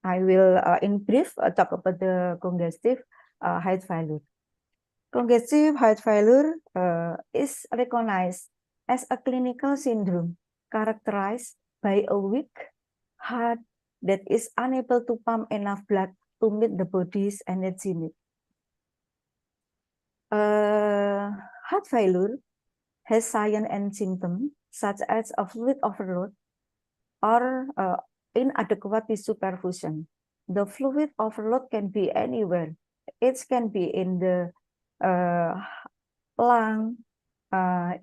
I will, in brief, talk about the congestive heart failure. Congestive heart failure is recognized as a clinical syndrome characterized by a weak heart that is unable to pump enough blood to meet the body's energy need. Heart failure has signs and symptoms such as a fluid overload or inadequate tissue perfusion. The fluid overload can be anywhere. It can be in the lung,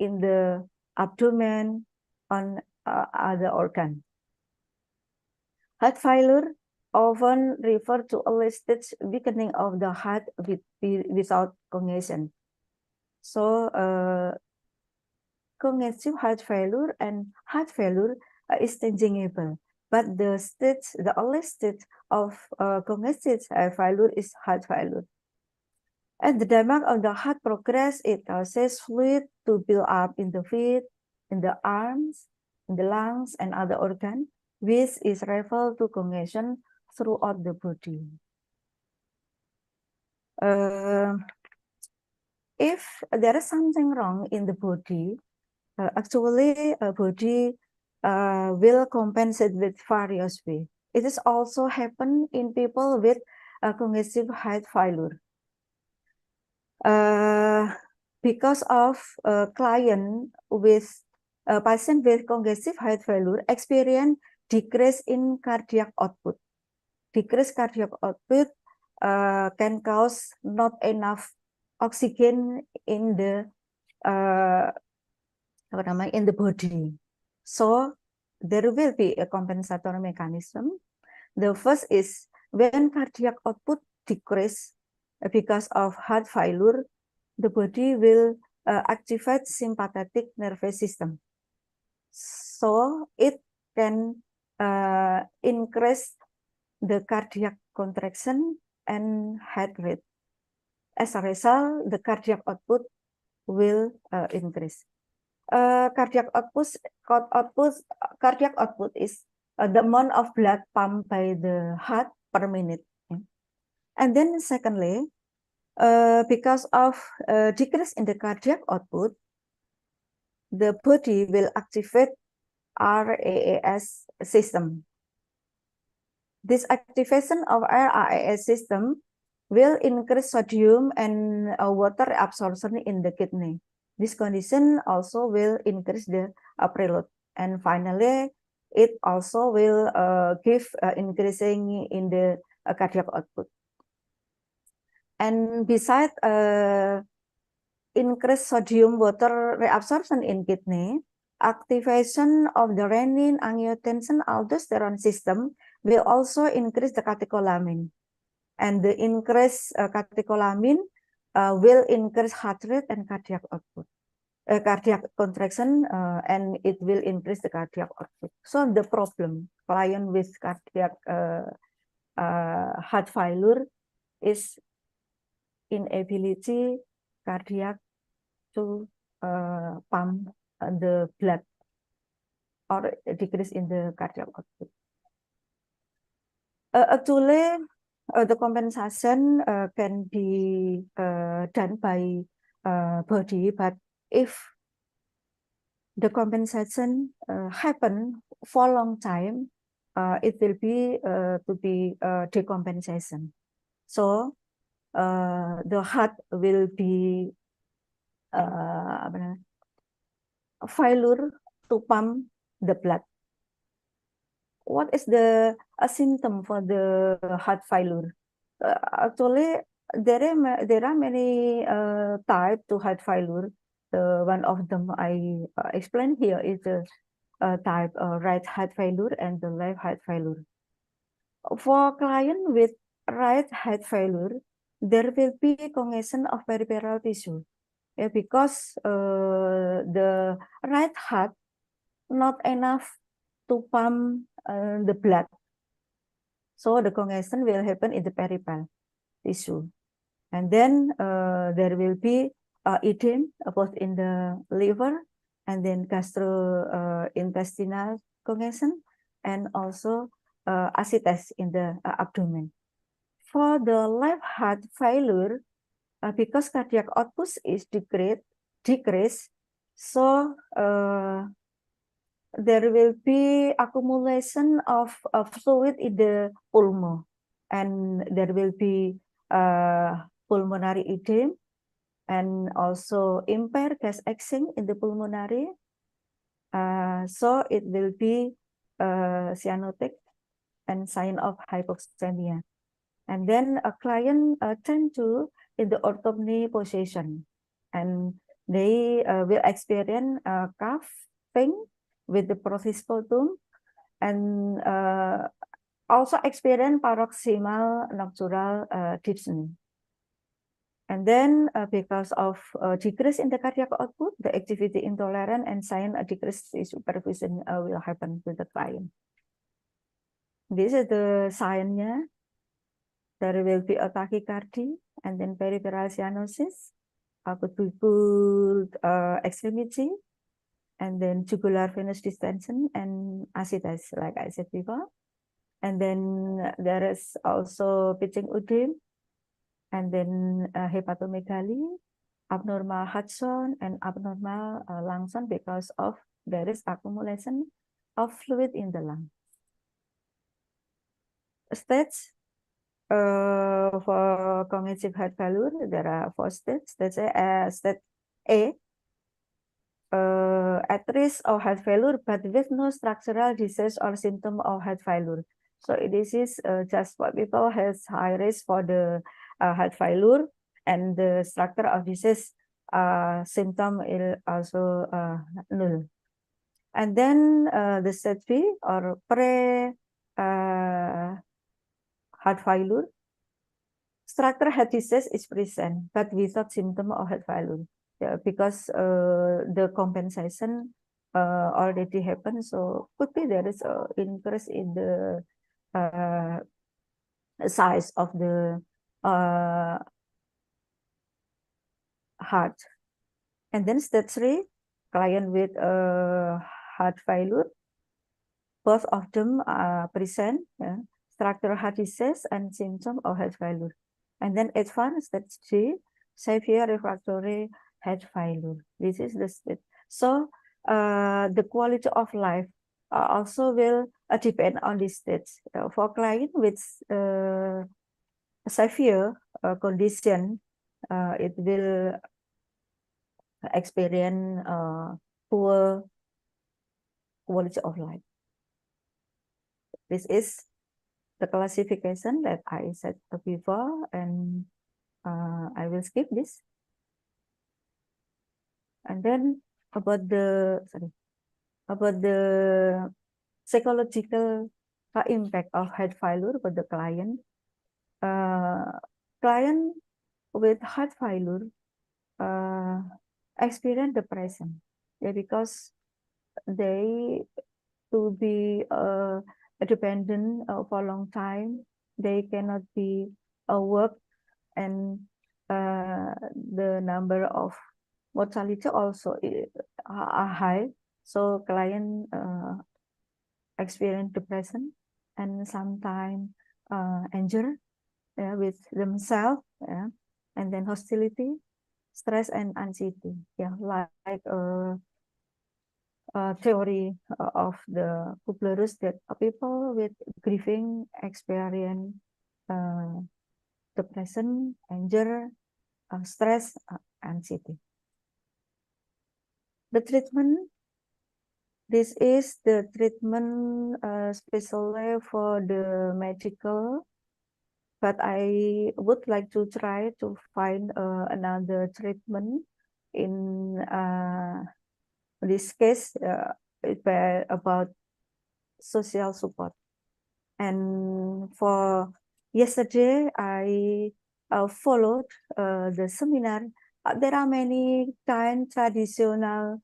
in the abdomen, on other organ. Heart failure often refer to a stage weakening of the heart without congestion. So congestive heart failure and heart failure is changeable, but the early stage of congestive heart failure is heart failure. As the damage of the heart progress, it causes fluid to build up in the feet, in the arms, in the lungs, and other organs, which is referred to congestion throughout the body. If there is something wrong in the body, actually a body will compensate with various ways. It is also happen in people with congestive heart failure. Because of client with patient with congestive heart failure experience decrease in cardiac output. Decreased cardiac output can cause not enough oxygen in the in the body. So there will be a compensatory mechanism. The first is when cardiac output decrease because of heart failure, the body will activate sympathetic nervous system. So it can increase the cardiac contraction and heart rate. As a result, the cardiac output will increase. Cardiac output is the amount of blood pumped by the heart per minute. And then secondly, because of decrease in the cardiac output, the body will activate RAAS system. This activation of RAAS system will increase sodium and water absorption in the kidney. This condition also will increase the preload. And finally, it also will give increasing in the cardiac output. And besides increased sodium water reabsorption in kidney, activation of the renin, angiotensin, aldosterone system will also increase the catecholamine. And the increased catecholamine will increase heart rate and cardiac output, cardiac contraction, and it will increase the cardiac output. So the problem, client with cardiac heart failure is inability cardiac to pump the blood or decrease in the cardiac output. Actually, the compensation can be done by body, but if the compensation happen for a long time, it will be to be decompensation. So the heart will be failure to pump the blood. What is the symptom for the heart failure? Actually, there are many types to heart failure. One of them I explained here is the type right heart failure and the left heart failure. For client with right heart failure, there will be congestion of peripheral tissue. Because the right heart not enough to pump the blood. So the congestion will happen in the peripheral tissue. And then there will be edema both in the liver and then gastrointestinal congestion and also ascites in the abdomen. For the left heart failure, because cardiac output is decreased, so there will be accumulation of fluid in the pulmo, and there will be pulmonary edema, and also impaired gas exchange in the pulmonary. So it will be cyanotic and sign of hypoxemia. And then a client tend to in the orthopney position, and they will experience coughing with the prothespotum, and also experience paroxysmal nocturnal dyspnea. And then because of decrease in the cardiac output, the activity intolerant and sign a decrease in supervision will happen with the client. This is the sign. There will be a tachycardia and then peripheral cyanosis, pupil extremity, and then jugular venous distension and ascites, like I said before. And then there is also pitching edema, and then hepatomegaly, abnormal heart sound, and abnormal lung sound because of there is accumulation of fluid in the lung. Stage for congestive heart failure, there are 4 stages. Stage A, at risk of heart failure, but with no structural disease or symptom of heart failure. So this is just what people has high risk for the heart failure, and the structure of disease symptom is also null. And then the stage B, or pre heart failure, structural heart disease is present, but without symptom of heart failure. because the compensation already happened. So could be there is a increase in the size of the heart. And then step 3, client with heart failure. Both of them present structural heart disease and symptom of heart failure. And then advanced stage 3, severe refractory heart failure. This is the state. So the quality of life also will depend on this stage. For client with severe condition, it will experience poor quality of life. This is the classification that I said before, and I will skip this. And then about the psychological impact of heart failure for the client. Client with heart failure experience depression, because they to be dependent for a long time. They cannot be work, and the number of mortality also are high. So client experience depression and sometimes anger with themselves, and then hostility, stress, and anxiety. Like theory of the Kubler-Ross that people with grieving experience depression, anger, stress, anxiety. The treatment. This is the treatment especially for the medical, but I would like to try to find another treatment in this case about social support. And for yesterday, I followed the seminar. There are many traditional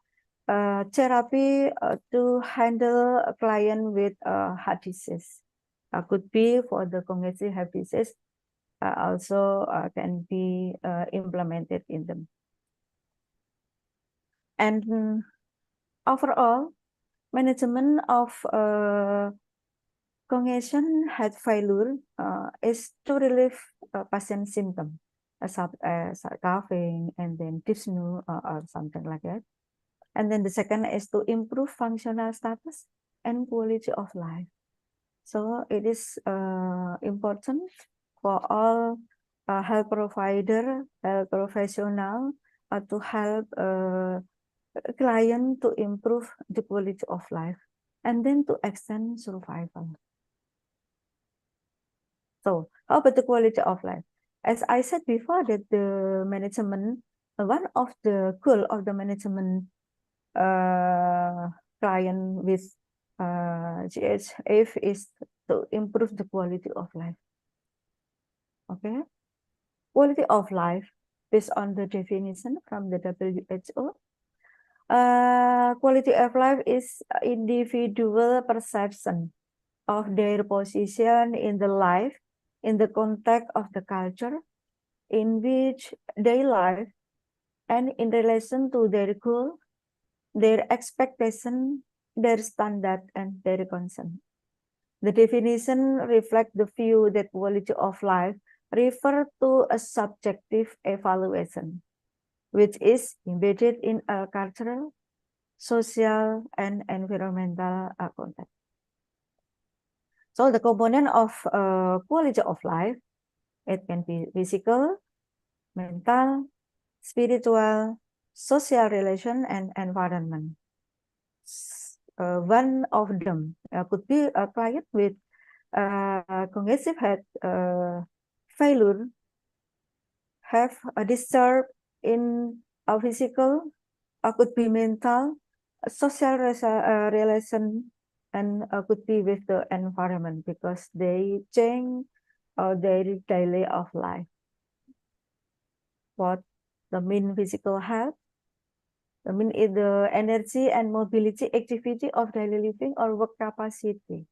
therapy to handle a client with heart disease. Could be for the congestive heart disease, also can be implemented in them. And overall, management of congestion heart failure is to relieve patient symptom, such as coughing and then dyspnea or something like that. And then the second is to improve functional status and quality of life. So it is important for all health provider, health professional to help client to improve the quality of life and then to extend survival. So how about the quality of life? As I said before, that the management, one of the goal of the management client with GHF is to improve the quality of life. Okay, quality of life based on the definition from the WHO. Quality of life is individual perception of their position in the life in the context of the culture in which they live and in relation to their goal, their expectation, their standard, and their concern. The definition reflects the view that quality of life refers to a subjective evaluation, which is embedded in a cultural, social, and environmental context. So the component of quality of life, it can be physical, mental, spiritual, social relation, and environment. One of them could be a client with congestive heart failure, have a disturb in a physical, could be mental, social relation, and could be with the environment because they change their daily of life. What the mean physical health, I mean, the energy and mobility activity of daily living or work capacity.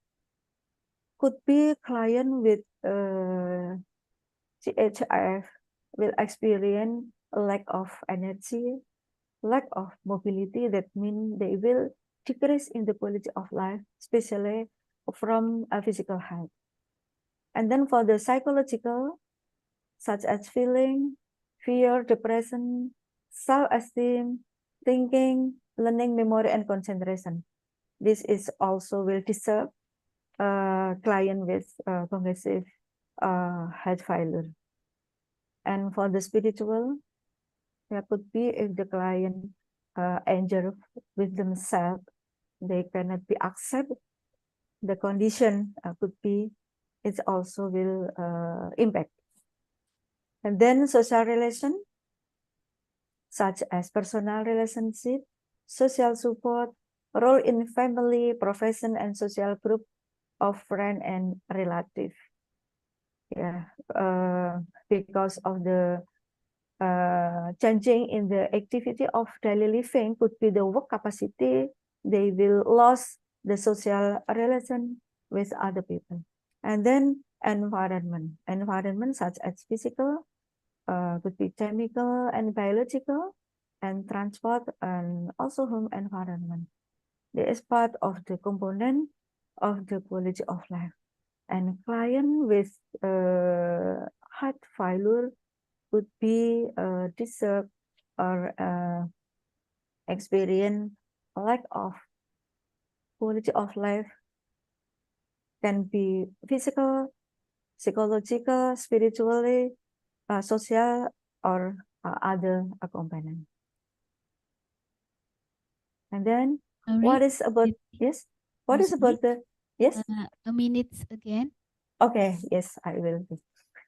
Could be client with CHIF will experience a lack of energy, lack of mobility. That means they will decrease in the quality of life, especially from a physical health. And then for the psychological, such as feeling, fear, depression, self-esteem, thinking, learning, memory, and concentration. This is also will disturb client with congestive heart failure. And for the spiritual, there could be if the client anger with themselves, they cannot be accept the condition could be, it also will impact. And then social relation, such as personal relationship, social support, role in family, profession, and social group of friend and relative. Yeah, because of the changing in the activity of daily living could be the work capacity, they will lose the social relation with other people. And then environment such as physical, could be chemical and biological, and transport, and also home environment. This is part of the component of the quality of life. And client with heart failure could be disturb or experience a lack of quality of life, can be physical, psychological, spiritually, social, or other component. And then what is about, yes? What is about the, yes? A minute again. Okay, yes, I will.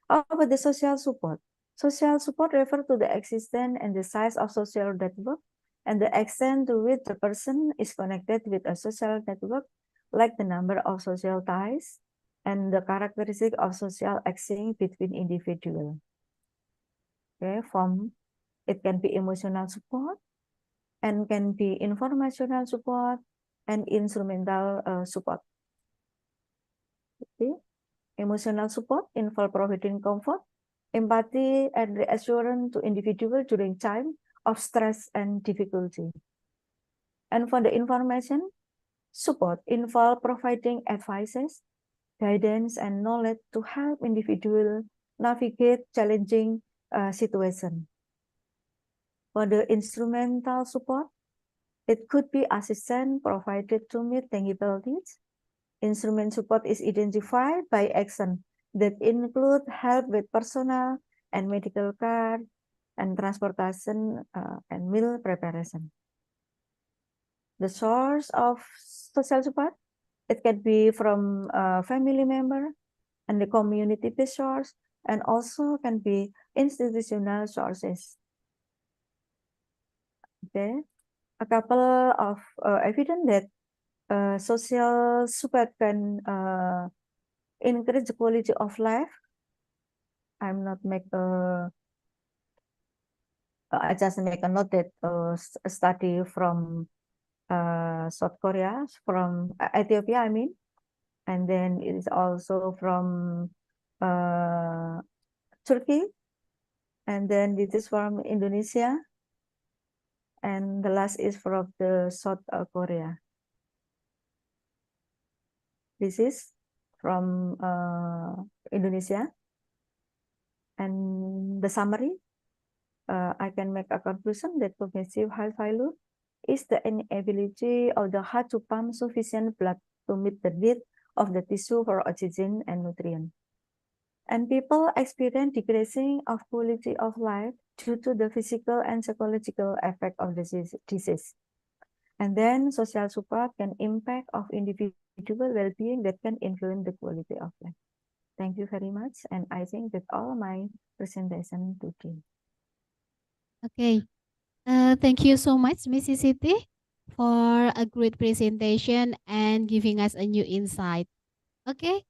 How about the social support? Social support refers to the existence and the size of social network and the extent to which the person is connected with a social network, like the number of social ties and the characteristic of social exchange between individuals. Okay, it can be emotional support and can be informational support and instrumental support. Okay. Emotional support involves providing comfort, empathy, and reassurance to individuals during time of stress and difficulty. And for the information support involves providing advices, guidance, and knowledge to help individuals navigate challenging situations. For the instrumental support, it could be assistance provided to meet tangible needs. Instrument support is identified by action that include help with personal and medical care and transportation and meal preparation. The source of social support, it can be from a family member and the community-based source, and also can be institutional sources. Okay, a couple of evidence that social support can increase the quality of life. I'm not make I just make a note that a study from South Korea, from Ethiopia, I mean, and then it is also from Turkey, and then this is from Indonesia, and the last is from the South Korea. This is from Indonesia, and the summary, I can make a conclusion that cognitive heart failure is the inability of the heart to pump sufficient blood to meet the need of the tissue for oxygen and nutrient. And people experience decreasing of quality of life due to the physical and psychological effect of the disease. And then social support can impact of individual well-being that can influence the quality of life. Thank you very much. And I think that's all my presentation today. Okay. Thank you so much, Mrs. Siti, for a great presentation and giving us a new insight. Okay.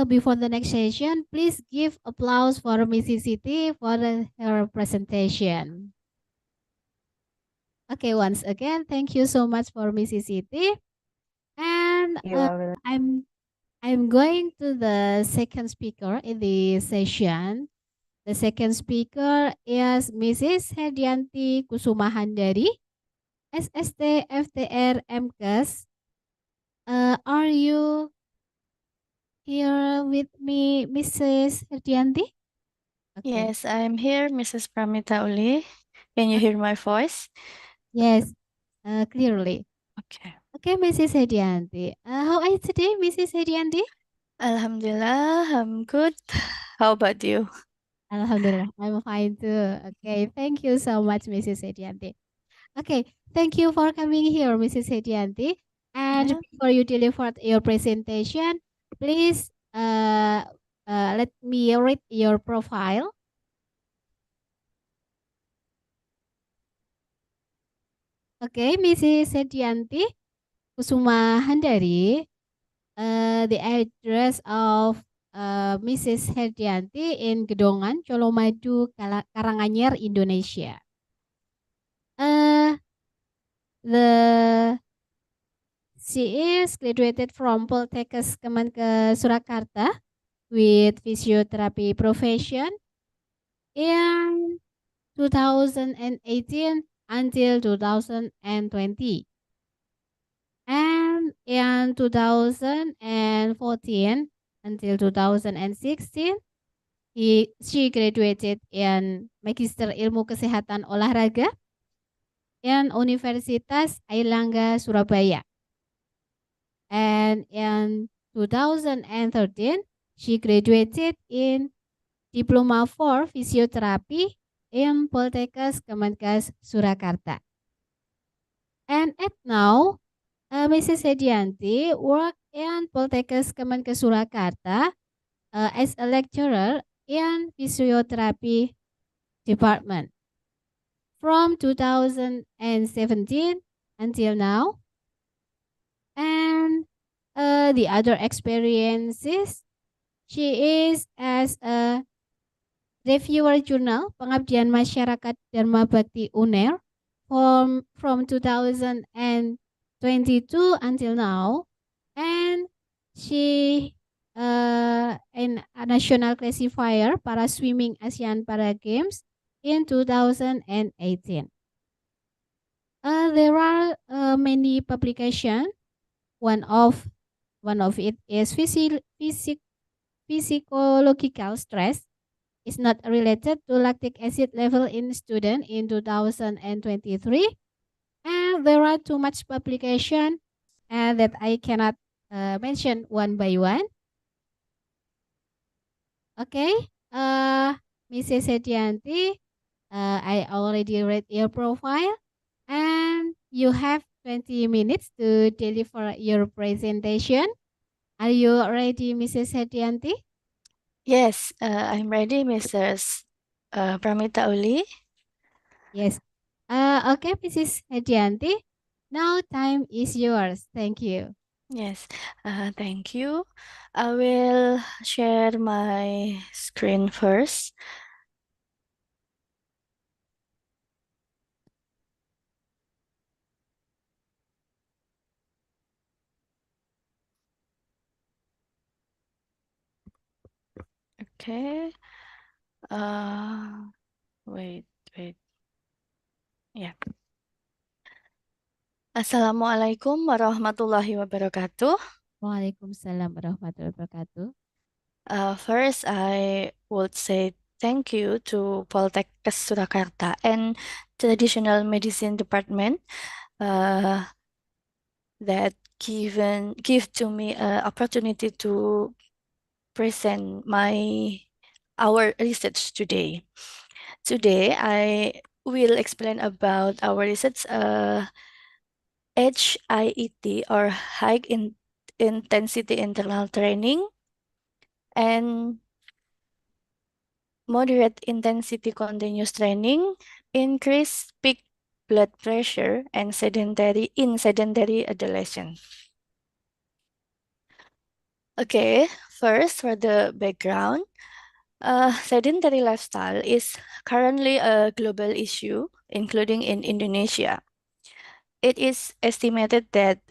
Before the next session, please give applause for Mrs. Siti for her presentation. Okay, once again, thank you so much for Mrs. Siti. And You are welcome. I'm going to the second speaker in the session. The second speaker is Mrs. Hedianti Kusumahandari, SST FTR MKes. Are you here with me, Mrs. Hedianti? Okay. Yes, I'm here, Mrs. Pramita Uli. Can you hear my voice? Yes, clearly. Okay. Okay, Mrs. Hedianti. How are you today, Mrs. Hedianti? Alhamdulillah, I'm good. How about you? Alhamdulillah, I'm fine too. Okay, thank you so much, Mrs. Hedianti. Okay, thank you for coming here, Mrs. Hedianti. And Yeah. before you deliver your presentation, please let me read your profile. Okay, Mrs. Hedianti Kusumahandari, the address of Mrs. Hedianti in Gedongan, Colomadu, Karanganyar, Indonesia. She is graduated from Poltekkes Kemenkes Surakarta with physiotherapy profession in 2018 until 2020. And in 2014 until 2016, she graduated in Magister Ilmu Kesehatan Olahraga in Universitas Airlangga Surabaya. And in 2013, she graduated in Diploma for Physiotherapy in Poltekkes Kemenkes Surakarta. And at now, Mrs. Hedianti worked in Poltekkes Kemenkes Surakarta as a lecturer in physiotherapy department. From 2017 until now, and the other experiences, she is as a reviewer journal Pengabdian Masyarakat Dharma Bakti UNER from 2022 until now, and she in a national classifier para swimming ASEAN Para Games in 2018. There are many publications. One of it is physiological stress is not related to lactic acid level in student in 2023. And there are too much publication that I cannot mention one by one. Okay, Mrs. Hedianti, I already read your profile, and you have 20 minutes to deliver your presentation. Are you ready, Mrs. Hedianti? Yes, I'm ready, Mrs. Pramita Uli. Yes. Okay, Mrs. Hedianti. Now time is yours. Thank you. Yes, thank you. I will share my screen first. Okay. Wait. Yeah. Assalamualaikum warahmatullahi wabarakatuh. Waalaikumsalam warahmatullahi wabarakatuh. First, I would say thank you to Poltekkes Surakarta and Traditional Medicine Department that give to me an opportunity to present our research today. Today, I will explain about our research HIIT or intensity internal training and moderate intensity continuous training increase peak blood pressure and sedentary adolescent. Okay, first for the background, sedentary lifestyle is currently a global issue, including in Indonesia. it is estimated that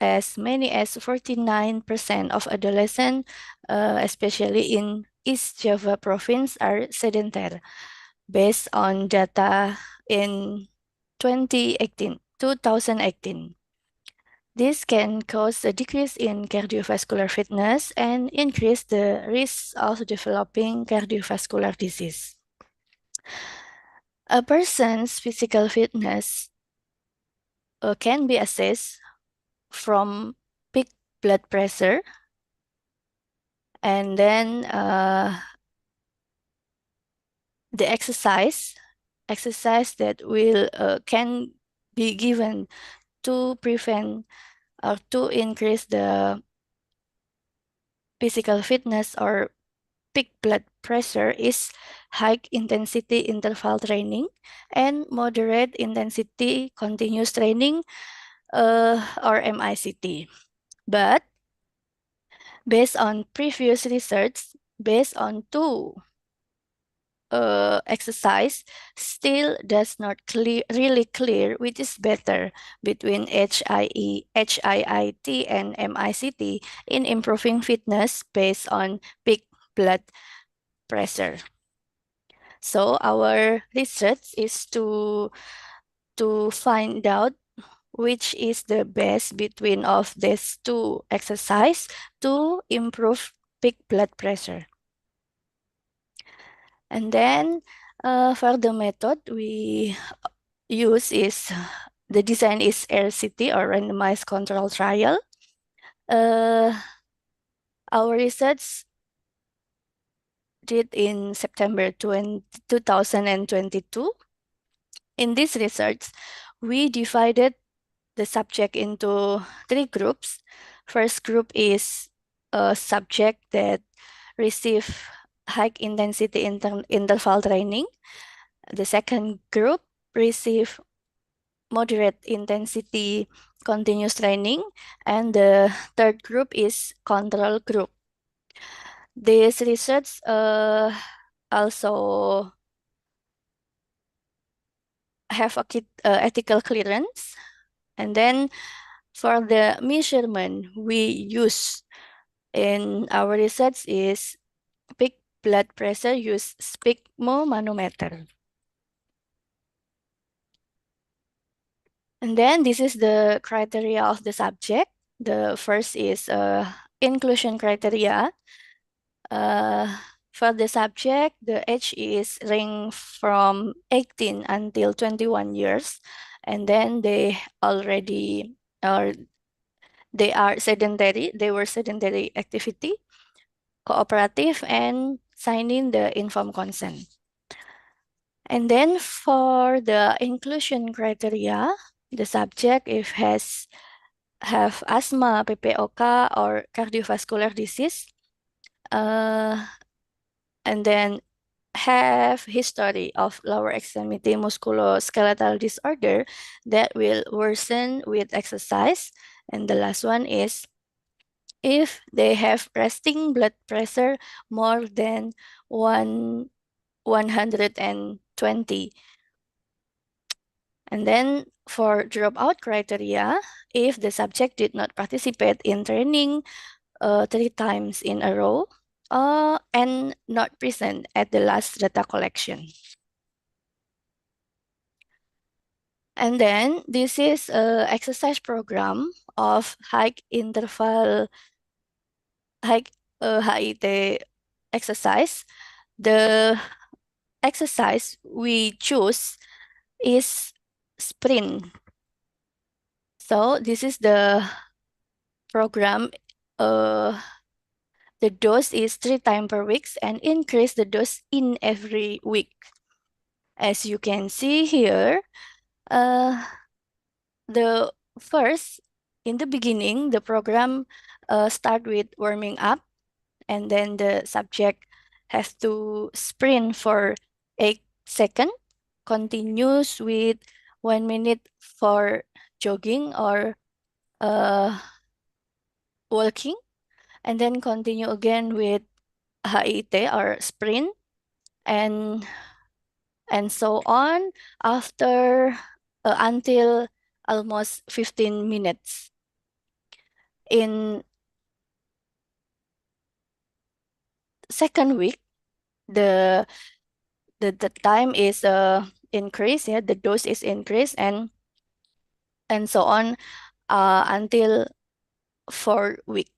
as many as 49% of adolescents, especially in East Java province, are sedentary, based on data in 2018. This can cause a decrease in cardiovascular fitness and increase the risk of developing cardiovascular disease. A person's physical fitness can be assessed from peak blood pressure, and then the exercise that will can be given to prevent or to increase the physical fitness or peak blood pressure is high intensity interval training and moderate intensity continuous training, or MICT. But based on previous research, based on two exercise, still does not really clear which is better between HIIT and MICT in improving fitness based on peak blood pressure. So our research is to find out which is the best between of these two exercise to improve peak blood pressure. And then for the method we use is the design is RCT or randomized control trial. Our research did in September 2022. In this research, we divided the subject into 3 groups. First group is a subject that receive high intensity interval training. The second group receive moderate intensity continuous training, and the third group is control group. This research also have a ethical clearance. And then for the measurement we use in our research is peak blood pressure use sphygmomanometer. And then this is the criteria of the subject. The first is inclusion criteria. For the subject, the age is range from 18 until 21 years. And then they already they are sedentary, they were sedentary activity, cooperative, and signing the informed consent. And then for the inclusion criteria, the subject if have asthma, PPOK, or cardiovascular disease, and then have history of lower extremity musculoskeletal disorder that will worsen with exercise. And the last one is if they have resting blood pressure more than 120. And then for dropout criteria, if the subject did not participate in training 3 times in a row, and not present at the last data collection. And then this is an exercise program of high interval HIIT exercise. The exercise we choose is sprint. So this is the program. The dose is 3 times per week and increase the dose in every week. As you can see here, the first, in the beginning, the program start with warming up, and then the subject has to sprint for 8 seconds, continues with 1 minute for jogging or walking, and then continue again with HIIT or sprint, and so on after until almost 15 minutes. In second week, the time is increased, yeah, the dose is increased and so on until 4 week.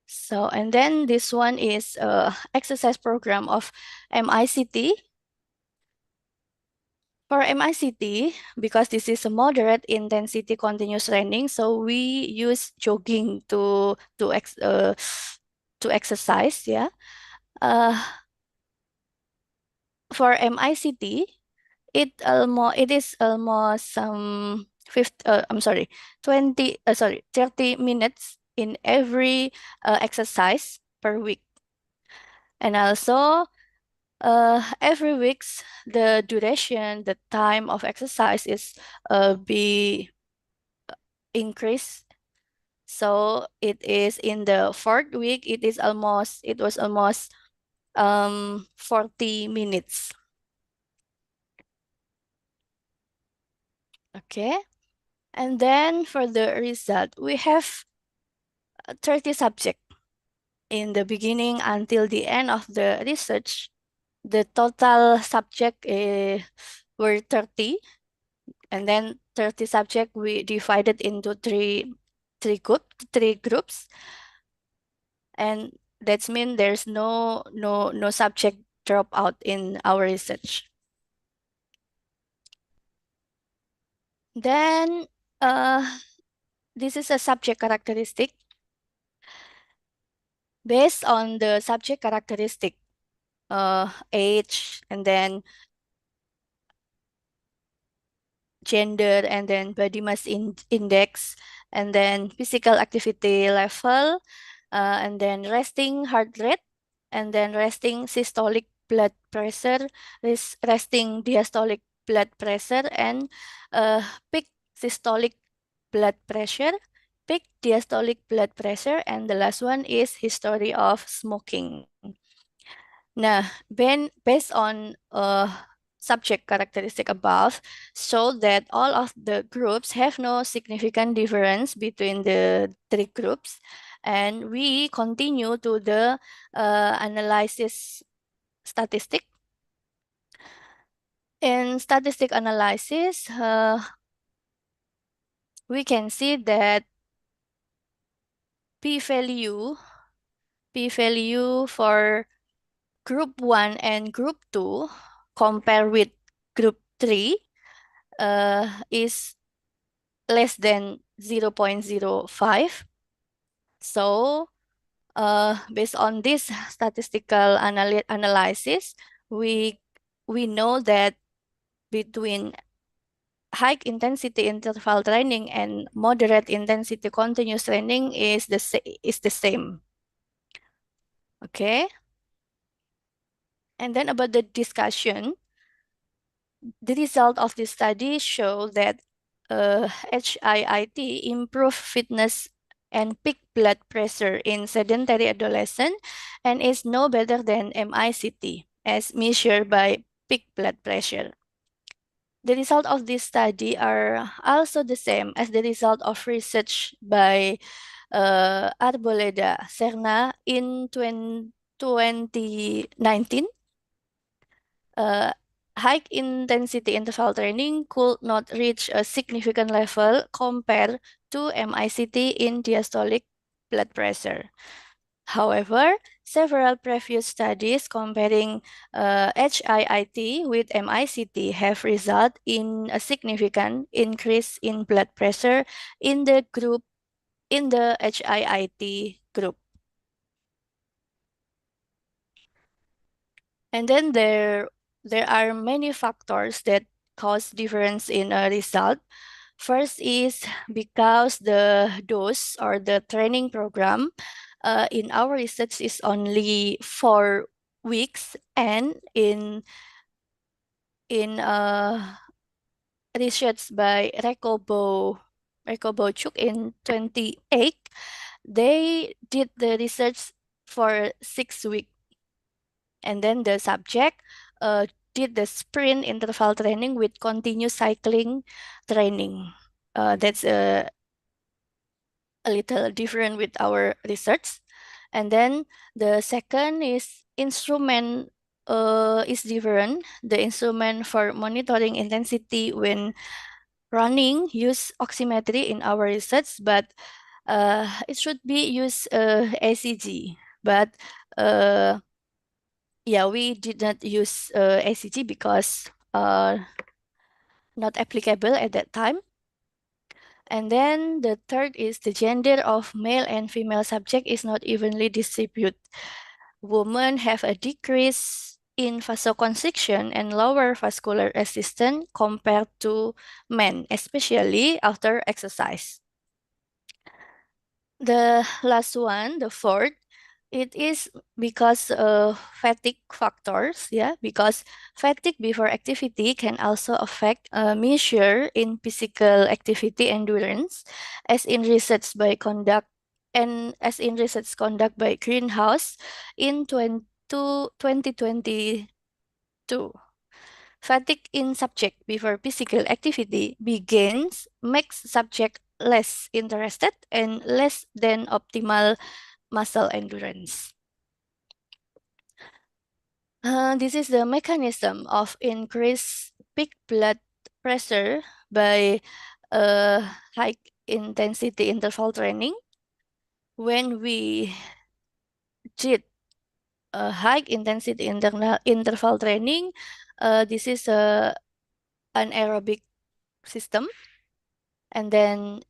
So, and then this one is exercise program of MICT. For MICT, because this is a moderate intensity continuous training, so we use jogging to exercise, yeah. For MICT, it is almost 30 minutes in every exercise per week. And also every week's the duration, the time of exercise is be increased. So it is in the fourth week, it was almost 40 minutes. Okay. And then for the result, we have 30 subjects. In the beginning until the end of the research, the total subject were 30. And then 30 subject we divided into three groups. And that's mean there's no subject drop out in our research. Then this is a subject characteristic. Based on the subject characteristic, age, and then gender, and then body mass index, and then physical activity level, and then resting heart rate, and then resting systolic blood pressure, resting diastolic blood pressure, and peak systolic blood pressure, peak diastolic blood pressure, and the last one is history of smoking. Nah, based on subject characteristic above, show that all of the groups have no significant difference between the three groups, and we continue to the analysis statistic. In statistic analysis, we can see that p-value for group 1 and group 2 compared with group 3 is less than 0.05. So based on this statistical analysis, we know that between high intensity interval training and moderate intensity continuous training is the same. Okay. And then about the discussion, the result of this study show that HIIT improve fitness and peak blood pressure in sedentary adolescent and is no better than MICT as measured by peak blood pressure. The result of this study are also the same as the result of research by Arboleda Serna in 2019. High intensity interval training could not reach a significant level compared to MICT in diastolic blood pressure. However, several previous studies comparing HIIT with MICT have resulted in a significant increase in blood pressure in the HIIT group. And then there are many factors that cause difference in a result. First is because the dose or the training program in our research is only 4 weeks, and in research by Rekobo-Chuk in 28, they did the research for 6 weeks. And then the subject did the sprint interval training with continuous cycling training. That's a little different with our research. And then the second is instrument is different. The instrument for monitoring intensity when running use oximetry in our research, but it should be use ACG. But yeah, we did not use ACG because not applicable at that time. And then the third is the gender of male and female subject is not evenly distributed. Women have a decrease in vasoconstriction and lower vascular resistance compared to men, especially after exercise. The last one, the fourth, it is because of fatigue factors, yeah, because fatigue before activity can also affect a measure in physical activity endurance, as in research by Greenhouse in 2022. Fatigue in subject before physical activity begins makes subject less interested and less than optimal muscle endurance. This is the mechanism of increased peak blood pressure by high intensity interval training. When we did a high intensity interval training, this is an aerobic system. And then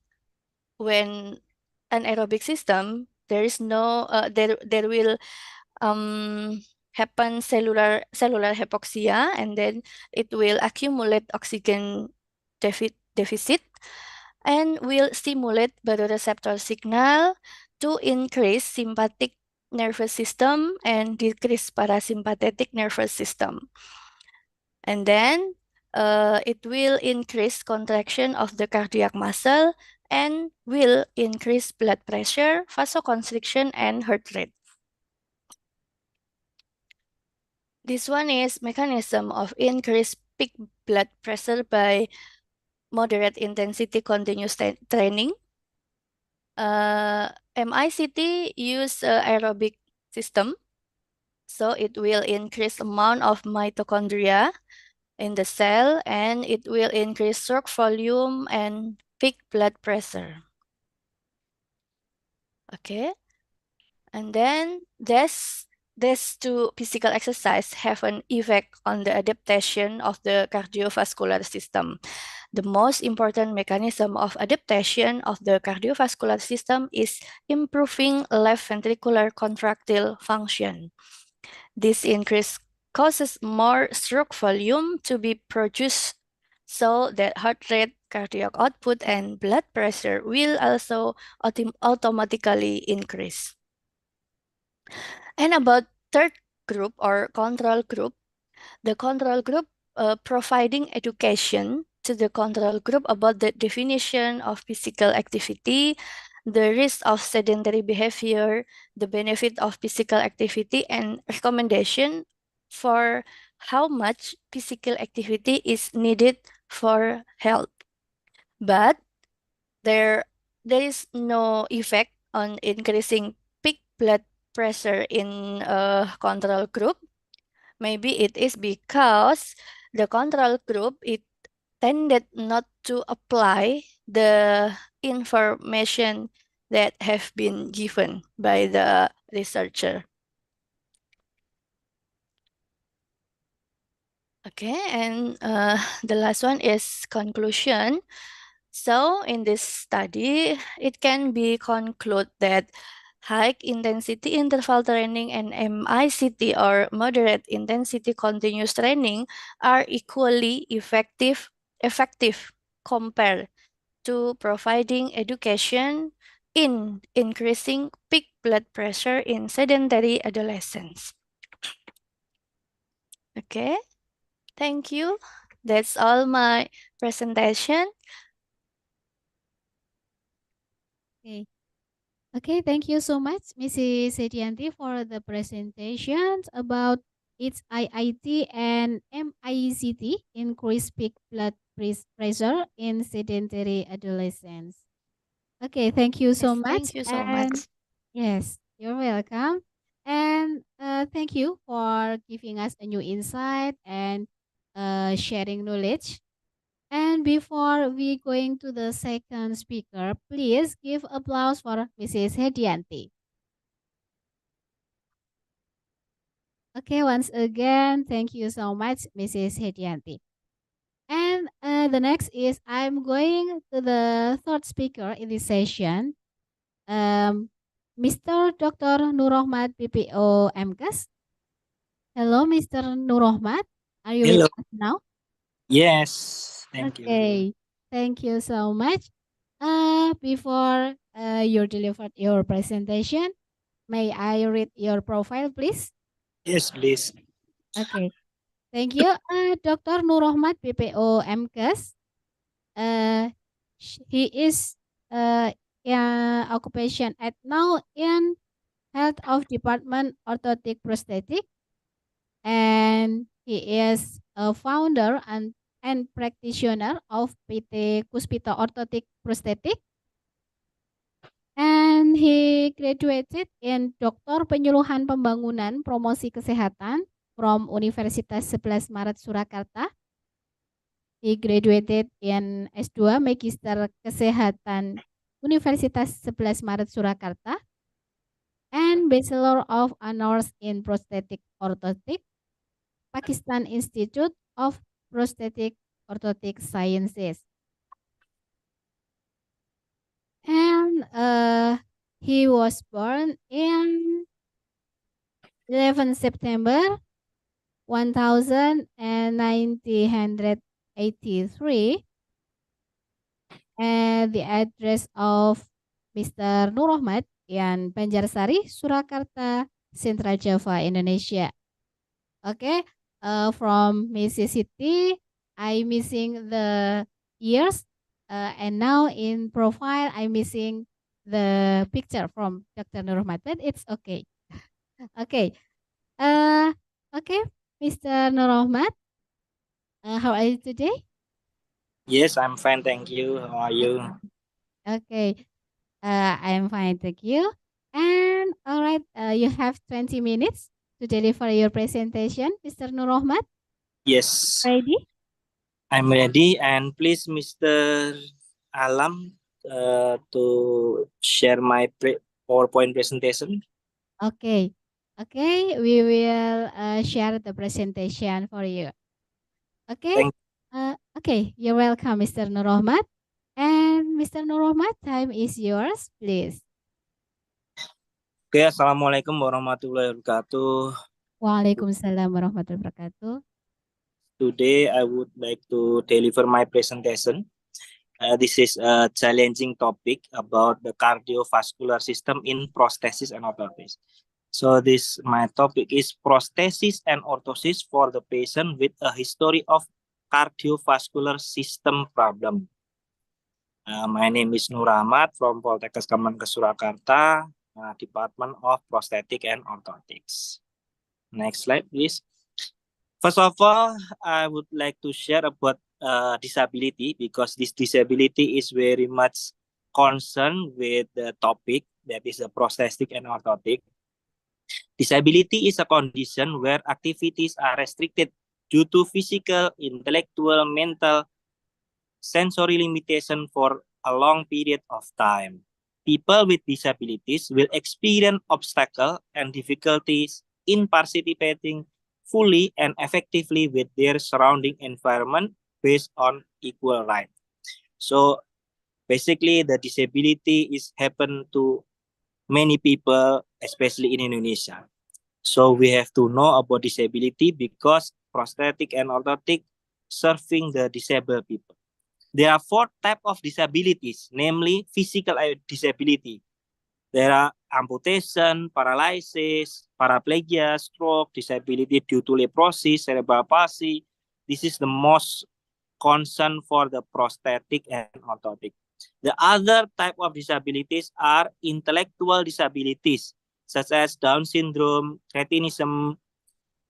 when an aerobic system, there is no there will happen cellular hypoxia, and then it will accumulate oxygen deficit and will stimulate baroreceptor signal to increase sympathetic nervous system and decrease parasympathetic nervous system. And then it will increase contraction of the cardiac muscle and will increase blood pressure, vasoconstriction, and heart rate. This one is mechanism of increased peak blood pressure by moderate intensity continuous training. MICT use aerobic system, so it will increase amount of mitochondria in the cell, and it will increase stroke volume and peak blood pressure. Okay, and then these two physical exercise have an effect on the adaptation of the cardiovascular system. The most important mechanism of adaptation of the cardiovascular system is improving left ventricular contractile function. This increase causes more stroke volume to be produced, so that heart rate, cardiac output, and blood pressure will also automatically increase. And about third group or control group, the control group providing education to the control group about the definition of physical activity, the risk of sedentary behavior, the benefit of physical activity, and recommendation for how much physical activity is needed for health. But there is no effect on increasing peak blood pressure in a control group. Maybe it is because the control group, it tended not to apply the information that have been given by the researcher. Okay, and the last one is conclusion. So in this study, it can be concluded that high intensity interval training and MICT or moderate intensity continuous training are equally effective compared to providing education in increasing peak blood pressure in sedentary adolescents. Okay, thank you. That's all my presentation. Okay. Okay, thank you so much, Mrs. Setianti, for the presentations about its IIT and MICT increase peak blood pressure in sedentary adolescents. Okay, thank you so Yes, much. thank you so And much. yes, you're welcome. And thank you for giving us a new insight and sharing knowledge. And before we going to the second speaker, please give applause for Mrs. Hedianti. Okay, once again, thank you so much, Mrs. Hedianti. And the next is I'm going to the third speaker in this session, Mr. Dr. Nurrohmat PPO MKes. Hello, Mr. Nurrohmat. Are you with Hello. us now? Yes, thank you. Okay, thank you so much. Before you deliver your presentation, may I read your profile, please? Yes, please. Okay, thank you. Dr. Nurrohmat PPO MKes. He is occupation at now in Health of Department Orthotic Prosthetic, and he is a founder and practitioner of PT Kuspita Orthotic Prosthetic, and he graduated in Doktor Penyuluhan Pembangunan Promosi Kesehatan from Universitas 11 Maret Surakarta. He graduated in S2 Magister Kesehatan Universitas 11 Maret Surakarta and Bachelor of Honors in Prosthetic Orthotic, Pakistan Institute of Prosthetic Orthotic Sciences. And he was born in 11 September 1983, and the address of Mr. Nurrohmat in Banjarsari, Surakarta, Central Java, Indonesia. Okay, from Mississippi, I'm missing the years, and now in profile, I'm missing the picture from Dr. Nurrohmat, but it's okay. Okay, okay, Mr. Nurrohmat, how are you today? Yes, I'm fine, thank you. How are you? Okay, I'm fine, thank you. And all right, you have 20 minutes to deliver your presentation, Mr. Nurrohmat. Yes, Ready? I'm ready. And please, Mr. Alam, to share my PowerPoint presentation. Okay, okay, we will share the presentation for you. Okay, okay, you're welcome, Mr. Nurrohmat. And Mr. Nurrohmat, time is yours, please. Oke, Assalamualaikum warahmatullahi wabarakatuh. Waalaikumsalam warahmatullahi wabarakatuh. Today, I would like to deliver my presentation. This is a challenging topic about the cardiovascular system in prosthesis and orthosis. So my topic is prosthesis and orthosis for the patient with a history of cardiovascular system problem. My name is Nur Ahmad from Poltekkes Kemenkes Surakarta, Department of Prosthetic and Orthotics. Next slide, please. First of all, I would like to share about disability, because this disability is very much concerned with the topic that is a prosthetic and orthotic. Disability is a condition where activities are restricted due to physical, intellectual, mental, sensory limitation for a long period of time. People with disabilities will experience obstacles and difficulties in participating fully and effectively with their surrounding environment based on equal rights. So basically, the disability is happen to many people, especially in Indonesia. So we have to know about disability because prosthetic and orthotic serving the disabled people. There are 4 types of disabilities, namely physical disability. There are amputation, paralysis, paraplegia, stroke, disability due to leprosis, cerebral palsy. This is the most concern for the prosthetic and orthotic. The other type of disabilities are intellectual disabilities, such as Down syndrome, cretinism,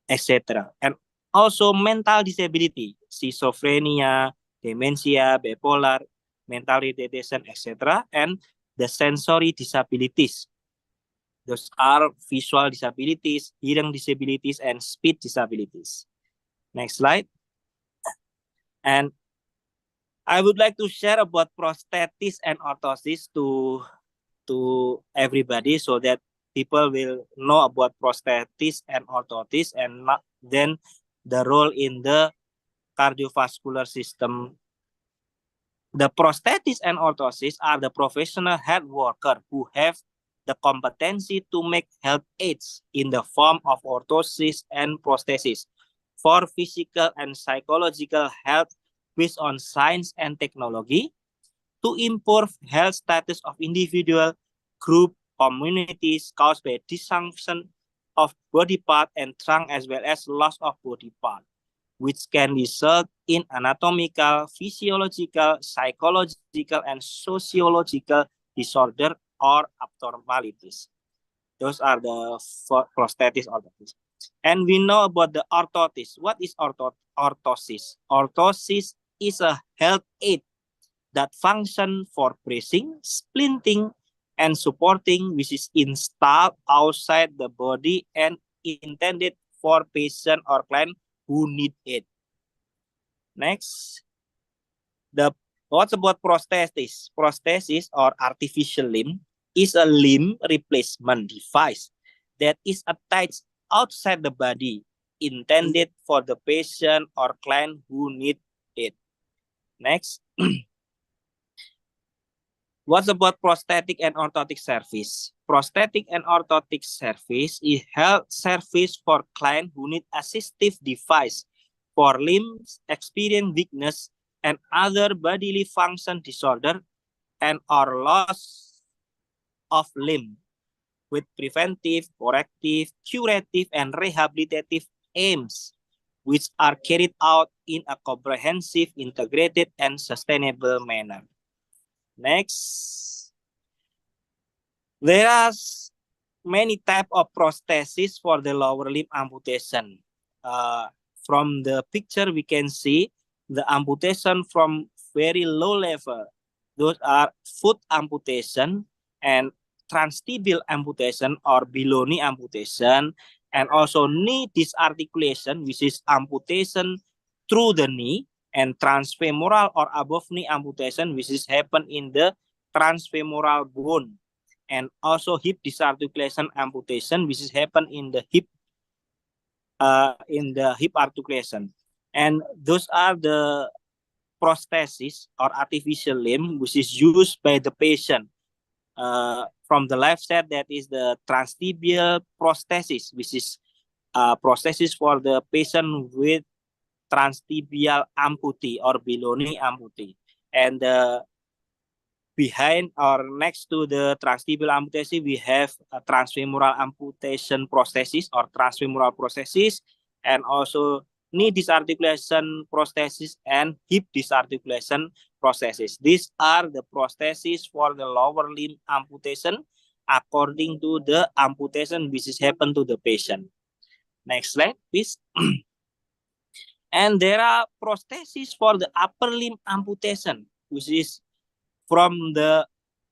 etc. And also mental disability, schizophrenia, dementia, bipolar, mental retardation, etc. And the sensory disabilities. Those are visual disabilities, hearing disabilities, and speech disabilities. Next slide. And I would like to share about prosthesis and orthosis to everybody so that people will know about prosthesis and orthosis and then the role in the cardiovascular system. The prosthesis and orthosis are the professional health worker who have the competency to make health aids in the form of orthosis and prosthesis for physical and psychological health based on science and technology to improve health status of individual, group, communities caused by dysfunction of body part and trunk as well as loss of body part, which can result in anatomical, physiological, psychological, and sociological disorder or abnormalities. Those are the prosthetic orthosis. And we know about the orthosis. What is orthosis? Orthosis is a health aid that function for bracing, splinting, and supporting, which is installed outside the body and intended for patient or client who need it. Next, what's about prosthesis? Prosthesis or artificial limb is a limb replacement device that is attached outside the body, intended for the patient or client who need it. Next. What's about prosthetic and orthotic service? Prosthetic and orthotic service is health service for clients who need assistive device for limbs, experience weakness, and other bodily function disorder and or loss of limb with preventive, corrective, curative, and rehabilitative aims, which are carried out in a comprehensive, integrated, and sustainable manner. Next, there are many types of prosthesis for the lower limb amputation. From the picture, we can see the amputation from very low level. Those are foot amputation and transtibial amputation or below knee amputation, and also knee disarticulation, which is amputation through the knee, and transfemoral or above knee amputation, which is happen in the transfemoral bone, and also hip disarticulation amputation, which is happen in the hip articulation. And those are the prosthesis or artificial limb, which is used by the patient. From the left side, that is the transtibial prosthesis, which is prosthesis for the patient with transtibial amputee or below knee amputee. And behind or next to the transtibial amputation, we have a transfemoral amputation prosthesis or transfemoral prosthesis, and also knee disarticulation prosthesis and hip disarticulation prosthesis. These are the prosthesis for the lower limb amputation according to the amputation which is happened to the patient. Next slide, please. And there are prosthesis for the upper limb amputation, which is from the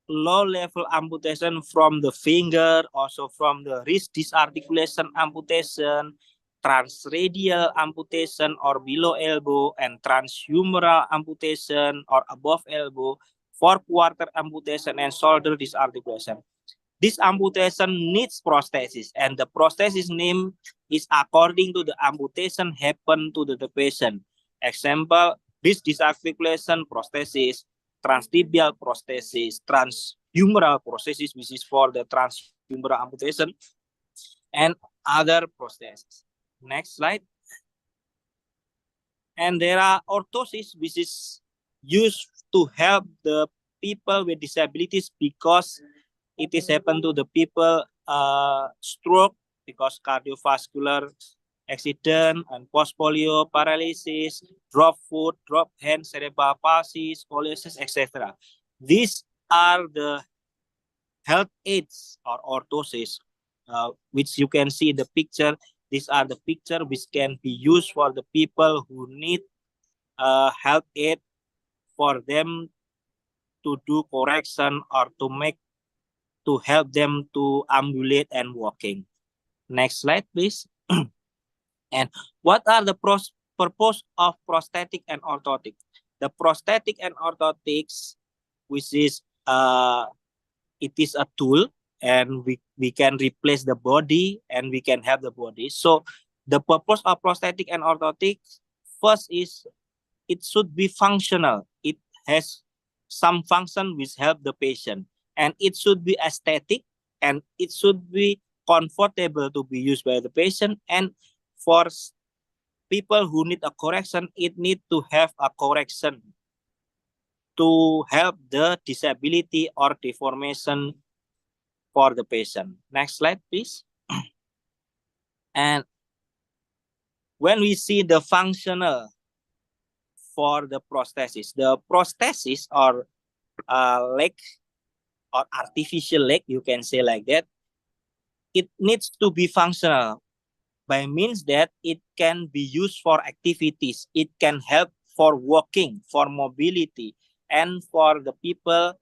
low level amputation from the finger, also from the wrist disarticulation amputation, transradial amputation or below elbow, and transhumeral amputation or above elbow, four-quarter amputation, and shoulder disarticulation. This amputation needs prosthesis, and the prosthesis name is according to the amputation happen to the patient. Example, wrist disarticulation prosthesis, transtibial prosthesis, transhumeral prosthesis, which is for the transhumeral amputation, and other prostheses. Next slide. And there are orthosis, which is used to help the people with disabilities because it is happen to the people stroke because cardiovascular accident and post-polio paralysis, drop foot, drop hand, cerebral palsy, scoliosis, etc. These are the health aids or orthosis, which you can see in the picture These are the picture which can be used for the people who need help aid for them to do correction or to help them to ambulate and walking. Next slide, please. And what are the purpose of prosthetic and orthotic? The prosthetic and orthotics, which is it is a tool, and we can replace the body and we can have the body. So the purpose of prosthetic and orthotics, first is it should be functional. It has some function which help the patient, and it should be aesthetic, and it should be comfortable to be used by the patient. And for people who need a correction, it need to have a correction to help the disability or deformation for the patient. Next slide, please. And when we see the functional for the prosthesis or leg or artificial leg, you can say like that, it needs to be functional by means that it can be used for activities. It can help for walking, for mobility, and for the people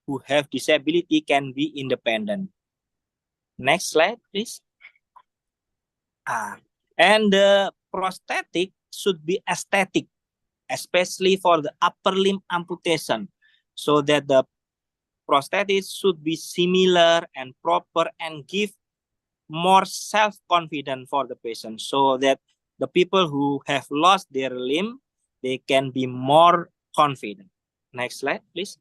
who have disability can be independent. Next slide, please. And the prosthetic should be aesthetic, especially for the upper limb amputation, so that the prosthetic should be similar and proper and give more self-confidence for the patient, so that the people who have lost their limb, they can be more confident. Next slide, please.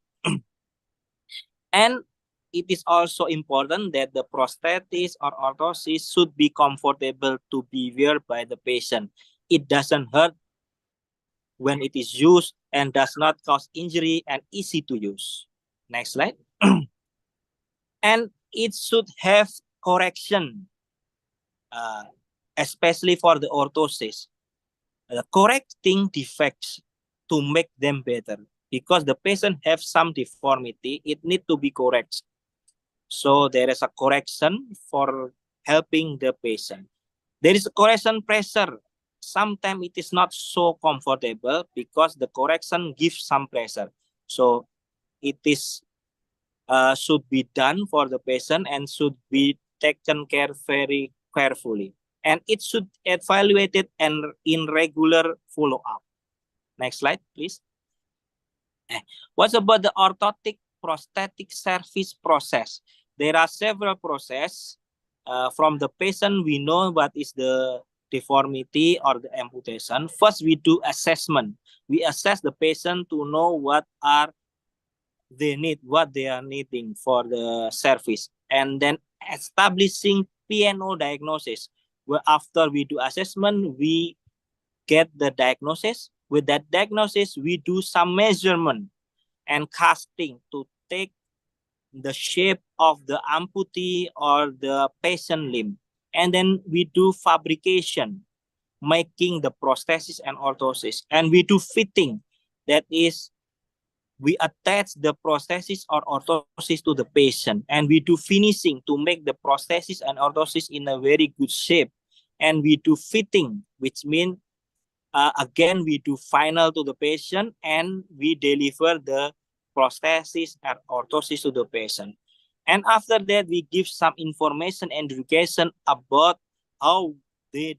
And it is also important that the prosthesis or orthosis should be comfortable to be wear by the patient. It doesn't hurt when it is used and does not cause injury and easy to use. Next slide. And it should have correction, especially for the orthosis. Correcting defects to make them better, because the patient have some deformity, it need to be corrected. So there is a correction for helping the patient. There is a correction pressure. Sometimes it is not so comfortable because the correction gives some pressure. So it is should be done for the patient and should be taken care very carefully. And it should evaluated and in regular follow-up. Next slide, please. What about the orthotic prosthetic service process? There are several processes. From the patient, we know what is the deformity or the amputation. First, we do assessment. We assess the patient to know what are they need, what they are needing for the service. And then establishing PNO diagnosis, where after we do assessment, we get the diagnosis. With that diagnosis, we do some measurement and casting to take the shape of the amputee or the patient limb. And then we do fabrication, making the prosthesis and orthosis. And we do fitting, that is, we attach the prosthesis or orthosis to the patient. And we do finishing to make the prosthesis and orthosis in a very good shape. And we do fitting, which means again, we do final to the patient and we deliver the prosthesis and orthosis to the patient. And after that, we give some information and education about how they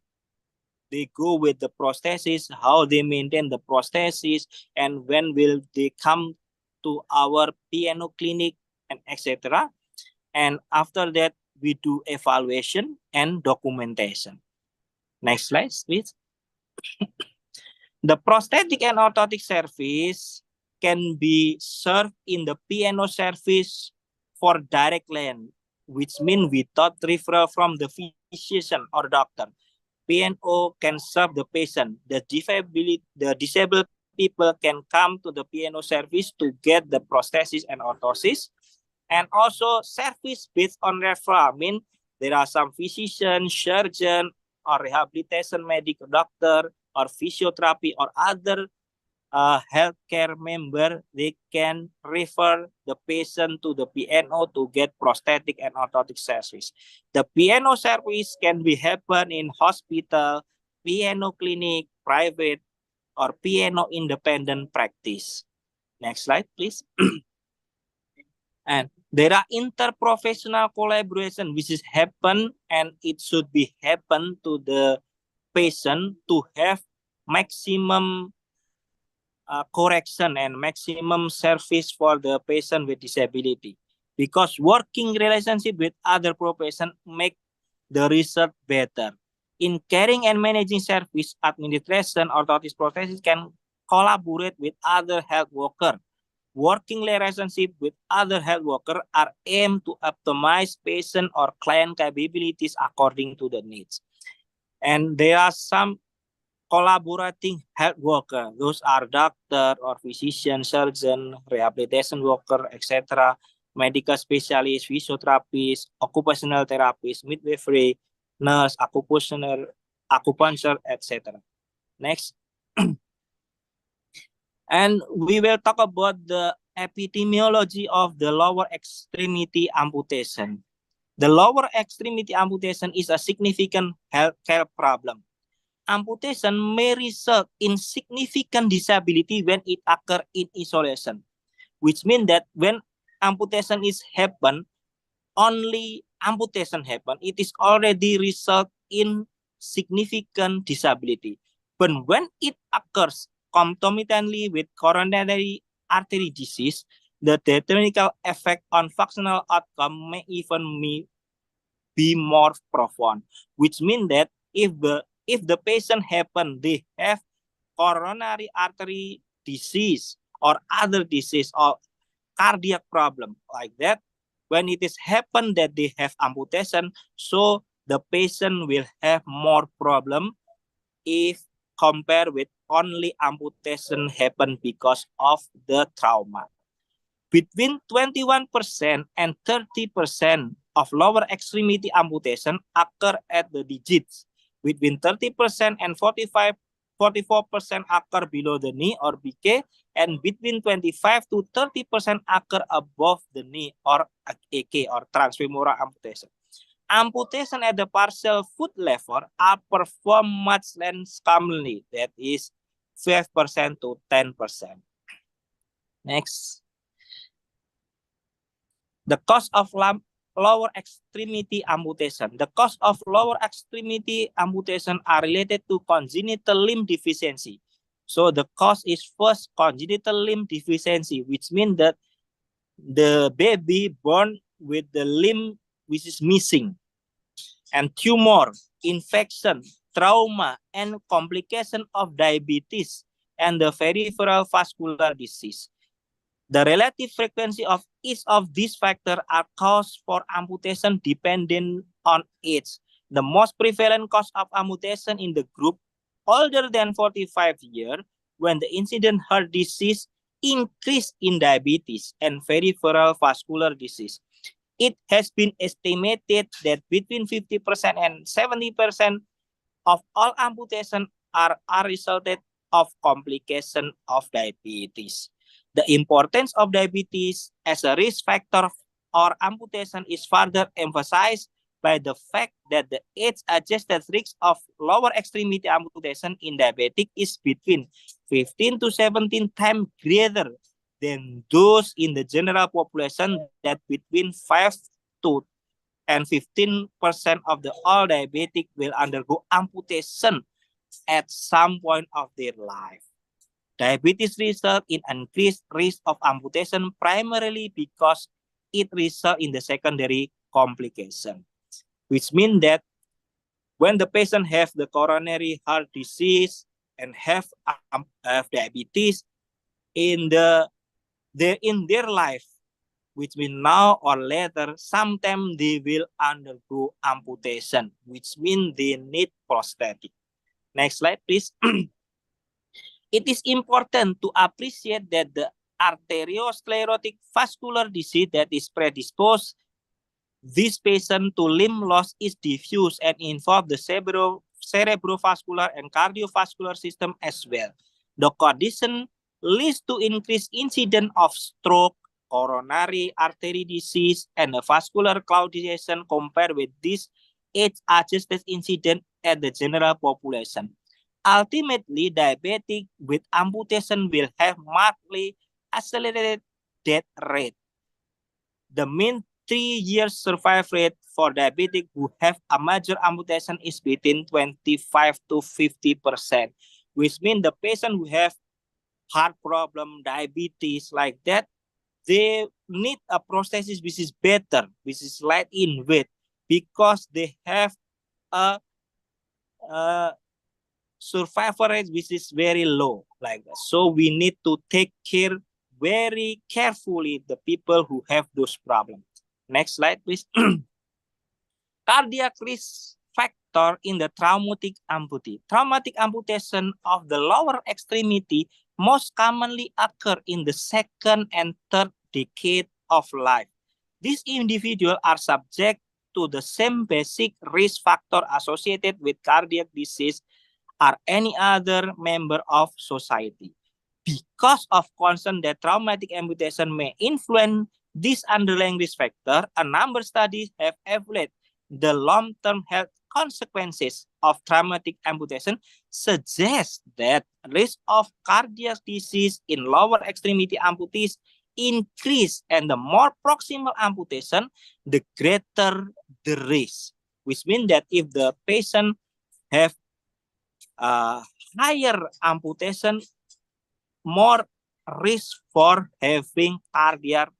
go with the prosthesis, how they maintain the prosthesis, and when will they come to our PNO clinic, and etc. And after that, we do evaluation and documentation. Next slide, please. The prosthetic and orthotic service can be served in the PNO service for direct line, which means without referral from the physician or doctor. PNO can serve the patient. The disabled people can come to the PNO service to get the prosthesis and orthosis. And also service based on referral, mean there are some physician, surgeon, or rehabilitation medical doctor, or physiotherapy, or other healthcare member, they can refer the patient to the PNO to get prosthetic and orthotic service. The PNO service can be happen in hospital, PNO clinic, private, or PNO independent practice. Next slide, please. And there are interprofessional collaboration which is happen, and it should be happen to the patient to have maximum correction and maximum service for the patient with disability, because working relationship with other profession make the result better. In caring and managing service administration, orthotist prosthesis can collaborate with other health worker. Working relationship with other health worker are aimed to optimize patient or client capabilities according to the needs. And there are some collaborating health worker. Those are doctor or physician, surgeon, rehabilitation worker, etc., medical specialist, physiotherapist, occupational therapist, midwifery, nurse, acupuncture, etc. Next. And we will talk about the epidemiology of the lower extremity amputation. The lower extremity amputation is a significant healthcare problem. Amputation may result in significant disability when it occurs in isolation, which means that when amputation is happen, only amputation happen, it is already result in significant disability. But when it occurs concomitantly with coronary artery disease, the detrimental effect on functional outcome may even be more profound, which means that if the patient they have coronary artery disease or other disease or cardiac problem like that, when it is happen that they have amputation, so the patient will have more problem if compared with only amputation happen because of the trauma. Between 21% and 30% of lower extremity amputation occur at the digits. Between 30% and 44% occur below the knee or BK, and between 25 to 30% occur above the knee or AK or transfemoral amputation. Amputation at the partial foot level are performed much less commonly, that is 5% to 10%. Next. The cause of lower extremity amputation. The cause of lower extremity amputation are related to congenital limb deficiency. So the cause is first congenital limb deficiency, which means that the baby born with the limb which is missing. And tumor, infection, trauma, and complication of diabetes and the peripheral vascular disease. The relative frequency of each of these factors are cause for amputation depending on age. The most prevalent cause of amputation in the group older than 45 years, when the incident heart disease increased in diabetes and peripheral vascular disease. It has been estimated that between 50% and 70% of all amputation are resulted of complication of diabetes. The importance of diabetes as a risk factor or amputation is further emphasized by the fact that the age-adjusted risk of lower extremity amputation in diabetic is between 15 to 17 times greater than those in the general population, that between 5 to and 15% of the all diabetic will undergo amputation at some point of their life. Diabetes result in increased risk of amputation primarily because it results in the secondary complication, which means that when the patient have the coronary heart disease and have diabetes in their life, which means now or later, sometimes they will undergo amputation, which means they need prosthetic. Next slide, please. It is important to appreciate that the arteriosclerotic vascular disease that is predisposed this patient to limb loss is diffuse and involve the cerebrovascular and cardiovascular system as well. The condition leads to increased incidence of stroke, coronary artery disease, and vascular claudication compared with this age-adjusted incidence at the general population. Ultimately, diabetic with amputation will have markedly accelerated death rate. The mean 3-year survival rate for diabetic who have a major amputation is between 25 to 50%, which means the patient who have heart problem, diabetes like that, they need a prosthesis which is better, which is light in weight, because they have a survival rate which is very low like that. So we need to take care very carefully the people who have those problems. Next slide, please. Cardiac risk factor in the traumatic amputee. Traumatic amputation of the lower extremity most commonly occur in the second and third decade of life. These individuals are subject to the same basic risk factor associated with cardiac disease or any other member of society. Because of concern that traumatic amputation may influence this underlying risk factor, a number of studies have evaluated the long-term health consequences of traumatic amputation, suggest that risk of cardiac disease in lower extremity amputees increase, and the more proximal amputation, the greater the risk. Which means that if the patient have higher amputation, more risk for having cardiac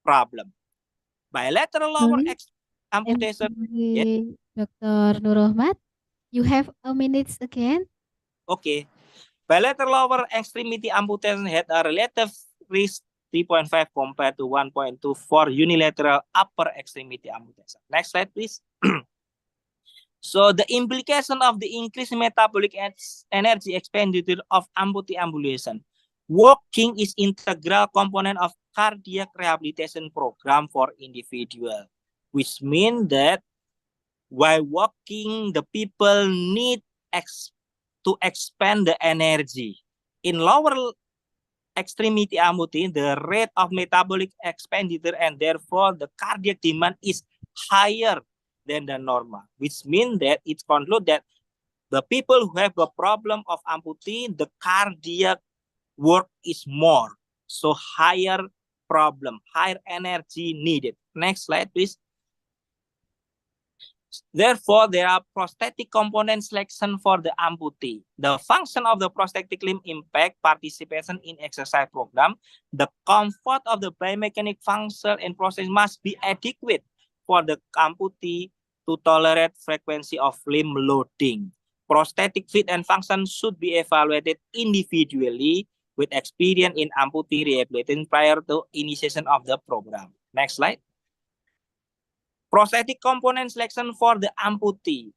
problem. Bilateral lower amputation. Yes. Dr. Nur Rahmat, you have a minute again. Okay. Bilateral lower extremity amputation had a relative risk 3.5 compared to 1.2 for unilateral upper extremity amputation. Next slide, please. So the implication of the increased metabolic energy expenditure of amputee ambulation. Walking is integral component of cardiac rehabilitation program for individual, which means that while walking, the people need to expand the energy. In lower extremity amputee, the rate of metabolic expenditure and therefore the cardiac demand is higher than the normal, which means that it concludes that the people who have a problem of amputee, the cardiac work is more. So higher problem, higher energy needed. Next slide, please. Therefore, there are prosthetic component selection for the amputee. The function of the prosthetic limb impact participation in exercise program. The comfort of the biomechanic function and process must be adequate for the amputee to tolerate frequency of limb loading. Prosthetic fit and function should be evaluated individually with experience in amputee rehabilitation prior to initiation of the program. Next slide. Prosthetic component selection for the amputee.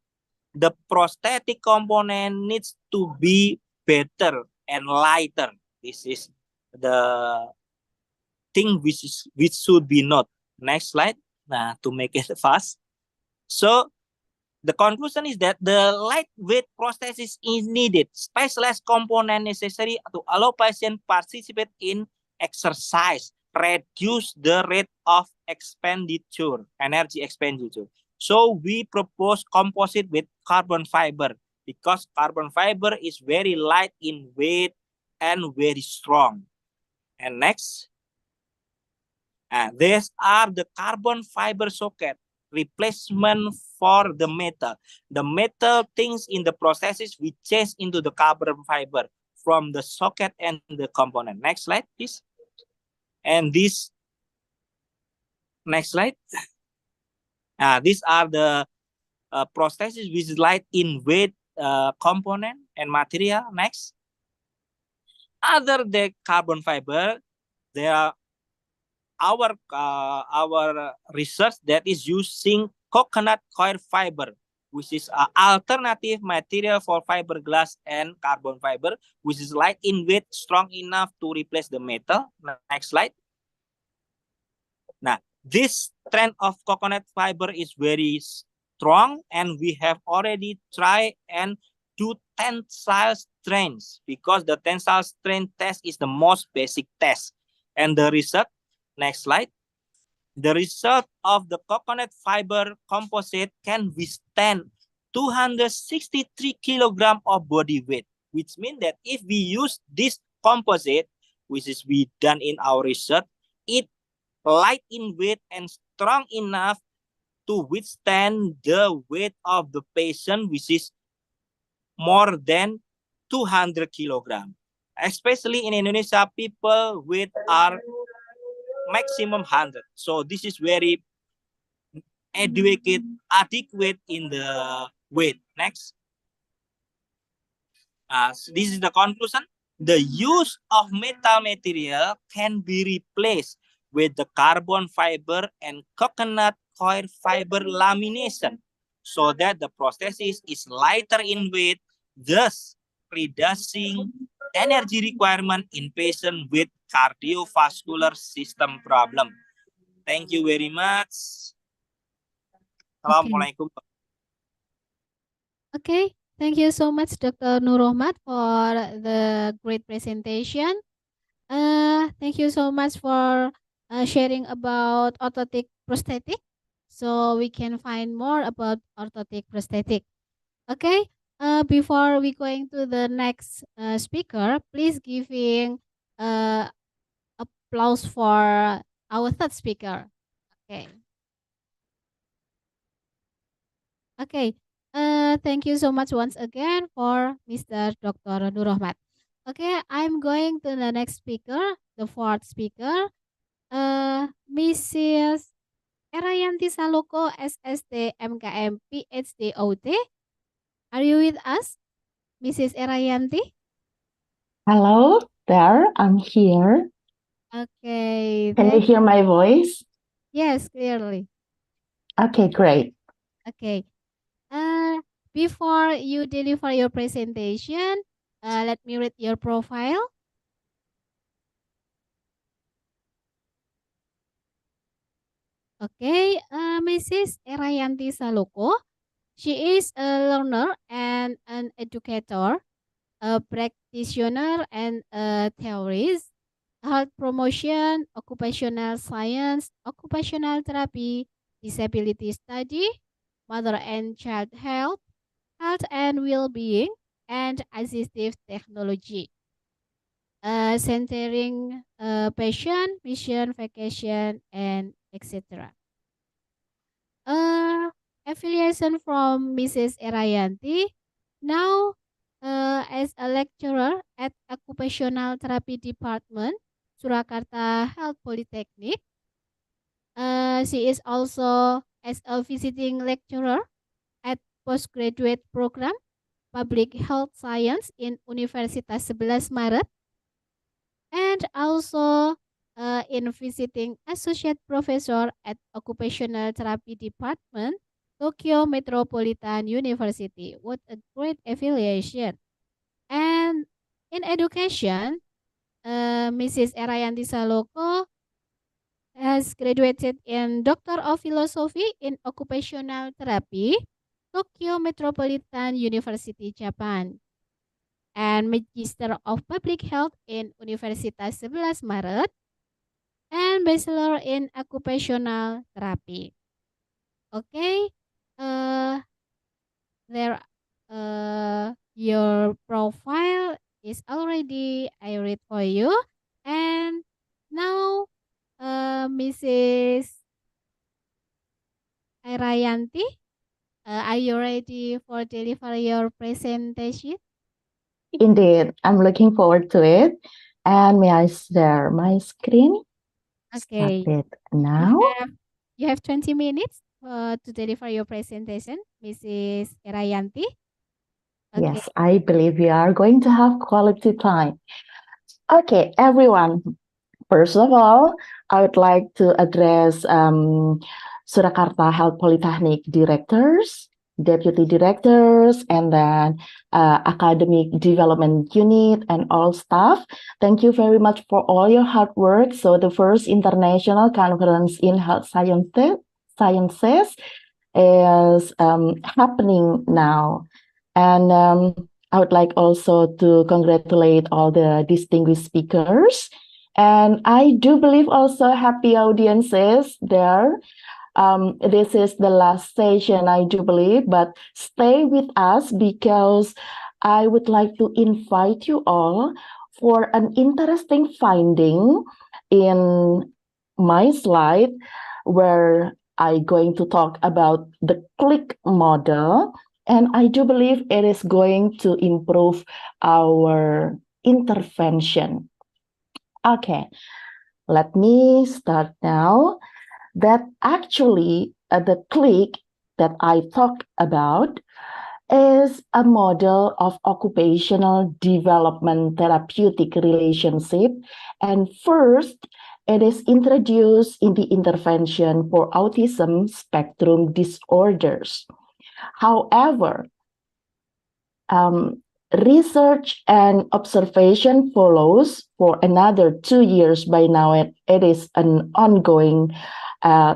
The prosthetic component needs to be better and lighter. This is the thing which should be not. Next slide. Now, to make it fast. So the conclusion is that the lightweight prosthesis is needed, specialized component necessary to allow patient participate in exercise, reduce the rate of expenditure, energy expenditure. So we propose composite with carbon fiber because carbon fiber is very light in weight and very strong. And next, these are the carbon fiber socket replacement for the metal. The metal things in the prosthesis we change into the carbon fiber from the socket and the component. Next slide, please. And this, next slide. These are the prosthesis which is light in weight component and material. Next. Other than carbon fiber, there are our research that is using coconut coir fiber, which is an alternative material for fiberglass and carbon fiber, which is light in weight, strong enough to replace the metal. Next slide. Now, this trend of coconut fiber is very strong, and we have already tried and do tensile strengths, because the tensile strength test is the most basic test. And the result, next slide. The result of the coconut fiber composite can withstand 263 kilogram of body weight, which means that if we use this composite, which is we done in our research, it light in weight and strong enough to withstand the weight of the patient, which is more than 200 kilogram. Especially in Indonesia, people weight are maximum 100. So this is very adequate in the weight. Next. So this is the conclusion. The use of metal material can be replaced with the carbon fiber and coconut coir fiber lamination, so that the prosthesis is lighter in weight, thus reducing energy requirement in patients with cardiovascular system problem. Thank you very much. Assalamualaikum. Okay, thank you so much, Dr. Nur Rohmat, for the great presentation. Thank you so much for sharing about orthotic prosthetic, so we can find more about orthotic prosthetic. Okay, before we going to the next speaker, please giving applause for our third speaker. Okay. Okay. Thank you so much once again for Mr. Dr. Nur Rohmat. Okay, I'm going to the next speaker, the fourth speaker, Mrs. Erayanti Saloko, SST MKM PhD OT. Are you with us, Mrs. Erayanti? Hello there, I'm here. Okay. Can you hear my voice? Yes, clearly. Okay, great. Okay. Before you deliver your presentation, let me read your profile. Okay, Mrs. Erayanti Saloko. She is a learner and an educator, a practitioner and a theorist, health promotion, occupational science, occupational therapy, disability study, mother and child health, health and well-being, and assistive technology. Centering passion, mission, vacation, and etc. Affiliation from Mrs. Erayanti. Now, as a lecturer at Occupational Therapy Department, Surakarta Health Polytechnic. She is also as a visiting lecturer at postgraduate program Public Health Science in Universitas 11 Maret, and also in visiting associate professor at Occupational Therapy Department, Tokyo Metropolitan University. What a great affiliation. And in education, Mrs. Erayanti Saloko has graduated in Doctor of Philosophy in Occupational Therapy, Tokyo Metropolitan University, Japan, and Magister of Public Health in Universitas 11 Maret, and Bachelor in Occupational Therapy. Okay, your profile is already I read for you, and now Mrs. Erayanti, are you ready for deliver your presentation? Indeed, I'm looking forward to it. And may I share my screen? Okay. Start it now. You have 20 minutes to deliver your presentation, Mrs. Erayanti. Okay. Yes, I believe we are going to have quality time. Okay, everyone. First of all, I would like to address Surakarta Health Polytechnic directors, deputy directors, and then academic development unit and all staff. Thank you very much for all your hard work. So the first international conference in health sciences is happening now. And I would like also to congratulate all the distinguished speakers. And I do believe also happy audiences there. This is the last session, I do believe, but stay with us because I would like to invite you all for an interesting finding in my slide where I'm going to talk about the click model. And I do believe it is going to improve our intervention. Okay, let me start now. That actually the click that I talked about is a model of occupational development therapeutic relationship. And first, it is introduced in the intervention for autism spectrum disorders. However, research and observation follows for another 2 years by now. It is an ongoing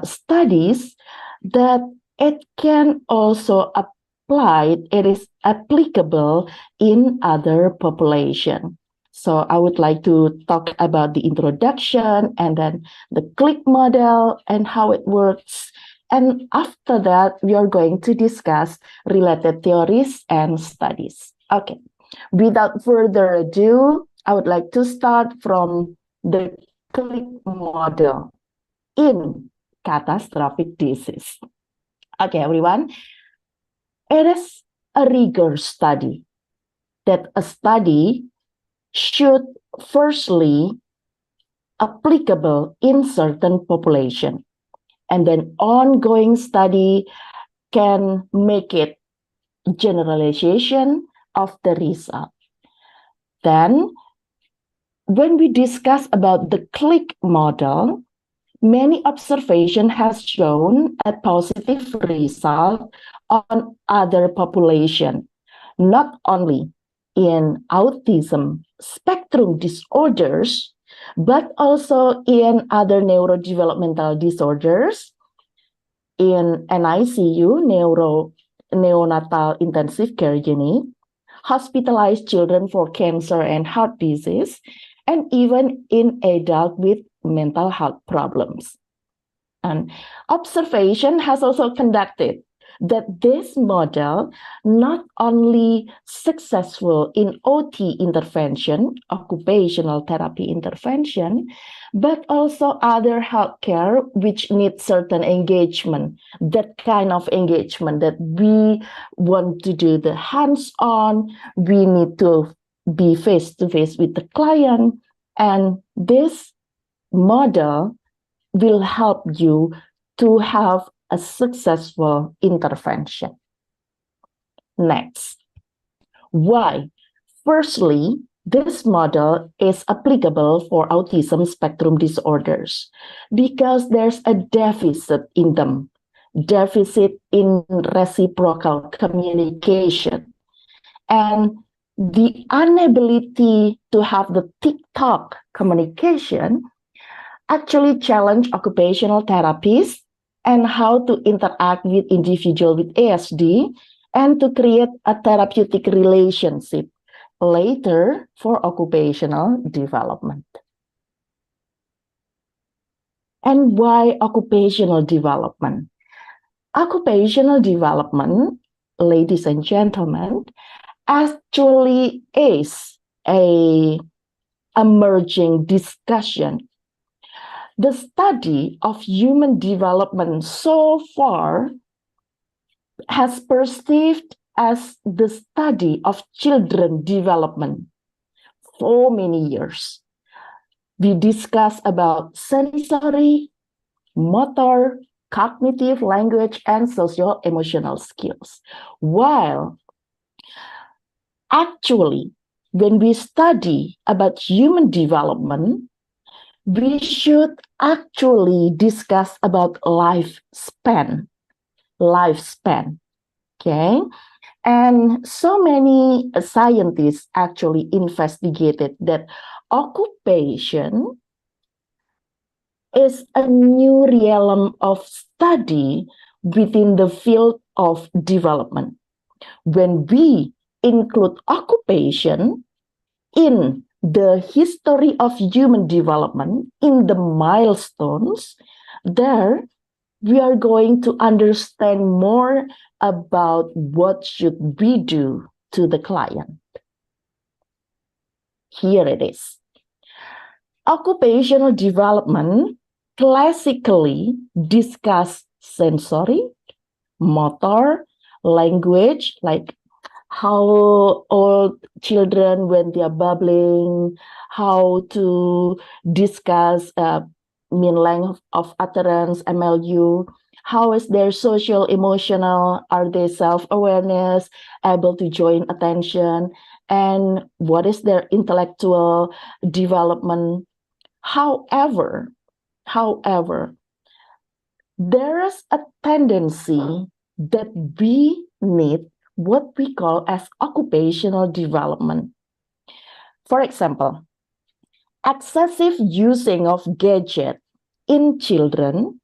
studies that it can also apply, it is applicable in other population. So I would like to talk about the introduction and then the click model and how it works. And after that, we are going to discuss related theories and studies. Okay, without further ado, I would like to start from the click model in catastrophic disease. Okay, everyone, it is a rigorous study that a study should firstly applicable in certain population, and then ongoing study can make it generalization of the result. Then, when we discuss about the click model, many observation has shown a positive result on other population, not only in autism spectrum disorders, but also in other neurodevelopmental disorders, in NICU, neonatal intensive care unit, hospitalized children for cancer and heart disease, and even in adults with mental health problems. And observation has also conducted that this model not only successful in OT intervention, occupational therapy intervention, but also other healthcare which need certain engagement, that kind of engagement that we want to do the hands-on, we need to be face-to-face with the client, and this model will help you to have a successful intervention. Next, why? Firstly, this model is applicable for autism spectrum disorders because there's a deficit in them, deficit in reciprocal communication, and the inability to have the TikTok communication actually challenge occupational therapists and how to interact with individuals with ASD and to create a therapeutic relationship later for occupational development. And why occupational development? Occupational development, ladies and gentlemen, actually is a emerging discussion. The study of human development so far has perceived as the study of children development for many years. We discuss about sensory, motor, cognitive, language, and social-emotional skills. While actually, when we study about human development, we should actually discuss about lifespan, okay? And so many scientists actually investigated that occupation is a new realm of study within the field of development. When we include occupation in the history of human development, in the milestones, there we are going to understand more about what should we do to the client. Here it is. Occupational development classically discuss sensory, motor, language, like how old children, when they are babbling, how to discuss mean length of utterance, MLU, how is their social, emotional, are they self-awareness, able to join attention, and what is their intellectual development. However, there is a tendency that we need what we call as occupational development. For example, excessive using of gadget in children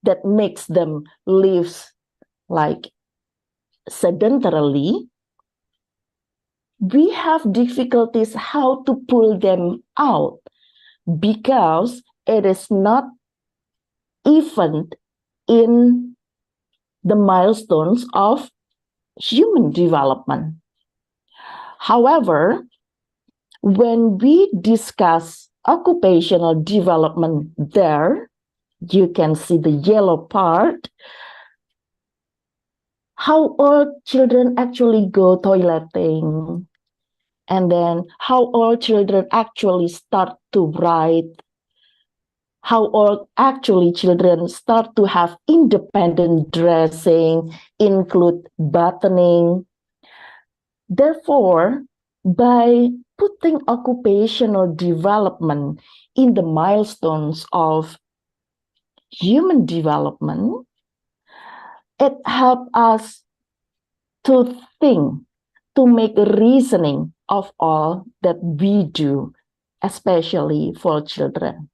that makes them live like sedentarily, we have difficulties how to pull them out because it is not even in the milestones of human development. However, when we discuss occupational development there, you can see the yellow part, how old children actually go toileting, and then how old children actually start to write, how old actually children start to have independent dressing, include buttoning. Therefore, by putting occupational development in the milestones of human development, it helps us to think, to make a reasoning of all that we do, especially for children.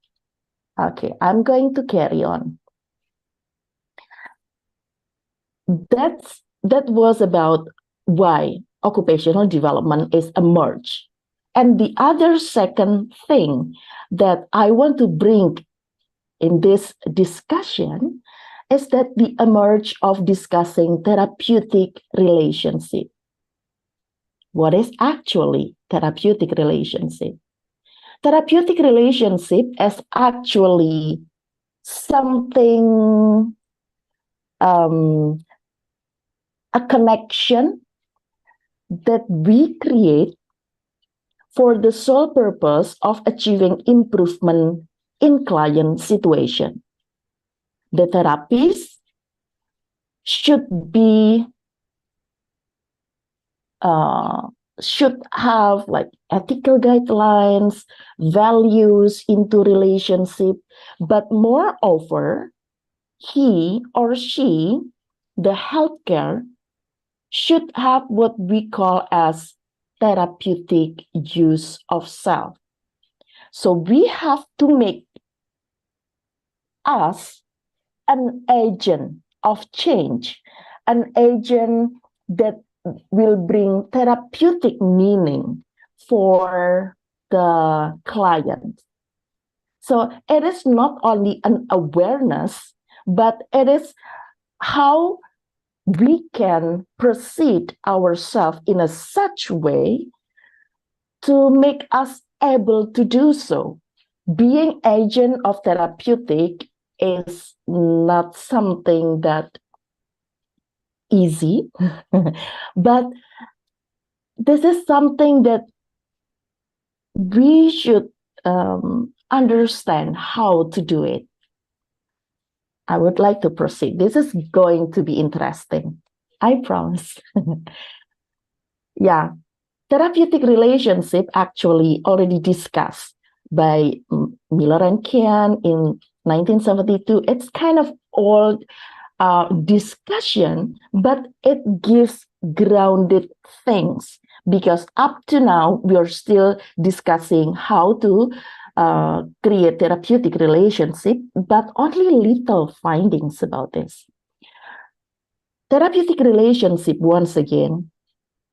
Okay, I'm going to carry on. That was about why occupational development is emerged. And the other second thing that I want to bring in this discussion is that the emerge of discussing therapeutic relationship. What is actually therapeutic relationship? Therapeutic relationship is actually something, a connection that we create for the sole purpose of achieving improvement in client situation. The therapist should have like ethical guidelines, values into relationship, but moreover, he or she, the healthcare, should have what we call as therapeutic use of self. So we have to make us an agent of change, an agent that will bring therapeutic meaning for the client. So it is not only an awareness, but it is how we can proceed ourselves in a such way to make us able to do so. Being agent of therapeutic is not something that easy, but this is something that we should understand how to do it. I would like to proceed. This is going to be interesting. I promise. Yeah. Therapeutic relationship actually already discussed by Miller and Kian in 1972. It's kind of old discussion, but it gives grounded things because up to now we are still discussing how to create therapeutic relationship, but only little findings about this. Therapeutic relationship, once again,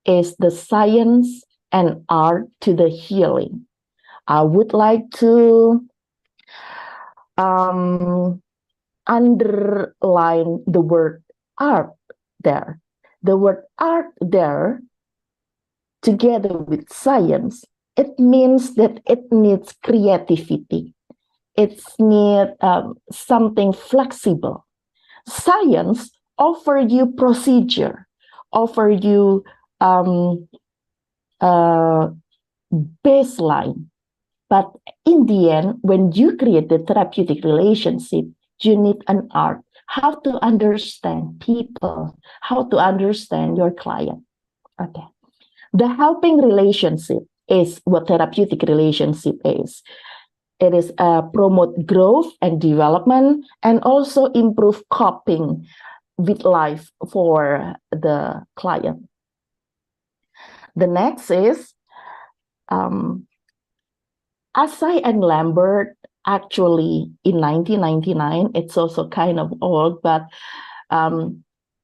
is the science and art to the healing. I would like to underline the word art there. The word art there, together with science, it means that it needs creativity. It needs something flexible. Science offer you procedure, offer you baseline. But in the end, when you create the therapeutic relationship, you need an art, how to understand people, how to understand your client. Okay. The helping relationship is what therapeutic relationship is. It is promote growth and development and also improve coping with life for the client. The next is Asai and Lambert, actually in 1999, it's also kind of old, but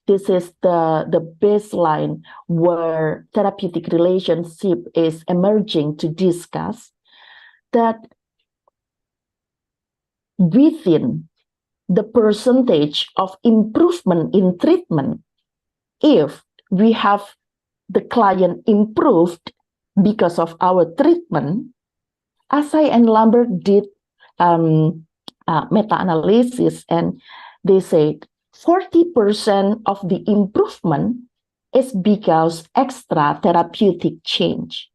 this is the baseline where therapeutic relationship is emerging to discuss that within the percentage of improvement in treatment, if we have the client improved because of our treatment, Asai and Lambert did meta-analysis, and they said 40% of the improvement is because extra therapeutic change.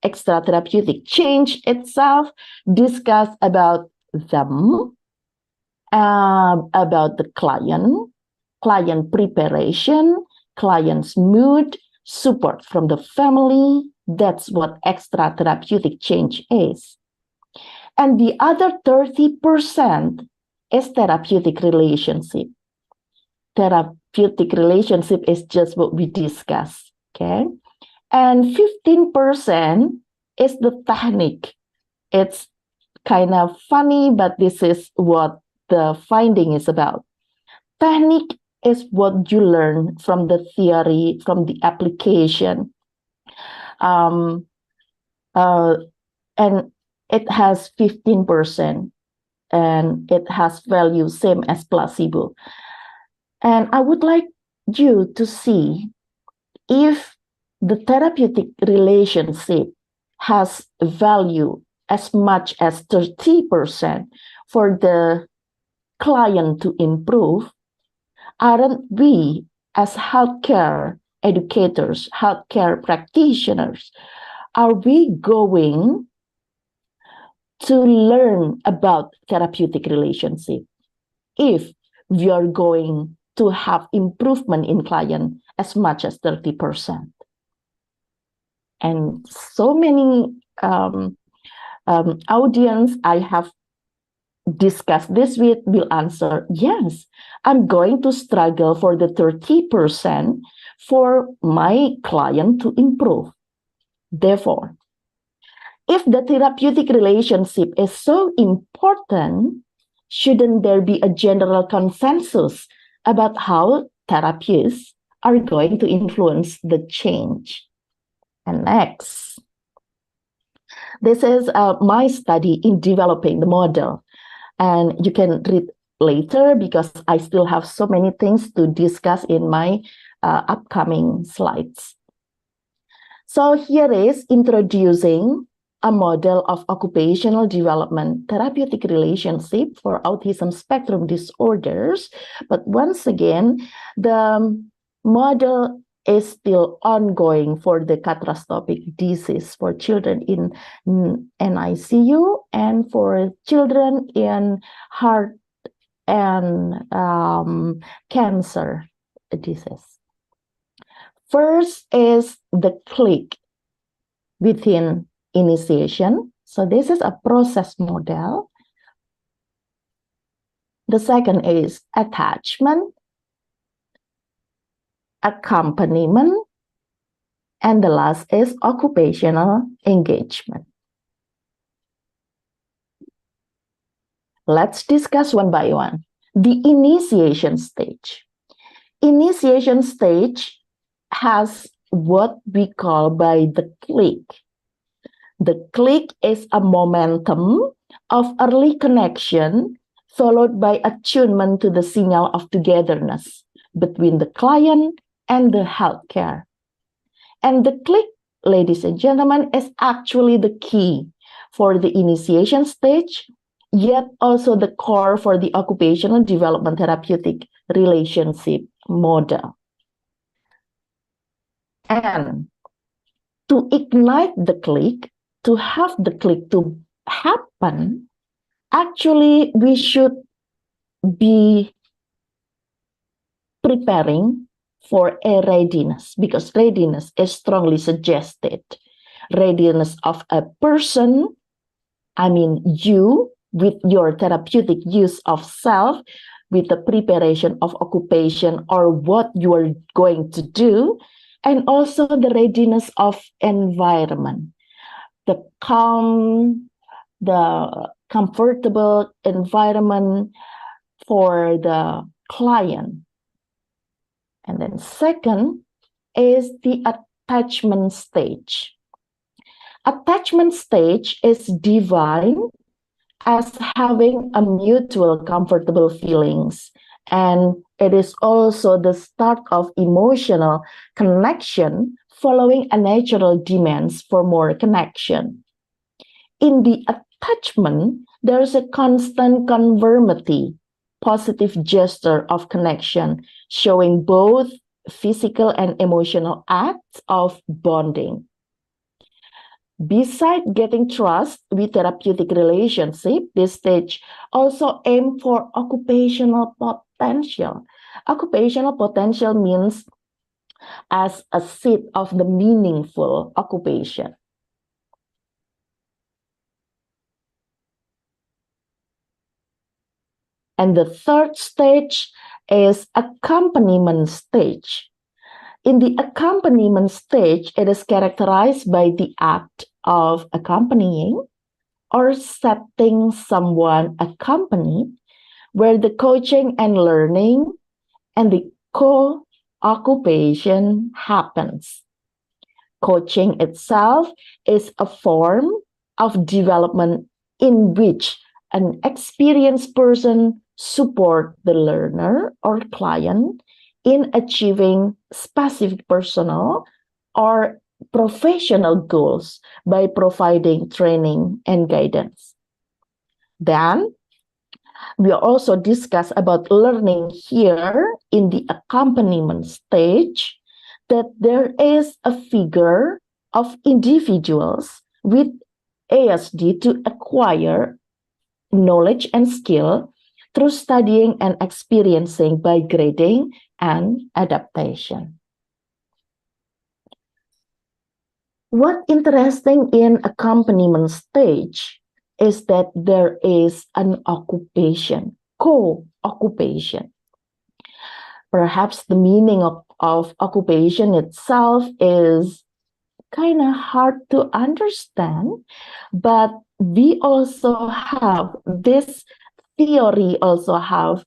Extra therapeutic change itself discuss about them, about the client preparation, client's mood, support from the family. That's what extra therapeutic change is. And the other 30% is therapeutic relationship. Therapeutic relationship is just what we discussed, okay? And 15% is the technique. It's kind of funny, but this is what the finding is about. Technique is what you learn from the theory, from the application. And it has 15%, and it has value same as placebo. And I would like you to see if the therapeutic relationship has value as much as 30% for the client to improve. Aren't we, as healthcare educators, healthcare practitioners, are we going to learn about therapeutic relationship if we are going to have improvement in client as much as 30%? And so many audience I have discussed this with will answer, yes, I'm going to struggle for the 30% for my client to improve. Therefore, if the therapeutic relationship is so important, shouldn't there be a general consensus about how therapies are going to influence the change? And next, this is my study in developing the model. And you can read later because I still have so many things to discuss in my upcoming slides. So here is introducing a model of occupational development therapeutic relationship for autism spectrum disorders. But once again, the model is still ongoing for the catastrophic disease for children in NICU and for children in heart and cancer disease. First is the click within initiation. So this is a process model. The second is attachment, accompaniment, and the last is occupational engagement. Let's discuss one by one. The initiation stage. Initiation stage has what we call by the click. The click is a momentum of early connection followed by attunement to the signal of togetherness between the client and the healthcare. And the click, ladies and gentlemen, is actually the key for the initiation stage, yet also the core for the occupational development therapeutic relationship model. And to ignite the click, to have the click to happen, actually we should be preparing for a readiness, because readiness is strongly suggested. Readiness of a person, I mean you, with your therapeutic use of self, with the preparation of occupation or what you are going to do, and also the readiness of environment, the calm, the comfortable environment for the client. And then second is the attachment stage. Attachment stage is defined as having a mutual comfortable feelings, and it is also the start of emotional connection following a natural demands for more connection. In the attachment, there's a constant conformity, positive gesture of connection, showing both physical and emotional acts of bonding. Besides getting trust with therapeutic relationship, this stage also aim for occupational potential. Occupational potential means as a seed of the meaningful occupation. And the third stage is accompaniment stage. In the accompaniment stage, it is characterized by the act of accompanying or setting someone accompanied, where the coaching and learning and the co-occupation happens. Coaching itself is a form of development in which an experienced person support the learner or client in achieving specific personal or professional goals by providing training and guidance. Then we also discuss about learning here in the accompaniment stage, that there is a figure of individuals with ASD to acquire knowledge and skill through studying and experiencing by grading and adaptation. What interesting in accompaniment stage is that there is an occupation, co-occupation. Perhaps the meaning of occupation itself is kind of hard to understand, but we also have this theory also have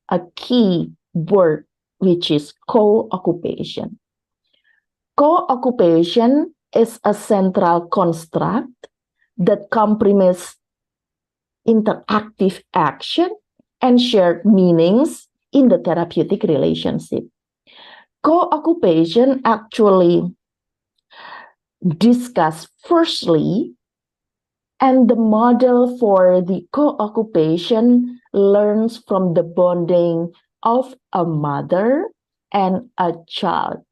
a key word, which is co-occupation. Co-occupation is a central construct that comprises interactive action and shared meanings in the therapeutic relationship. Co-occupation actually discussed firstly, and the model for the co-occupation learns from the bonding of a mother and a child.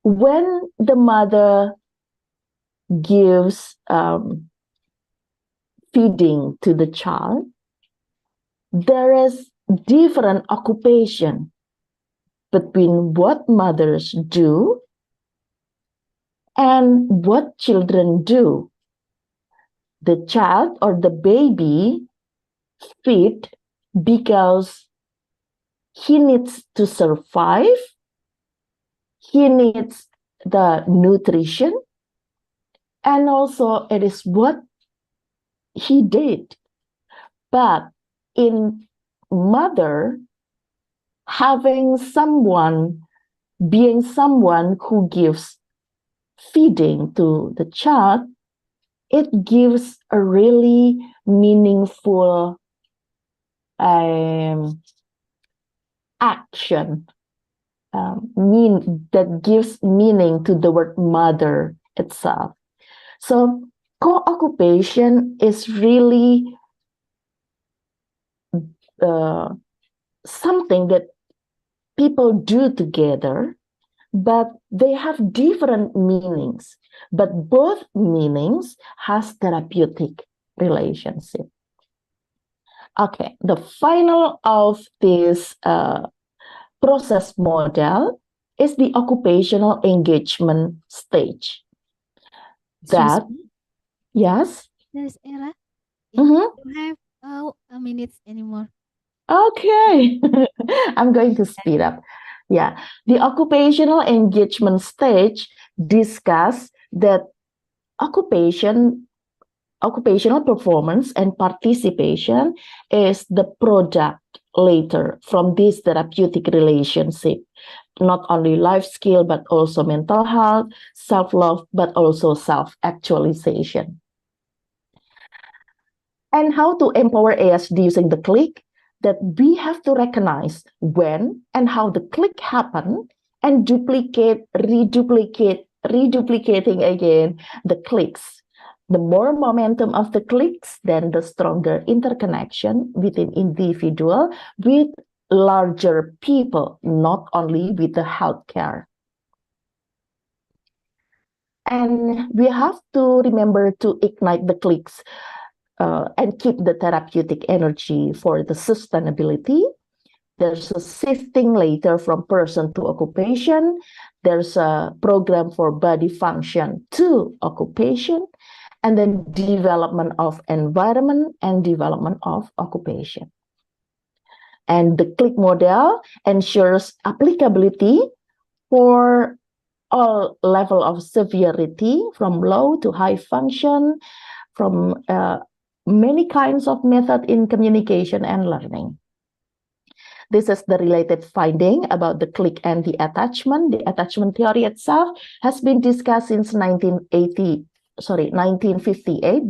When the mother gives feeding to the child, there is different occupation between what mothers do and what children do. The child or the baby feed because he needs to survive, he needs the nutrition, and also it is what he did. But in mother, having someone being someone who gives feeding to the child, it gives a really meaningful action, that gives meaning to the word mother itself. So co-occupation is really something that people do together, but they have different meanings. But both meanings has therapeutic relationship. Okay, the final of this process model is the occupational engagement stage. That, yes? There's Era. Mhm. You have a minute anymore. Okay, I'm going to speed up. Yeah, the occupational engagement stage discuss that occupational performance and participation is the product later from this therapeutic relationship. Not only life skill, but also mental health, self-love, but also self-actualization. And how to empower ASD using the click, that we have to recognize when and how the click happen and reduplicating again the clicks. The more momentum of the clicks, then the stronger interconnection within individual with larger people, not only with the healthcare. And we have to remember to ignite the clicks and keep the therapeutic energy for the sustainability. There's a shifting later from person to occupation. There's a program for body function to occupation, and then development of environment and development of occupation. And the click model ensures applicability for all level of severity, from low to high function, from many kinds of method in communication and learning. This is the related finding about the click and the attachment. The attachment theory itself has been discussed since 1958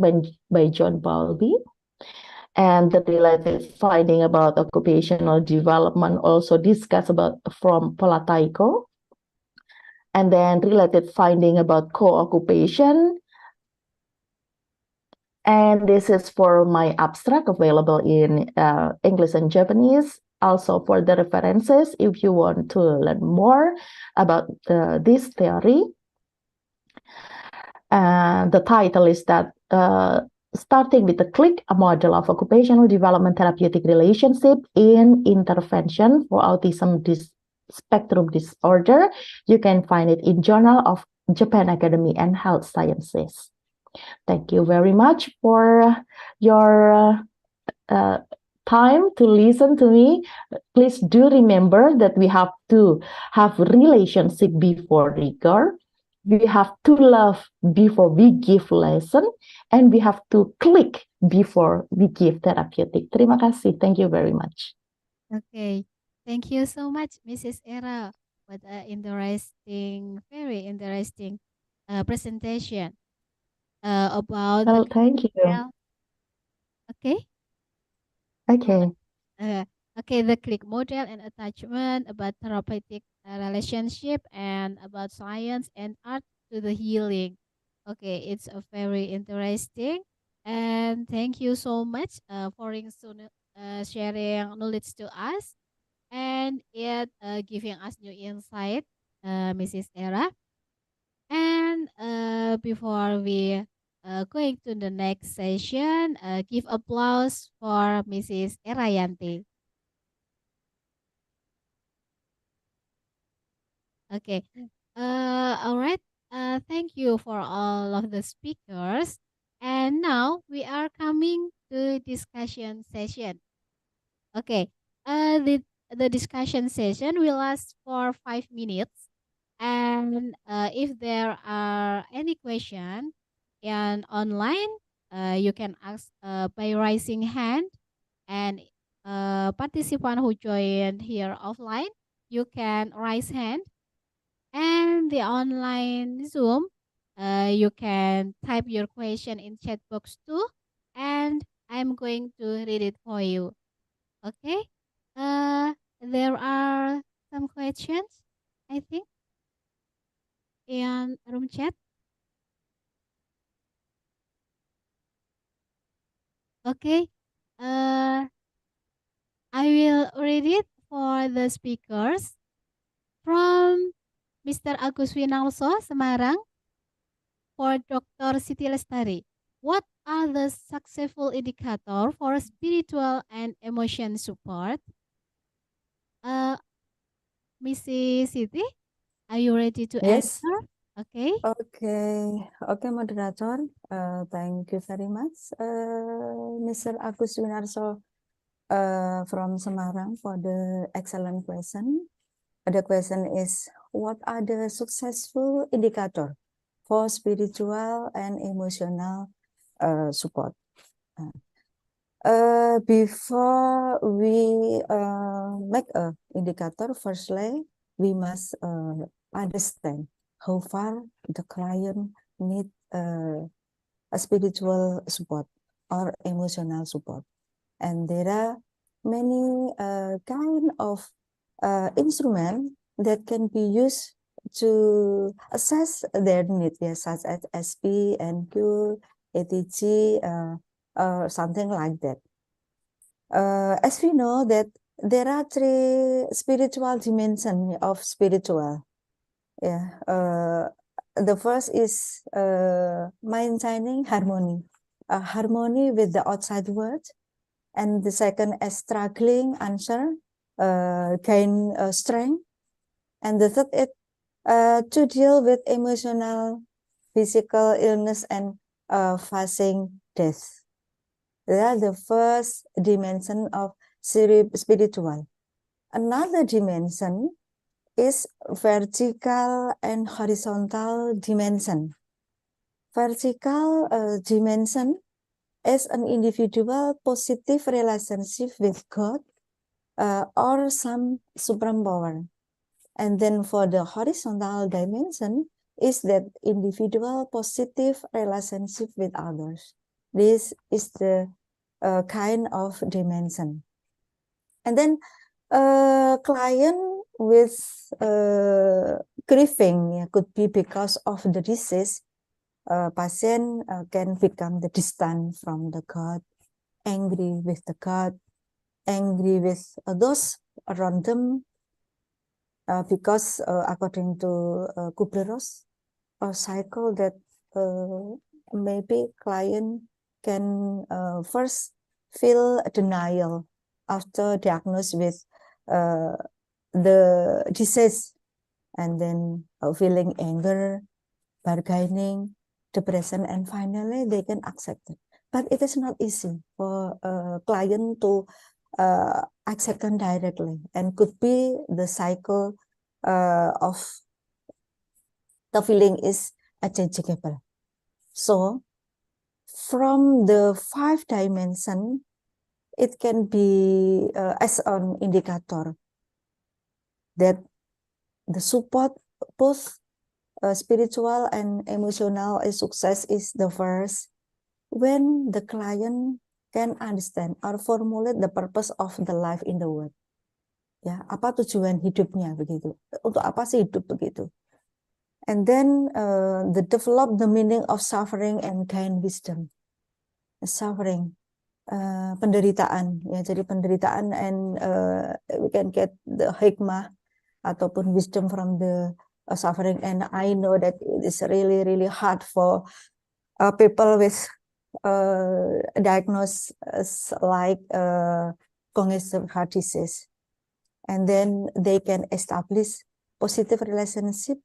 by John Bowlby. And the related finding about occupational development also discussed about from Polataiko. And then related finding about co-occupation. And this is for my abstract available in English and Japanese. Also for the references, if you want to learn more about this theory. The title is that starting with the click, a model of occupational development therapeutic relationship in intervention for autism spectrum disorder. You can find it in Journal of Japan Academy and Health Sciences. Thank you very much for your time to listen to me. Please do remember that we have to have relationship before rigor. We have to love before we give lesson, and we have to click before we give therapeutic. Terima kasih. Thank you very much. Okay. Thank you so much, Mrs. Era, for the very interesting presentation about Well, the thank you. Okay. Okay. Okay, the click model and attachment, about therapeutic relationship, and about science and art to the healing. Okay, it's a very interesting, and thank you so much for sharing knowledge to us, and it giving us new insight, Mrs. Era. And before we going to the next session, give applause for Mrs. Erayanti. Okay. All right. Thank you for all of the speakers. And now we are coming to discussion session. Okay. The discussion session will last for 5 minutes. And if there are any question and online, you can ask by raising hand. And participant who joined here offline, you can raise hand And the online Zoom, you can type your question in chat box too, and I'm going to read it for you. Okay? There are some questions, I think, in room chat. Okay. Uh, I will read it for the speakers from Mr. Agus Winarso, Semarang, for Dr. Siti Lestari. What are the successful indicator for spiritual and emotion support? Mrs. Siti, are you ready to Yes. answer? Okay. Okay, moderator. Thank you very much, Mr. Agus Winarso, from Semarang for the excellent question. The question is, what are the successful indicator for spiritual and emotional support? Before we make a indicator, firstly, we must understand how far the client need a spiritual support or emotional support. And there are many kind of instrument that can be used to assess their need, such as SP, NQ, ATG, or something like that. As we know that there are three spiritual dimensions of spiritual. The first is maintaining harmony, harmony with the outside world, and the second is struggling answer, gain strength, and the third is to deal with emotional, physical illness, and facing death. That is the first dimension of spiritual. Another dimension is vertical and horizontal dimension. Vertical dimension is an individual positive relationship with God or some supreme power. And then for the horizontal dimension is that individual positive relationship with others. This is the kind of dimension. And then client with grieving could be because of the disease. Patient can become the distant from the God, angry with the God, angry with those around them, because according to Kubler-Ross, a cycle that maybe client can first feel denial after diagnosed with the disease, and then feeling anger, bargaining, depression, and finally they can accept it. But it is not easy for a client to accept them directly, and could be the cycle of the feeling is changeable. So from the 5 dimension, it can be as an indicator that the support, both spiritual and emotional success, is the first when the client can understand or formulate the purpose of the life in the world. Ya, apa tujuan hidupnya begitu? Untuk apa sih hidup begitu? And then the develop the meaning of suffering and gain wisdom. Suffering, penderitaan, ya, jadi penderitaan, and we can get the hikmah ataupun wisdom from the suffering. And I know that it is really, really hard for people with diagnosis like congestive heart disease. And then they can establish positive relationship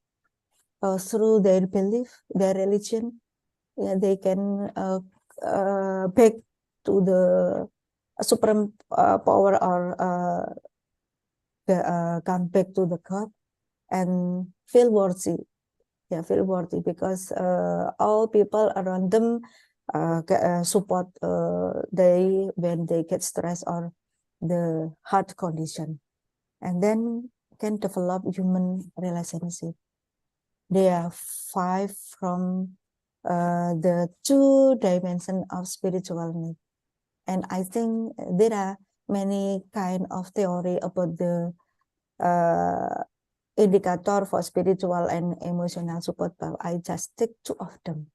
through their belief, their religion. Yeah, they can back to the supreme power, or come back to the God and feel worthy. Yeah, feel worthy because all people around them support they when they get stressed or the heart condition, and then can develop human relationship. They are 5 from the 2 dimension of spiritual need. And I think there are many kind of theory about the indicator for spiritual and emotional support, but I just take 2 of them.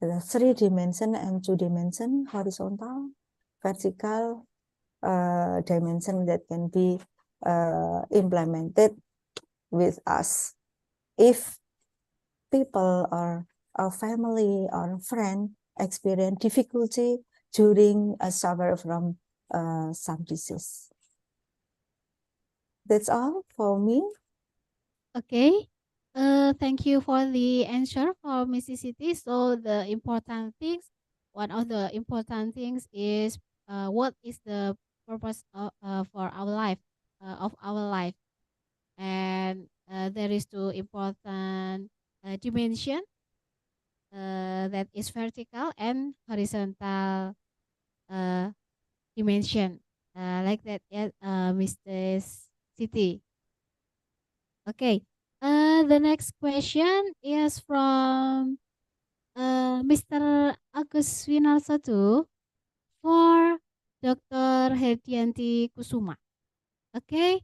The 3 dimension and 2 dimension, horizontal, vertical dimension that can be implemented with us. If people or our family or friend experience difficulty during suffer from some disease. That's all for me. Okay. Thank you for the answer for Mrs. Siti. So the important things, one of the important things is what is the purpose for our life, of our life, and there is 2 important dimension that is vertical and horizontal dimension, like that, yeah, Mr. Siti. Okay. The next question is from Mr. Agus Winarsotu for Dr. Hedianti Kusuma. Okay.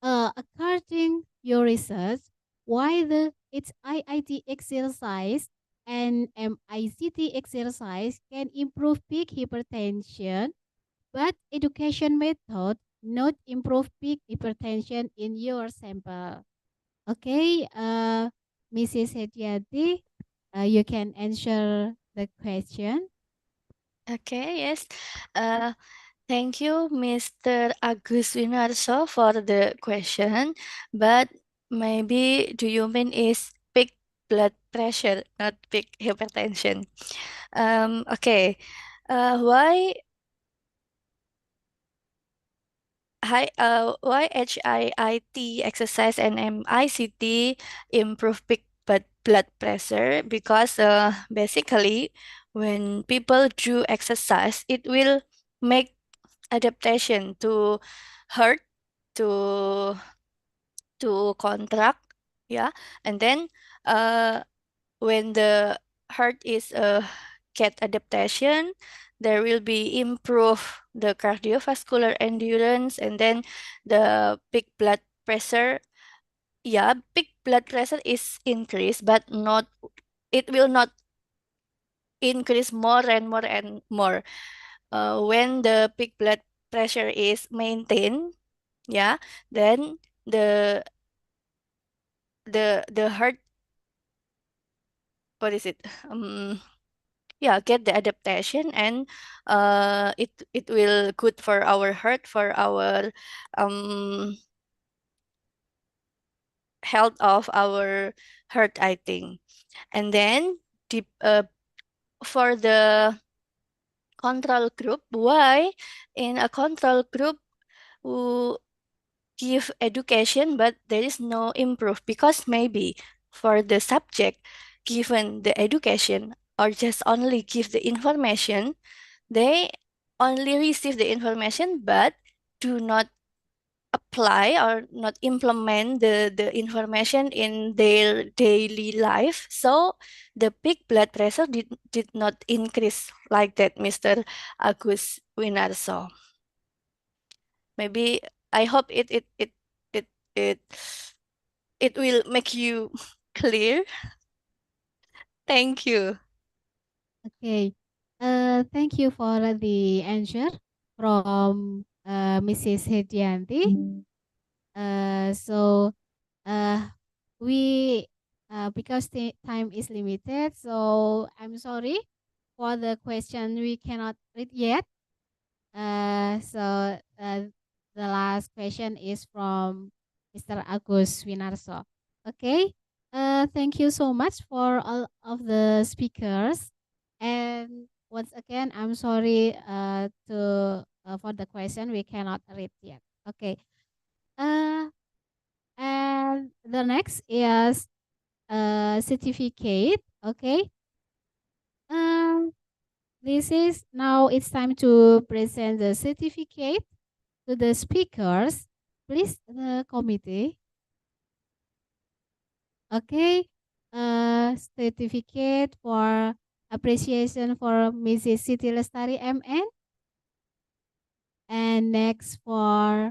According your research, why the HIIT exercise and MICT exercise can improve peak hypertension, but education method not improve peak hypertension in your sample? Okay, Mrs. Hediati, you can answer the question. Okay, yes. Thank you, Mr. Agus Winarso, for the question. But maybe do you mean is peak blood pressure, not peak hypertension? Okay. Why HIIT exercise and MICT improve peak blood pressure? Because basically when people do exercise, it will make adaptation to heart to contract, yeah, and then when the heart is get adaptation, there will be improve the cardiovascular endurance, and then the peak blood pressure, yeah, peak blood pressure is increased, but not, it will not increase more and more and more. When the peak blood pressure is maintained, yeah, then the heart, what is it, yeah, get the adaptation, and it will good for our heart, for our health of our heart, I think. And then the for the control group, why in a control group who give education but there is no improve? Because maybe for the subject given the education or just only give the information, they only receive the information but do not apply or not implement the information in their daily life. So the peak blood pressure did not increase like that, Mr. Agus Winarso. Maybe I hope it it will make you clear. Thank you. Okay. Thank you for the answer from Mrs. Hedianti. So we because the time is limited, so I'm sorry for the question we cannot read yet. So the last question is from Mr. Agus Winarso. Okay. Thank you so much for all of the speakers. And once again, I'm sorry to for the question we cannot read yet. Okay. And the next is certificate. Okay. This is now it's time to present the certificate to the speakers. Please, the committee. Okay. Certificate for appreciation for Mrs. Siti Lestari MN. And next for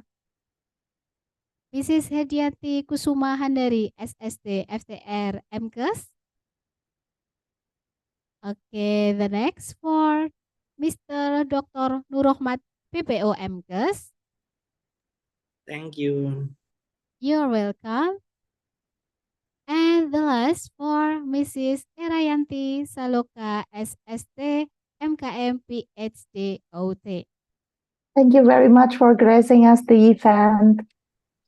Mrs. Hediati Kusuma Handari SSD FTR MKes. Okay, the next for Mr. Dr. Nurrohmat PPO MKes. Thank you. You're welcome. And the last for Mrs. Erayanti Saloka SST MKM PhD OT. Thank you very much for gracing us the event.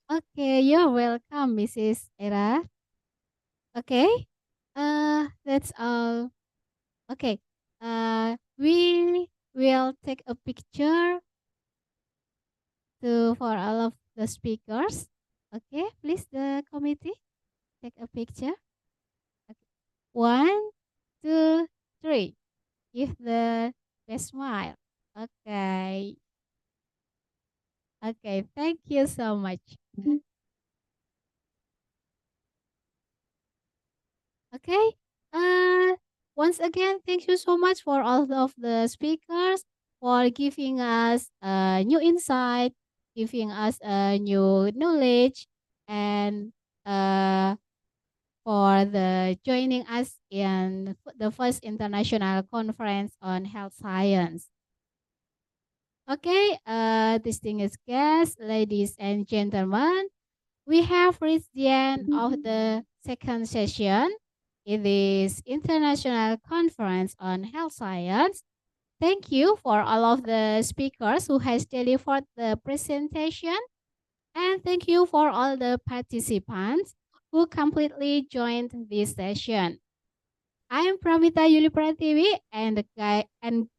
Okay, you're welcome, Mrs. Era. Okay, that's all. Okay, we will take a picture for all of the speakers. Okay, please, the committee, take a picture. Okay. 1, 2, 3. Give the best smile. Okay. Okay, thank you so much. Okay. Once again, thank you so much for all of the speakers for giving us a new insight, giving us a new knowledge, and for the joining us in the first international conference on health science. Okay, distinguished guests, ladies and gentlemen, we have reached the end of the second session in this international conference on health science. Thank you for all of the speakers who has delivered the presentation, and thank you for all the participants who completely joined this session. I am Pramita Yuli Pratiwi, and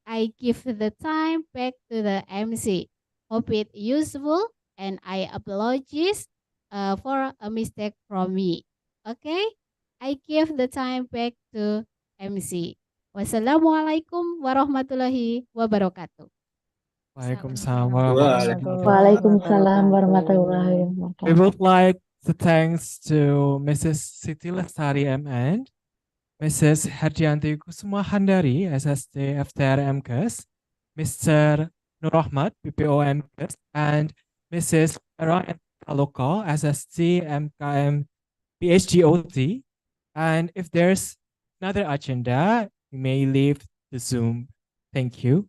I give the time back to the MC. Hope it useful, and I apologize for a mistake from me. Okay, I give the time back to MC. Wassalamualaikum warahmatullahi wabarakatuh. Waalaikumsalam Waalaikumsalam warahmatullahi wabarakatuh. We would like to thanks to Mrs. Siti Lestari MN, Mrs. Hediati Kusuma Handari SST FTR MKes, Mr. Nurrohmat PPO MKes, and Mrs. Era Saloka SST MKM PhD OT. And if there's another agenda, you may leave the Zoom. Thank you.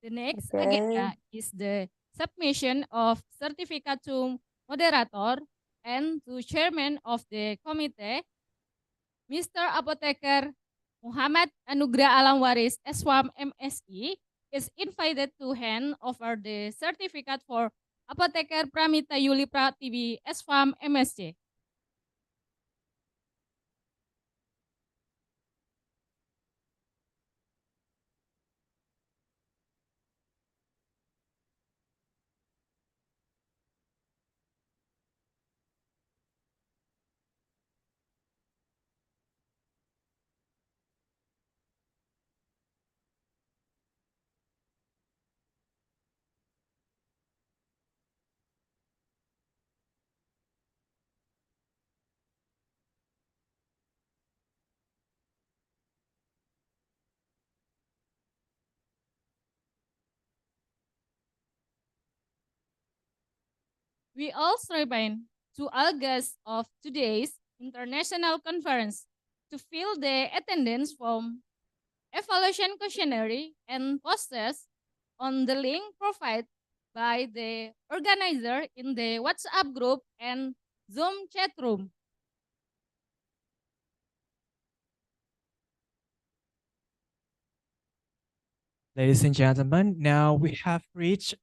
The next agenda is the submission of certificate to moderator and to chairman of the committee, Mr. Apotheker Muhammad Anugrah Alam Waris SWAM MSI is invited to hand over the certificate for Apotheker Pramita Yuli Pratiwi SWAM MSc. We also remind to all guests of today's international conference to fill the attendance form, evaluation questionnaire, and posters on the link provided by the organizer in the WhatsApp group and Zoom chat room. Ladies and gentlemen, now we have reached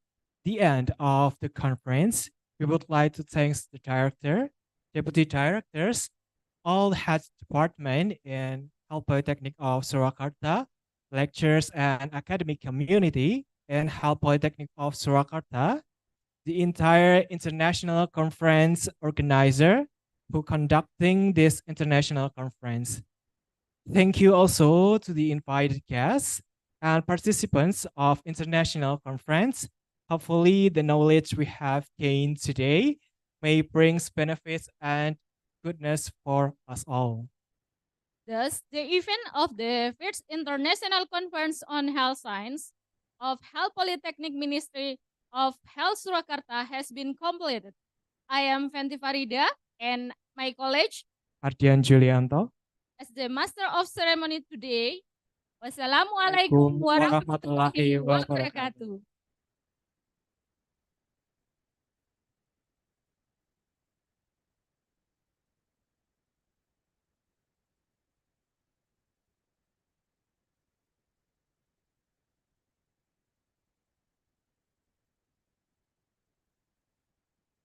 the end of the conference. We would like to thank the director, deputy directors, all heads department in Health Polytechnic of Surakarta, lecturers and academic community in Health Polytechnic of Surakarta, the entire international conference organizer who conducting this international conference. Thank you also to the invited guests and participants of international conference. Hopefully the knowledge we have gained today may bring benefits and goodness for us all. Thus, the event of the First International Conference on Health Science of Health Polytechnic Ministry of Health Surakarta has been completed. I am Fenty Farida and my college Ardian Julianto. as the Master of Ceremony today. Wassalamualaikum warahmatullahi wabarakatuh.